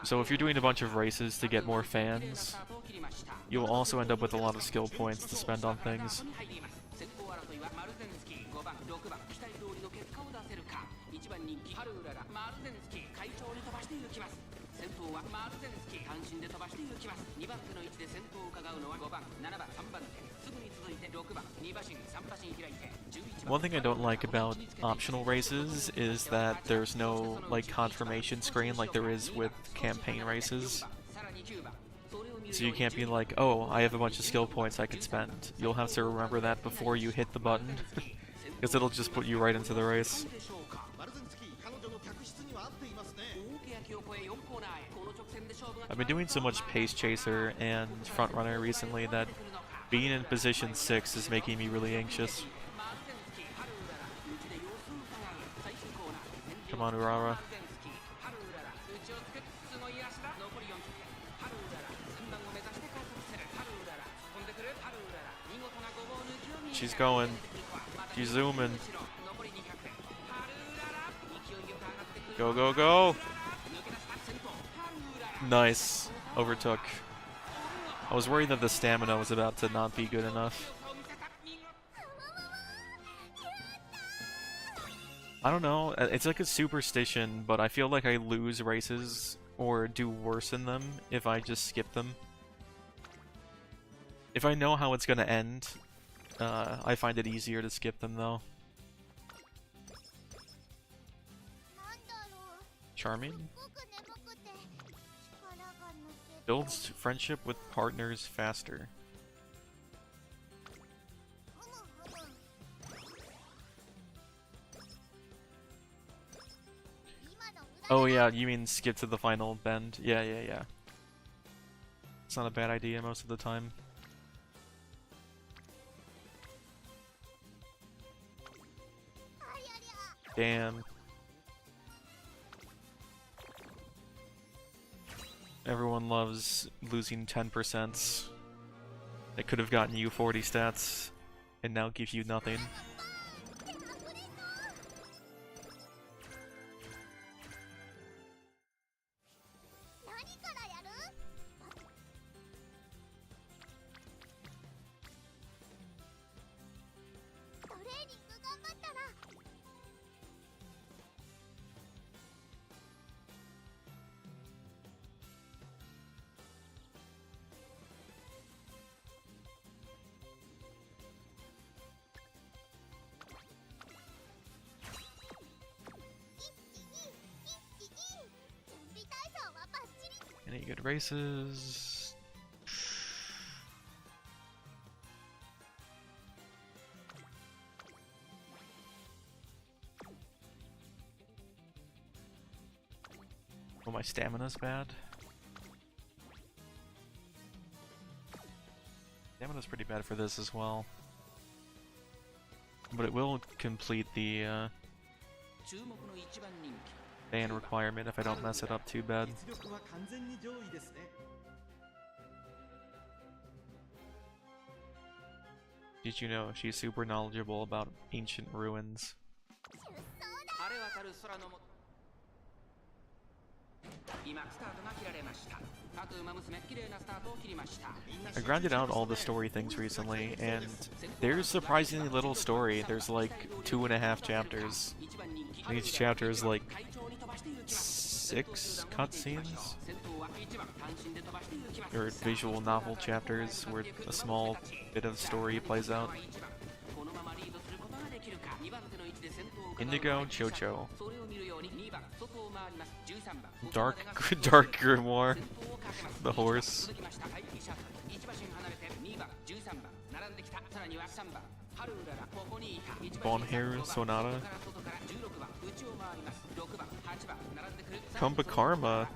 So if you're doing a bunch of races to get more fans, you'll also end up with a lot of skill points to spend on things. 一番人気ハルウララマルゼンスキー快調に飛ばしていきます。先頭はマルゼンスキー阪神で飛ばしていきます。2番手の位置で先頭を伺うのは5番7番3番手すぐに続いて6番2馬身3馬身開いて11番 One thing I don't like about optional races is that there's no like confirmation screen like there is with campaign races. So you can't be like, oh, I have a bunch of skill points I can spend. You'll have to remember that before you hit the button, because it'll just put you right into the race. I've been doing so much Pace Chaser and Front Runner recently that being in position 6 is making me really anxious. Come on, Urara. She's going. She's zooming. Go, go, go! Nice. Overtook. I was worried that the stamina was about to not be good enough. I don't know, it's like a superstition, but I feel like I lose races or do worse in them if I just skip them. If I know how it's gonna end, I find it easier to skip them though. Charming? Builds friendship with partners faster. Oh yeah, you mean skip to the final bend? Yeah, yeah, yeah. It's not a bad idea most of the time. Damn. Everyone loves losing 10%. It could have gotten you 40 stats, and now give you nothing. 何からやる？トレーニング頑張ったら。Any good races? Oh, my stamina's bad. Stamina's pretty bad for this as well. But it will complete the ban requirement if I don't mess it up too bad. 実力は完全に上位ですね。 Did you know she's super knowledgeable about ancient ruins? 晴れ渡る空のも今スタートが切られました。各馬娘綺麗なスタートを切りました。 I grinded out all the story things recently, and there's surprisingly little story. There's like 2.5 chapters. Each chapter is like 6 cutscenes? Or visual novel chapters where a small bit of story plays out. Indigo Chocho. Dark Grimoire. The horse. Bonhair Sonata. Kumba Karma.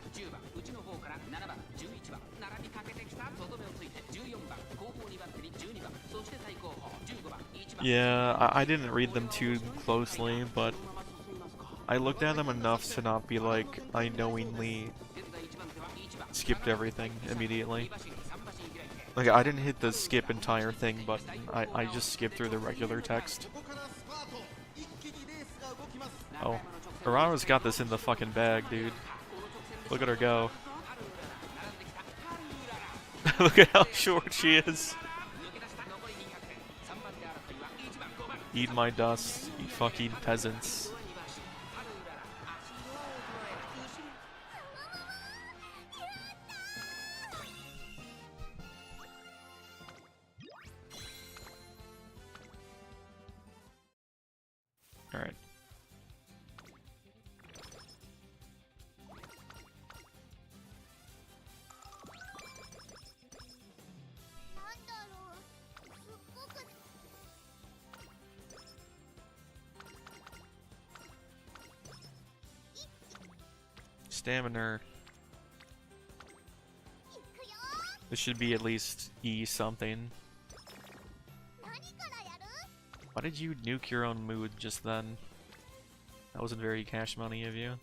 Yeah, I didn't read them too closely, but I looked at them enough to not be like, I knowingly skipped everything immediately. Like, I didn't hit the skip entire thing button, I just skipped through the regular text. ここからスパート。一気にレースが動きます。 Oh, Arana's got this in the fucking bag, dude. Look at her go. Look at how short she is. Eat my dust, you fucking peasants. Alright. Stamina. This should be at least E something. Why did you nuke your own mood just then? That wasn't very cash money of you.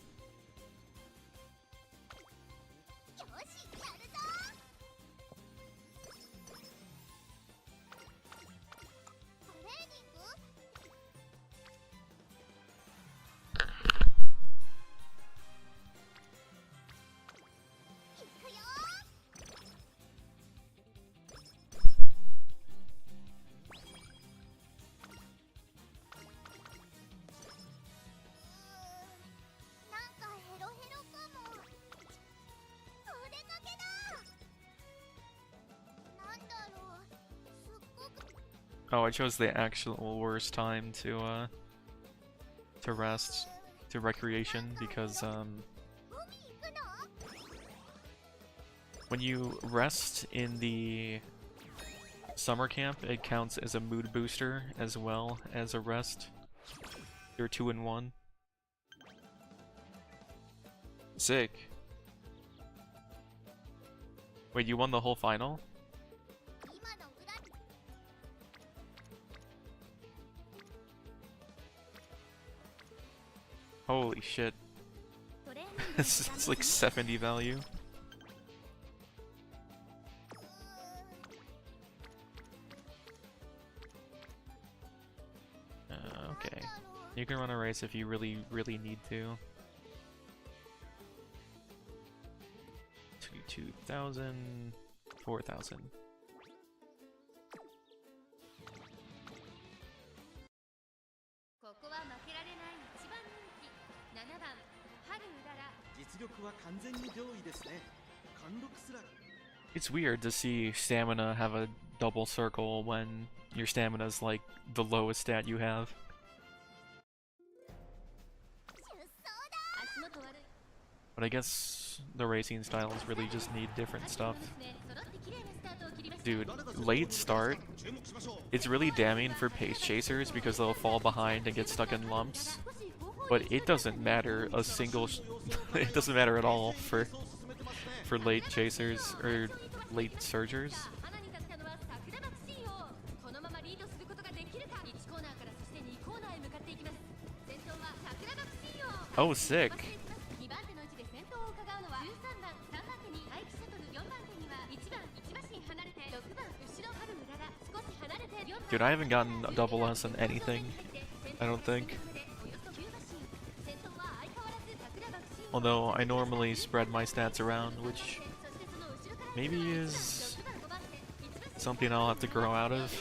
Oh, I chose the actual worst time to rest, to recreation, because when you rest in the summer camp, it counts as a mood booster as well as a rest. You're 2 in 1. Sick. Wait, you won the whole final? 今の裏 Holy shit. トレーニングの It's like 70 value. Okay. You can run a race if you really, really need to. 2,000, 4,000. ここは負けられない一番人気7番春うらら実力は完全に上位ですね。貫禄すら It's weird to see stamina have a double circle when your stamina is like the lowest stat you have. 足元悪い But I guess the racing styles really just need different stuff. 揃って綺麗なスタートを切りました Dude, late start, 注目しましょう。 it's really damning for pace chasers because they'll fall behind and get stuck in lumps. But it doesn't matter a single it doesn't matter at all for late chasers or late surgers. 花に立ったのは桜爆心王このままリードすることができるか1コーナーからそして2コーナーへ向かっていきます先頭は桜爆心王 Oh, sick. 2番手の位置で先頭を伺うのは13番3番手に大気シャトル4番手には1番1馬身離れて6番後ろ春うらら少し離れて4番 Dude, I haven't gotten a double S in anything. I don't think. Although I normally spread my stats around, which maybe is something I'll have to grow out of.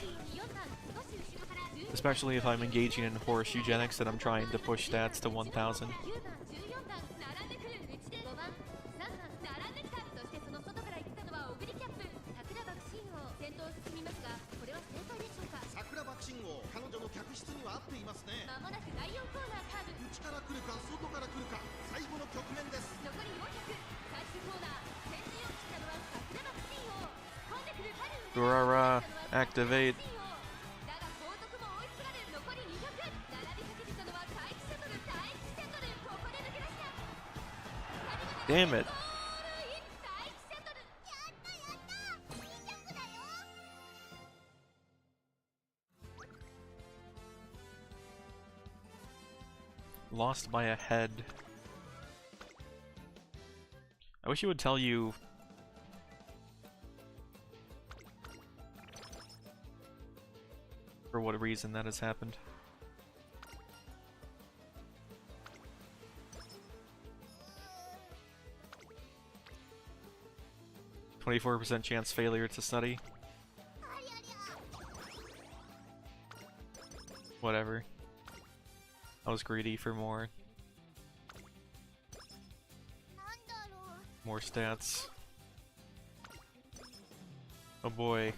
Especially if I'm engaging in horse eugenics and I'm trying to push stats to 1000. 桜爆心王、彼女の客室には合っていますね。まもなく第4コーナーカーブ内から来るか外から来るか、最後の局面です。残り400最終コーナー先陣を切ったのは桜爆心王突っ込んでくる春うら Durara, activate. だが後続も追いすがる残り200並びかけてたのは大気シャトルここで抜け出した Damn it. ゴールイン大気シャトルやったやったいいジャンプだよ Lost by a head. I wish it would tell you for what reason that has happened. %24 chance failure to study. Whatever. I was greedy for more. More stats. Oh boy.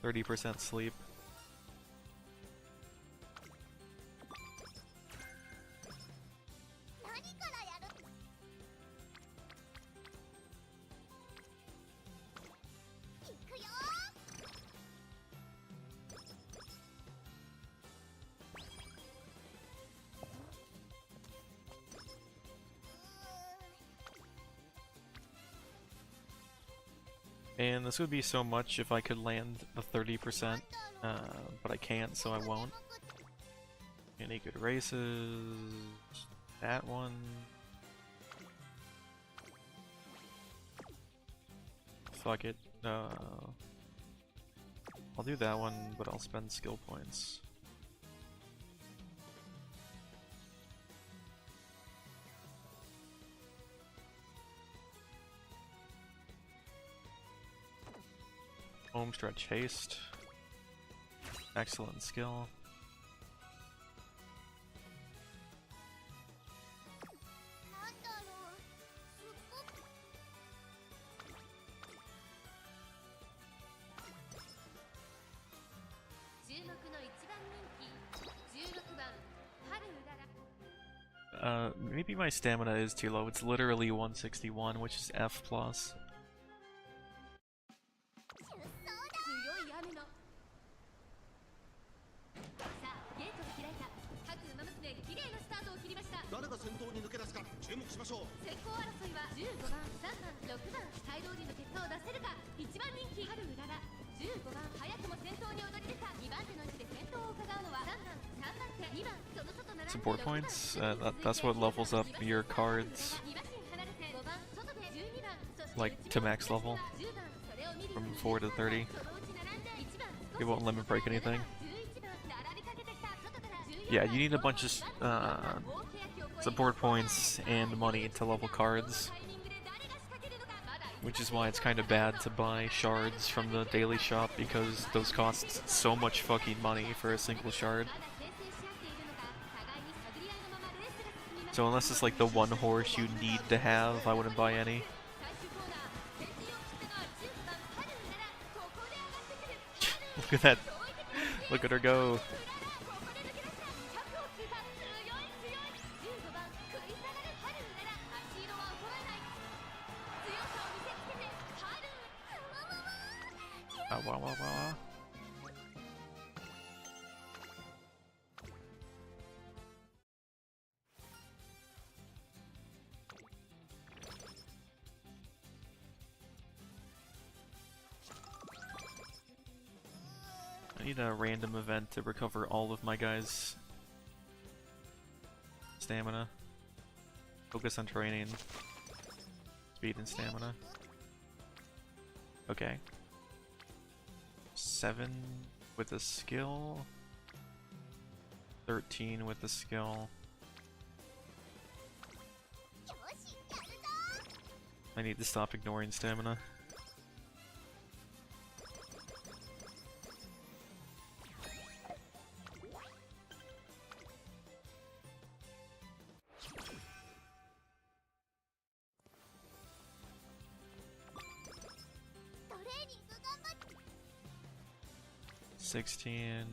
30% sleep. And this would be so much if I could land the 30%, but I can't, so I won't. Any good races? That one. Fuck it. I'll do that one, but I'll spend skill points. Home stretch haste. Excellent skill. Maybe my stamina is too low. It's literally 161, which is F+. 強い雨のさあゲートが開いた各馬娘綺麗なスタートを切りました誰が先頭に抜け出すか注目しましょう。先行争 support points. That's what levels up your cards, like to max level, from 4 to 30. It won't limit break anything. Yeah, you need a bunch of support points and money to level cards, which is why it's kind of bad to buy shards from the daily shop, because those cost so much fucking money for a single shard. So unless it's like the one horse you need to have, I wouldn't buy any. Look at that. Look at her go. Wow, wow, wow, wow. I need a random event to recover all of my guys' stamina. Focus on training. Speed and stamina. Okay. 7 with a skill. 13 with a skill. I need to stop ignoring stamina. $16.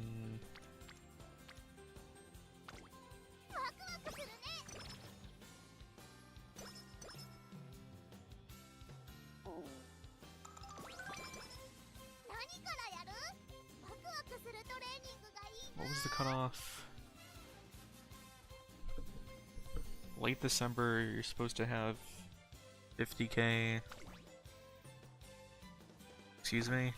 What was the cutoff? Late December, you're supposed to have 50k. Excuse me?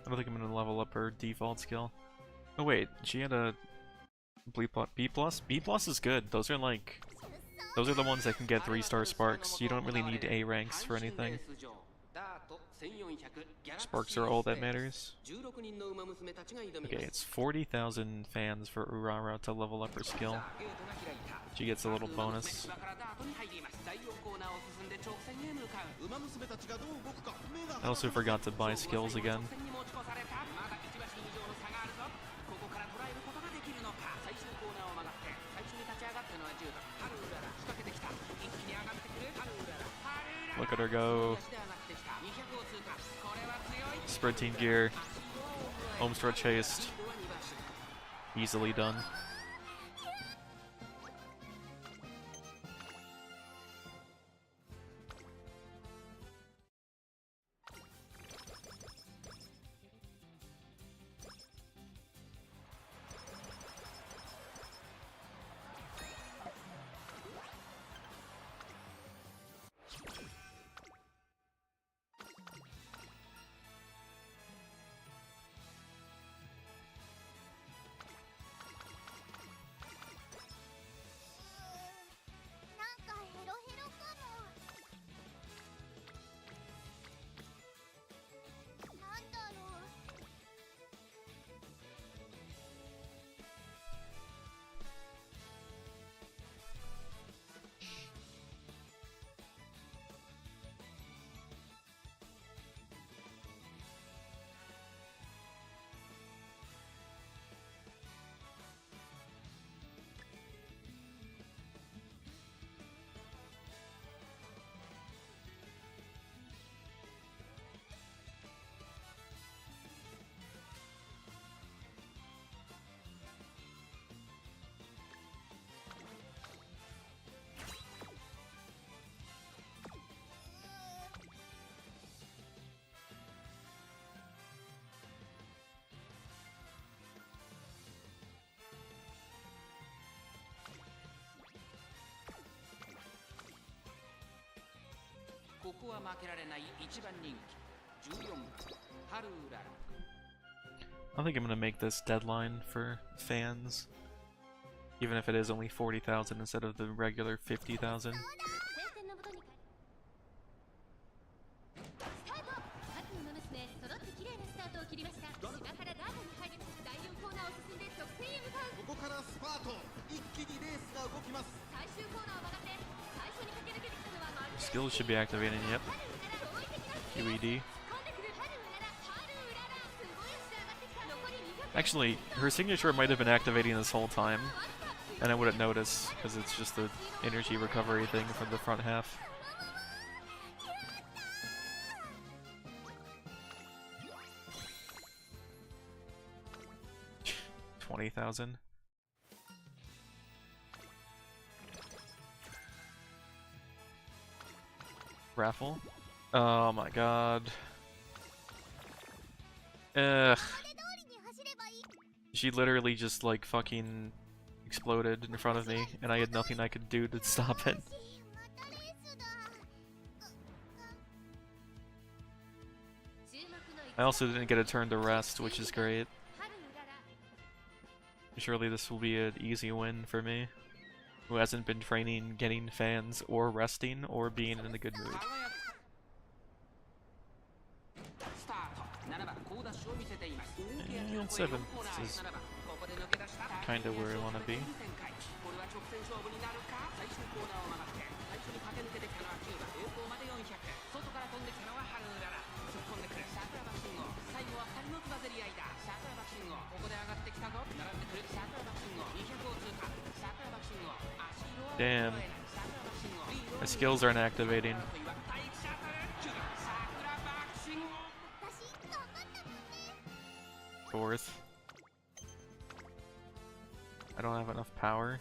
I don't think I'm gonna level up her default skill. Oh wait, she had a B+. B plus is good. Those are the ones that can get 3-star sparks. You don't really need A ranks for anything. Sparks are all that matters. Okay, it's 40,000 fans for Urara to level up her skill. She gets a little bonus. I also forgot to buy skills again. Look at her go. Sprinting gear. Home stretch haste. Easily done. こは負けられない一番人気14番ハルウララ I think I'm gonna make this deadline for fans, even if it is only 40,000 instead of the regular 50,000. 戦線の元にスタート。各馬娘揃って綺麗なスタートを切りました。芝からダートに入ります。第4コーナーを進んで直線へ向かう。ここからスパート、一気にレースが動きます。最終コーナーを曲がって最初に駆け抜けてきたのはマルセイ Skills should be activating, yep. 驚異的なスピード QED. 突っ込んでくるハルウララハルウララすごい足で上がってきた。残り200 Actually, her signature might have been activating this whole time, and I wouldn't notice, because it's just the energy recovery thing from the front half. $20,000. Raffle? Oh my god. Ugh. She literally just like fucking exploded in front of me, and I had nothing I could do to stop it. I also didn't get a turn to rest, which is great. Surely this will be an easy win for me, who hasn't been training, getting fans, or resting, or being in a good mood. スタート7番好ダッシュを見せています。 And 7th is 7番ここで抜け出した kinda where I wanna be. これは直線勝負になるか。最終コーナーを曲がって最初に駆け抜けてきたのは9番栄光まで400。外から飛んできたのはハルウララ。突っ込んでくる桜爆信号。最後は2人のつばぜり合いだ。桜爆信号ここで上がってきたぞ。並んでくる桜爆信号200を通過。桜爆信号足色は Damn. 桜爆信号 My skills aren't activating. 第一シャトル9番桜爆信号 4th. I don't have enough power.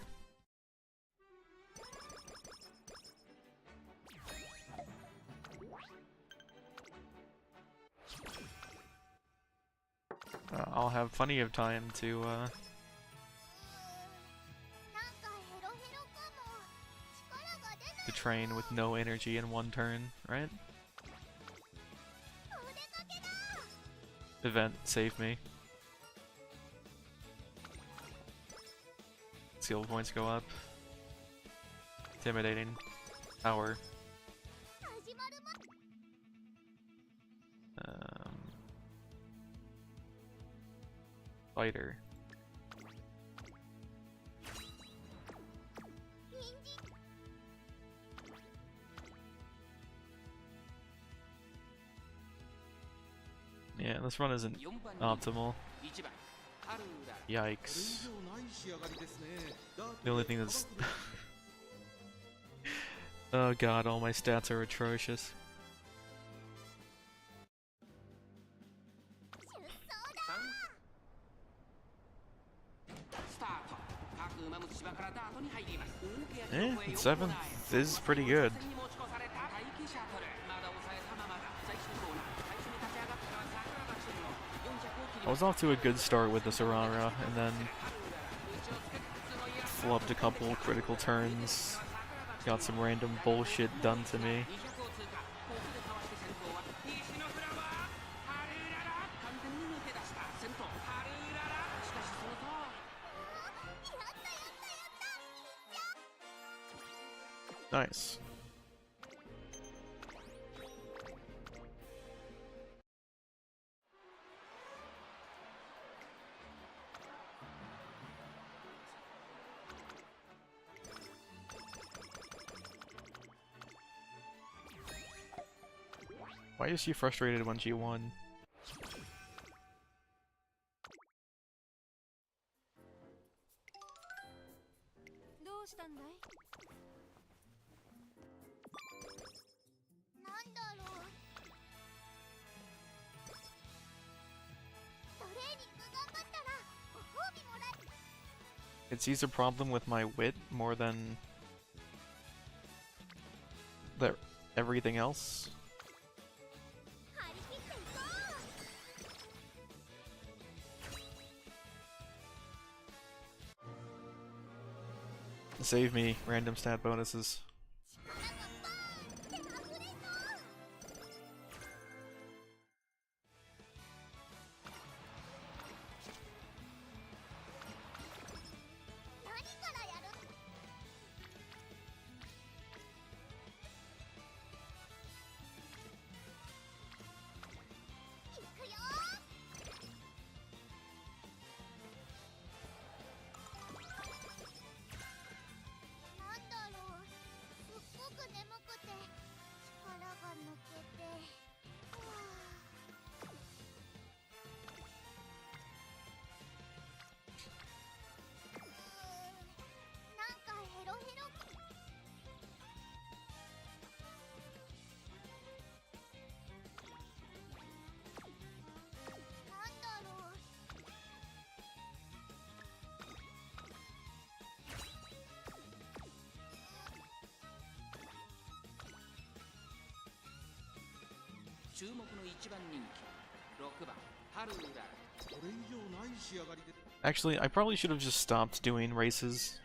I'll have plenty of time to train with no energy in one turn, right? Event, save me. Skill points go up. Intimidating. Power. Fighter. Yeah, this run isn't optimal. 1番ハルウララ Yikes. ない仕上がりですね。ダート The only thing that's... Oh god, all my stats are atrocious. スタート各馬娘芝からダートに入ります。 7th is pretty good. に持ち越された待機シャトルまだ抑えたままだ。最終コーナー最初に立ち上がったのは桜爆信号400を切り I was off to a good start with this Aurora, and then flubbed a couple critical turns. Got some random bullshit done to me. 200を通過ここでかわして先頭は西のフラワーハルウララ完全に抜け出した先頭ハルウララしかしその後 Nice. Why is she frustrated when she won? どうしたんだい？なんだろう。トレーニング頑張ったらご褒美もらえ。 It sees a problem with my wit more than everything else. 張り切っていこう。 Save me, random stat bonuses. 力がバーンって溢れそう。注目の一番人気6番ハルウララ。これ以上ない仕上がりで Actually, I probably should have just stopped doing races.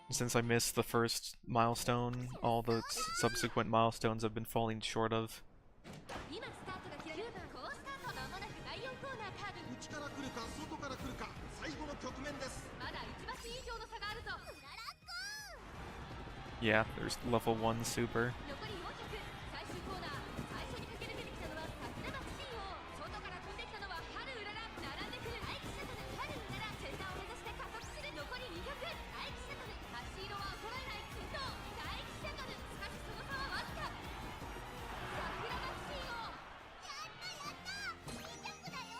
Since I missed the first milestone, all the subsequent milestones I've been falling short of. 今スタートが切られる好スタート。まもなく第4コーナーカーブ。内から来るか外から来るか最後の局面です。まだ1マス以上の差があるぞ。 Yeah, there's level 1 super. 残り400。最終コーナー。最初に駆け抜けてきたのは桜庭シン王。外から飛んできたのはハルウララ。並んでくるアイキシャトル。ハルウララセンターを目指して加速する。残り200。アイキシャトル。8色は衰えない先頭。アイキシャトル。しかしその差はわずか。桜庭シン王。やったやった。いい曲だよ。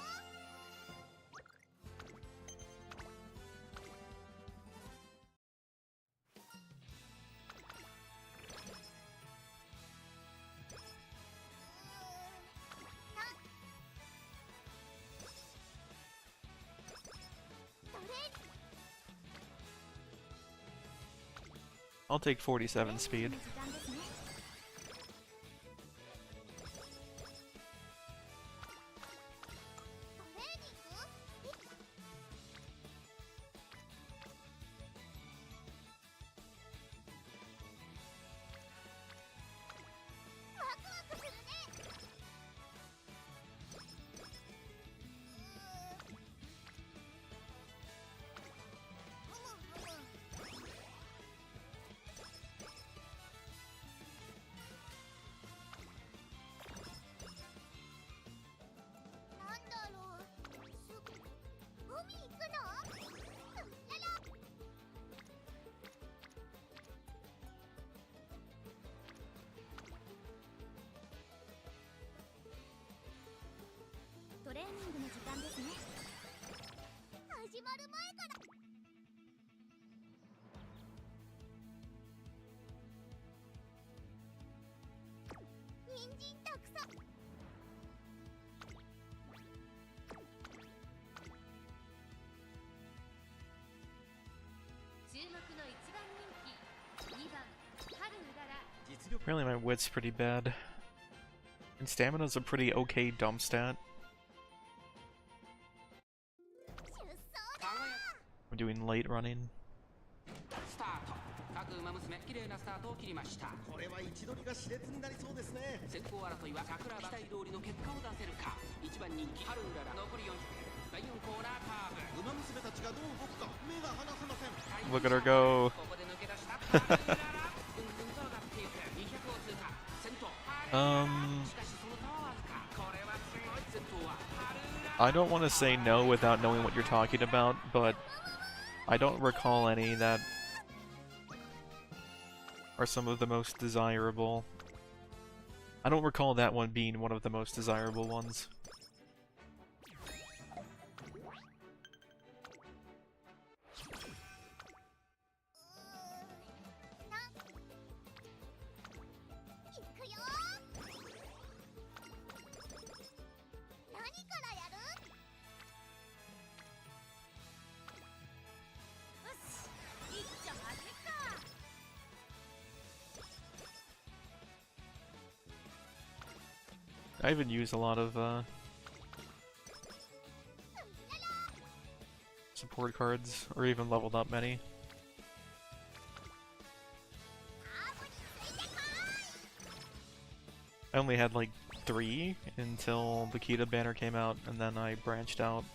I'll take 47 speed. トレーニングの時間ですね。始まる前から。人参たくさん。注目の一番人気2番ハルウララ。 実力 Apparently my wit's pretty bad. And stamina's a pretty okay dump stat. I'm doing late running. スタート。各馬娘綺麗なスタートを切りました。これは位置取りが熾烈になりそうですね。先行争いは桜期待通りの結果を出せるか。一番人気ハルウララ。残り400。第4コーナーカーブ。馬娘たちがどう動くか目が離せません。 Look at her go. ここで抜け出したハルウララ。ぐんぐんと上がっていく。200を通過。先頭ハルウララ。しかしその差はわずか。これはすごい。先頭はハルウララ。 I don't want to say no without knowing what you're talking about, but I don't recall any that are some of the most desirable. I don't recall that one being one of the most desirable ones. I haven't used a lot of support cards, or even leveled up many. I only had like 3 until the Kita banner came out, and then I branched out.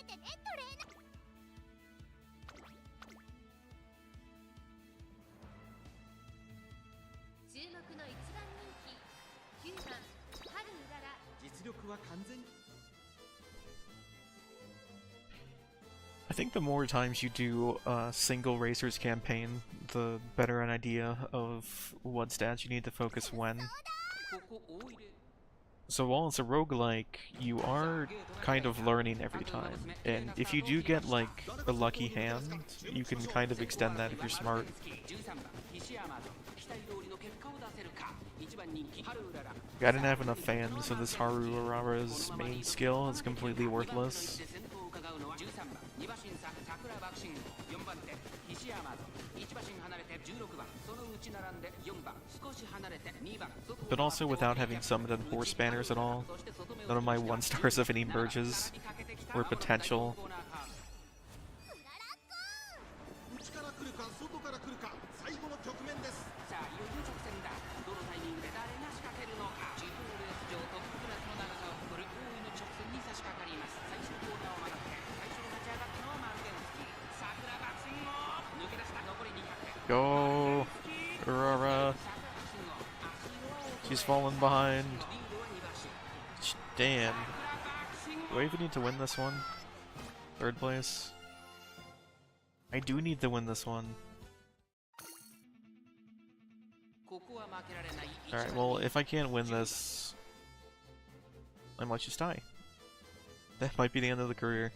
注目の一番人気9番春うらら。実力は完全に I think the more times you do a single Racers campaign, the better an idea of what stats you need to focus when. ここ大入れ So while it's a roguelike, you are kind of learning every time, and if you do get like a lucky hand, you can kind of extend that if you're smart. 13番菱山と期待通りの結果を出せるか1番人気春うらら I didn't have enough fans, so this Haru Arara's main skill is completely worthless. 先頭を伺うのは13番2馬身差桜爆心4番手菱山と1馬身離れて16番そのうち並んで4番少し離れて2番 But also without having summoned in horse banners at all, none of my 1-stars of any merges or potential. 内から来るか外から来るか最後の局面です。さあいよいよ直線だどのタイミングで誰が仕掛けるのか中央レース場トップクラスの長さを誇る大井の直線に差し掛かります最初コーナーを曲がって最初に立ち上がったのはマルゼンスキー桜爆心を抜け出した残り200 Go, Arara. She's fallen behind. Damn. Do I even need to win this one? Third place? I do need to win this one. Alright, well, if I can't win this, I might just die. That might be the end of the career.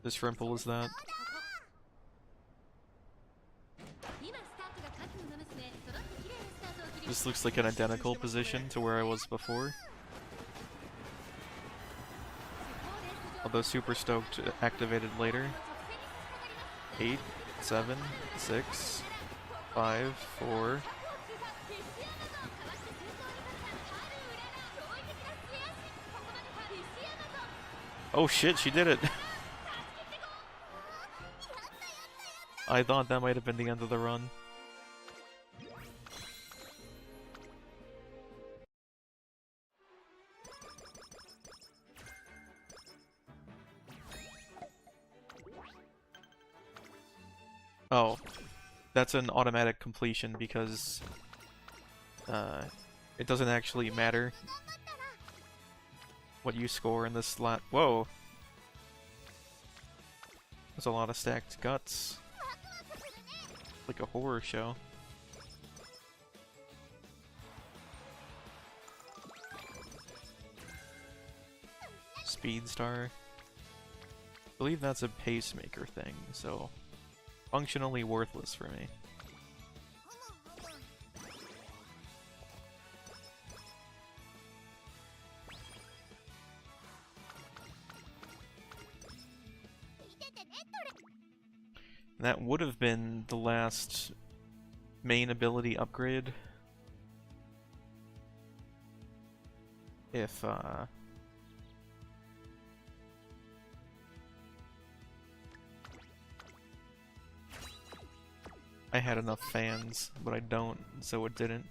This Shrimple is that. 今スタートが各馬娘揃って綺麗なスタートを切り This looks like an identical position to where I was before. Although Super Stoked activated later. 8, 7, 6, 5, 4. Oh shit, she did it! I thought that might have been the end of the run. Oh, that's an automatic completion because it doesn't actually matter what you score in this slot. Whoa! There's a lot of stacked guts. Like a horror show. Speedstar. I believe that's a pacemaker thing, so functionally worthless for me. That would have been the last main ability upgrade if I had enough fans, but I don't, so it didn't.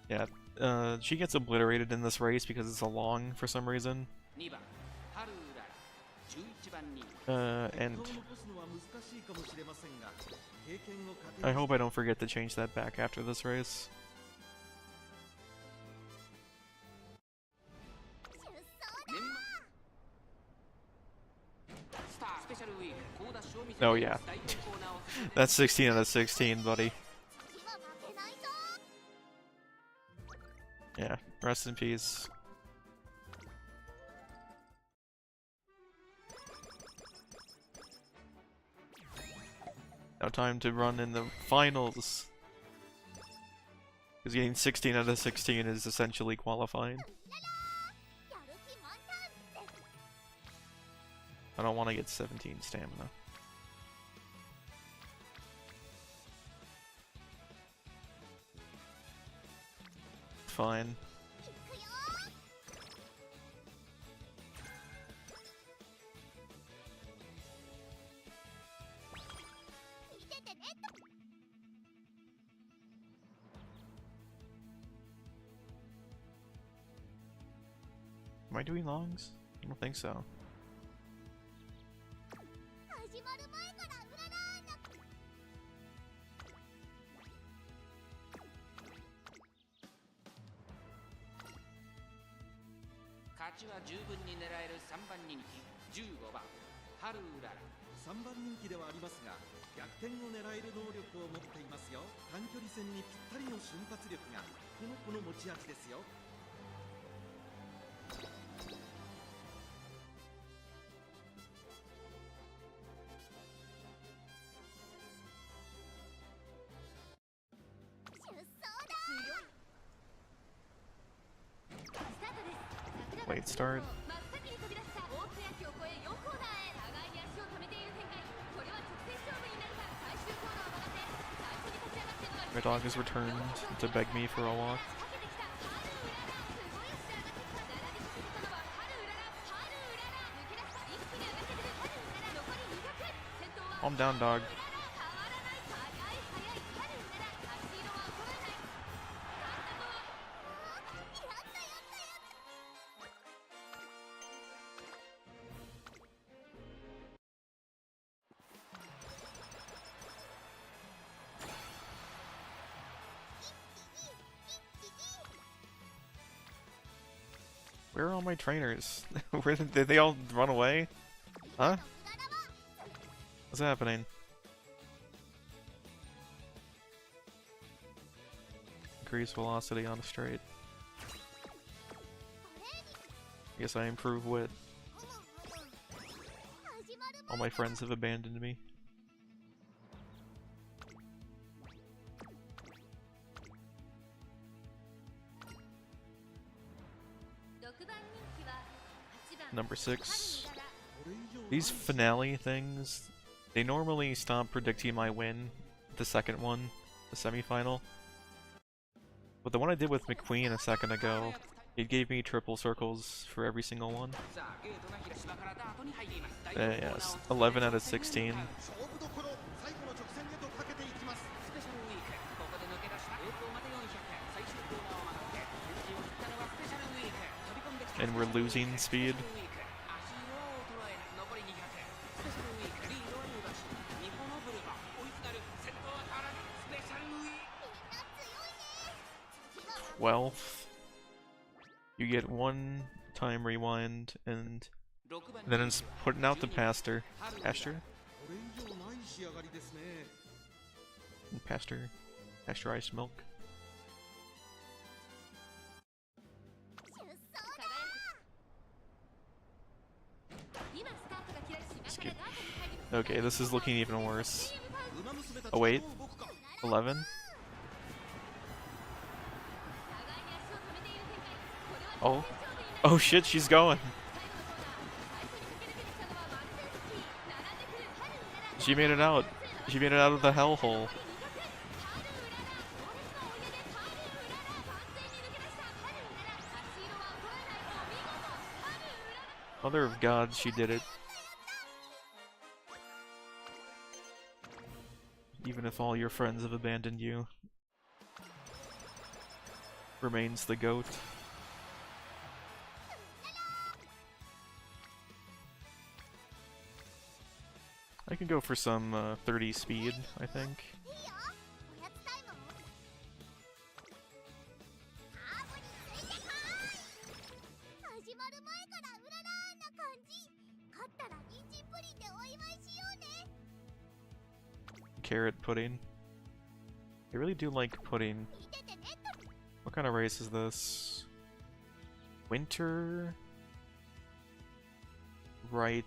Yeah, she gets obliterated in this race because it's a long for some reason. And I hope I don't forget to change that back after this race. Oh yeah. That's 16 out of 16, buddy. Yeah, rest in peace. Now time to run in the finals. Because getting 16 out of 16 is essentially qualifying. I don't want to get 17 stamina. Fine. Am I doing longs? I don't think so. 始まる前からうららーな。勝ちは十分に狙える3番人気15番ハルウララ。3番人気ではありますが逆転を狙える能力を持っていますよ。短距離戦にぴったりの瞬発力がこの子の持ち味ですよ。出走だ。スタートです。 Late start. 真っ先に飛び出した大津駅を越え4コーナーへ。互いに足を止めている展開。これは直線勝負になるか。最終コーナーを曲がって最初に立ち上がってるのは My dog has returned to beg me for a walk. かけてきたハルウララ。すごい足で上がってきた。並び続けたのはハルウララ。ハルウララ抜け出した。一気に上がってくるハルウララ。残り200。先頭は Calm down, dog. ハルウララ。変わらない。速い速いハルウララ。足色は衰えない。勝ったのはやったやったやった。 Where are all my trainers? Where did they all run away? Huh? What's happening? Increase velocity on the straight. Guess I improve wit. All my friends have abandoned me. Number 6. These finale things, they normally stop predicting my win, the second one, the semifinal. But the one I did with McQueen a second ago, it gave me triple circles for every single one. さあゲートが広島からダートに入ります。第四コーナーを Yes, 11 out of 16. 勝負どころ最後の直線へとかけていきます。スペシャルウィークここで抜け出した栄光まで400。最終コーナーを曲がって先陣を切ったのはスペシャルウィーク。飛び込んできた And we're losing speed. スペシャルウィーク足色は衰えない。残り200。スペシャルウィークリードは伸ばし日本のブルマ追いすがる。先頭は変わらずスペシャルウィーク。 Well, you get one time rewind, and 6番 then it's putting out the pasture. Pasture? これ以上ない仕上がりですね。 Pasture. Pasteurized milk. 今スタートが切られ島からダートに入ります。 Okay, this is looking even worse. 馬娘たち Oh, wait. はどう動くか。 11? 互いに足を止めている展開。これは Oh. 直線勝負になる。 Oh shit, she's going. 最後のコーナー最初に駆け抜けてきたのはマルゼンスキー。並んでくるハルウララ。 She made it out. She made it out of the hellhole. 残り200。ハルウララ。猛烈な追い上げ。ハルウララ。完全に抜け出した。ハルウララ。足色は衰えない。お見事。ハルウララ。 Mother of God, she did it. Even if all your friends have abandoned you, remains the goat. I can go for some 30 speed, I think. いいよ。おやつタイム。ハーブについてこい。始まる前からうららーな感じ。勝ったら人参プリンでお祝いしようね。 Carrot pudding. I really do like pudding. 見ててね。 What kind of race is this? Winter? Right.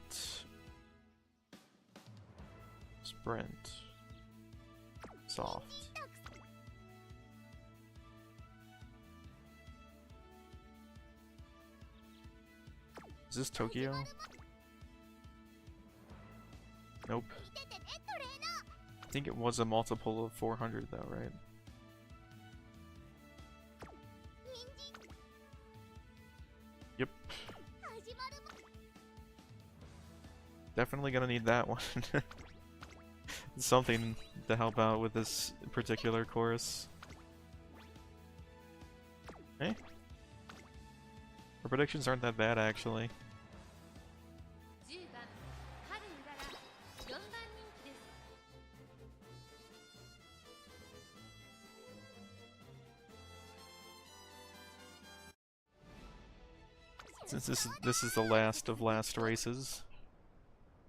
Sprint. Soft. Is this Tokyo? Nope. 見ててねトレーナー。 I think it was a multiple of 400 though, right? 人参。 Yep. 始まる前。 Definitely gonna need that one. Something to help out with this particular chorus. Hey? Our predictions aren't that bad, actually. Since this is the last of last races,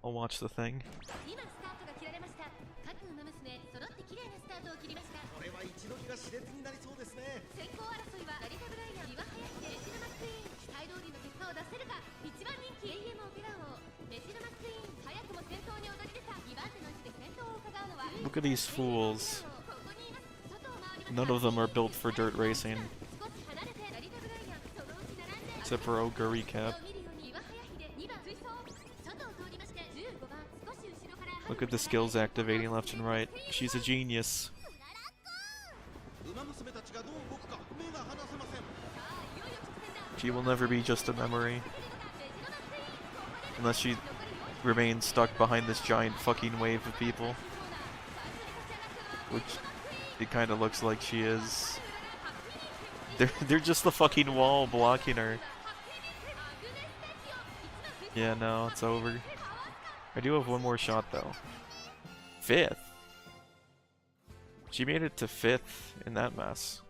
I'll watch the thing. 今スタートが切られました。各馬娘揃って綺麗なスタートを切りました。これは一度気が熾烈になりそうですね。先行争いはラリタブライアン、岩林でレジルマックイーン、期待通りの結果を出せるか。一番人気 AM オペラ王レジルマックイーン、早くも先頭に躍り出た。2番手の位置で先頭を伺うのは Look at these fools. ここにいます。外を回ります。 None of them are built for dirt racing, 少し離れてラリタブライアン、そのうち並んで except for Ogre Recap. 見るように岩林で2番追走、外を通りまして15番、少し後ろから Look at the skills activating left and right. She's a genius. 馬娘たちがどう動くか目が離せません。 She will never be just a memory. Unless she remains stuck behind this giant fucking wave of people. Which it kind of looks like she is. They're just the fucking wall blocking her. Yeah, no, it's over. I do have one more shot though. 5th? She made it to 5th in that mess.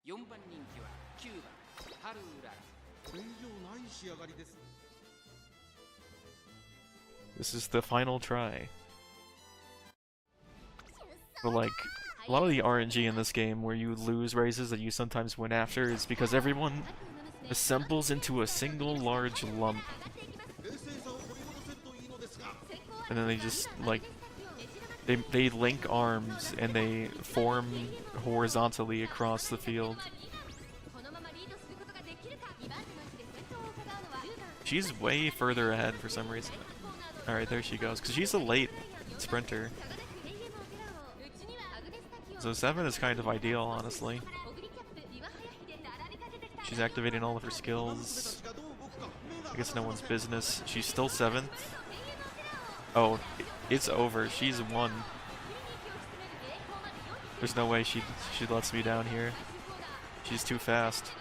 4番人気は9番ハルウララ。これ以上ない仕上がりです。 This is the final try. But like, a lot of the RNG in this game where you lose races that you sometimes win after is because everyone assembles into a single large lump. 冷静さを取り戻せるといいのですが。 And then they just, like, they link arms and they form horizontally across the field. このままリードすることができるか。2番手の位置で先頭を伺うのは She's way further ahead for some reason. Alright, there she goes. Because she's a late sprinter. So 7 is kind of ideal, honestly. She's activating all of her skills. I guess no one's business. She's still 7th. Oh, it's over. She's won. There's no way she lets me down here. She's too fast.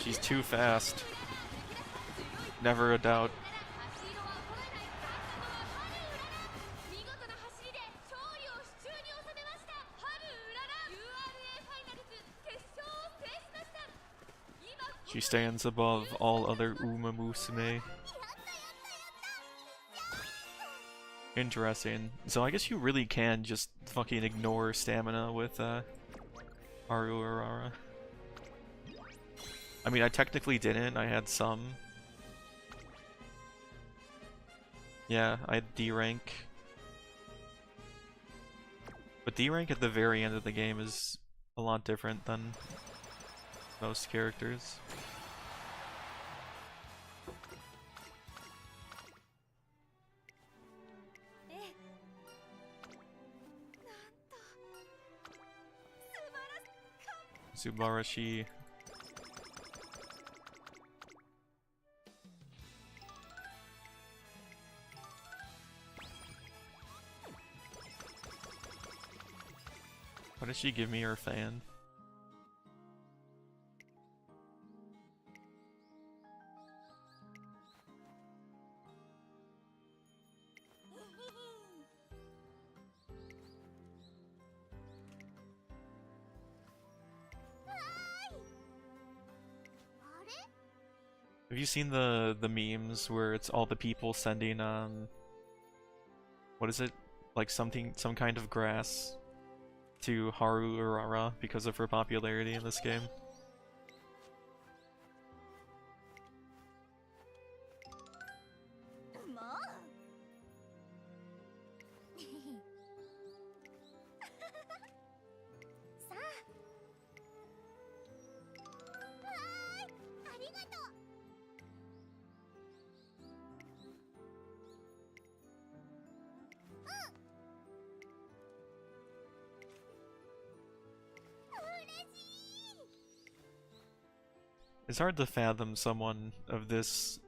She's too fast. Never a doubt. 見事な走りで勝利を手中に収めました。春うらら URA ファイナルズ決勝を制しました。今 She stands above all other Uma Musume. Interesting. So I guess you really can just fucking ignore stamina with Haru Urara. I mean, I technically didn't. I had some. Yeah, I had D rank. But D rank at the very end of the game is a lot different than most characters. Subarashi. Why does she give me her fan? Have you seen the memes where it's all the people sending what is it? Like some kind of grass to Haru Urara because of her popularity in this game? It's hard to fathom someone of this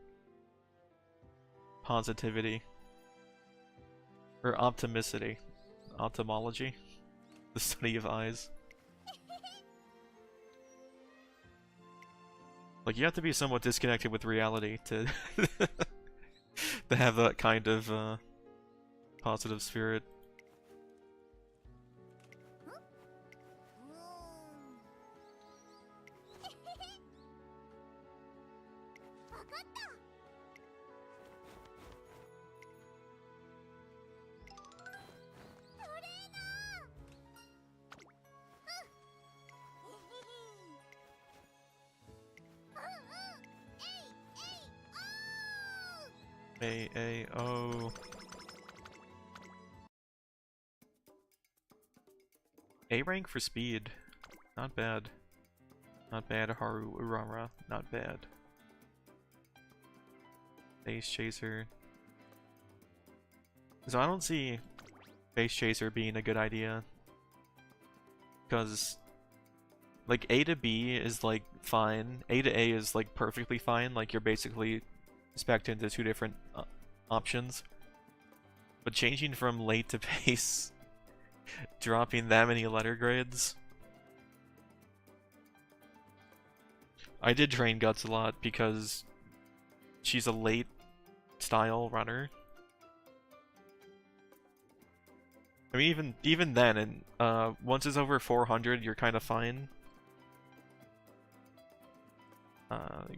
positivity. Or optimicity. Ophthalmology. The study of eyes. Like, you have to be somewhat disconnected with reality to to have that kind of positive spirit. A-A-O. A rank for speed. Not bad. Not bad, Haru Urara. Not bad. Base Chaser. So I don't see Base Chaser being a good idea. Because, like, A to B is, like, fine. A to A is, like, perfectly fine. Like, you're basically spec'd into two different options. But changing from late to base, dropping that many letter grades. I did train Guts a lot because she's a late style runner. I mean, even then, and once it's over 400, you're kind of fine.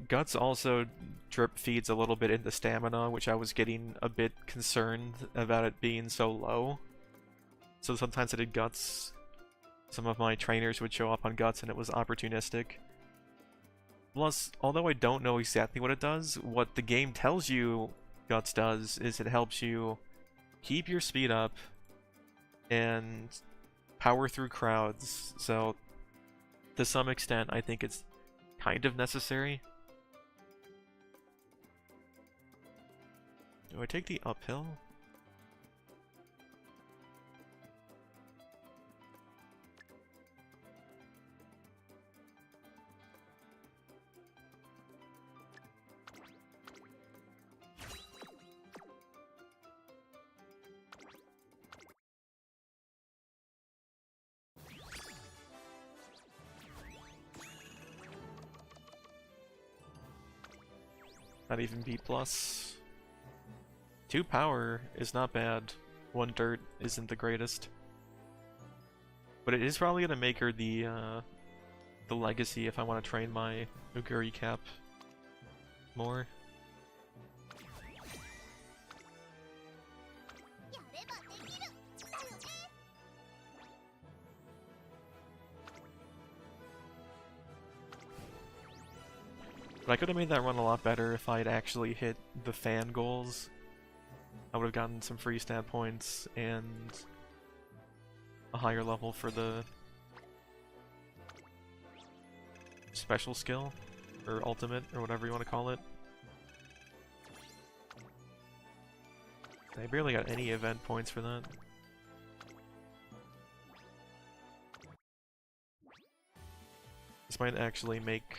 Guts also drip feeds a little bit into stamina, which I was getting a bit concerned about it being so low. So sometimes I did Guts. Some of my trainers would show up on Guts and it was opportunistic. Plus, although I don't know exactly what it does, what the game tells you Guts does is it helps you keep your speed up and power through crowds. So to some extent, I think it's kind of necessary. Do I take the uphill? Not even B+. 2 power is not bad. 1 dirt isn't the greatest. But it is probably gonna make her the legacy if I want to train my Uguri cap more. But I could have made that run a lot better if I had actually hit the fan goals. I would have gotten some free stat points and a higher level for the special skill, or ultimate, or whatever you want to call it. I barely got any event points for that. This might actually make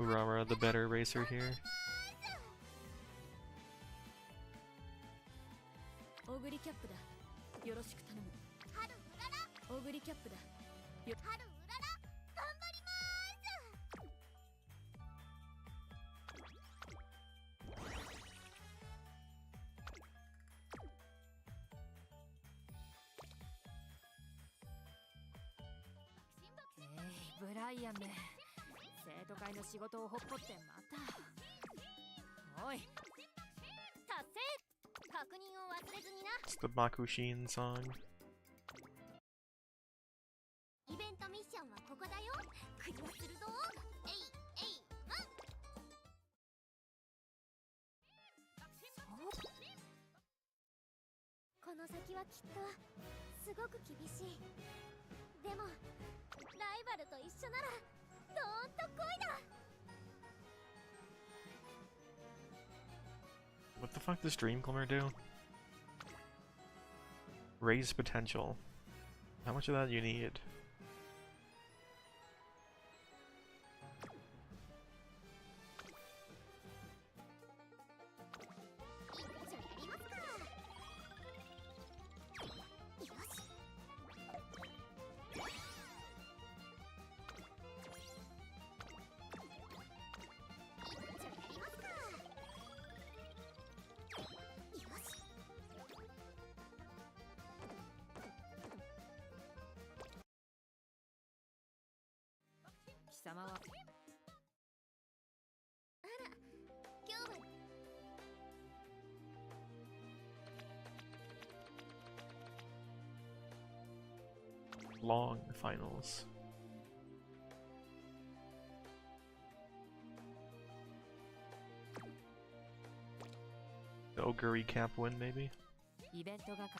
Urara the better racer here. オグリキャップだ。よろしく頼む。春うらら。オグリキャップだ。春うらら。頑張ります。ブライアンめ。生徒会の仕事をほっぽってまた。おい。達成。確認を忘れずにな。 It's the Bakushin song. イベントミッションはここだよ。クリアするぞ。えいえいワン。この先はきっとすごく厳しい。でもライバルと一緒ならどーんと来いだ。 What the fuck does Dreamglimmer do? Raise potential. How much of that you need? Long finals. The Ogre recap win, maybe? イベントがか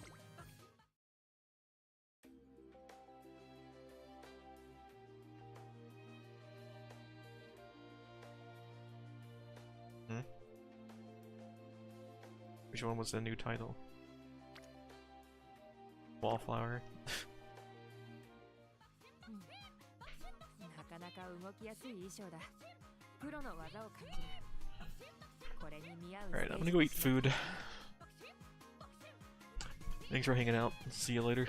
Which one was the new title? Wallflower? なかなか動きやすい衣装だ。プロの技を感じる。これに見合う Alright, I'm gonna go eat food. Thanks for hanging out. See you later.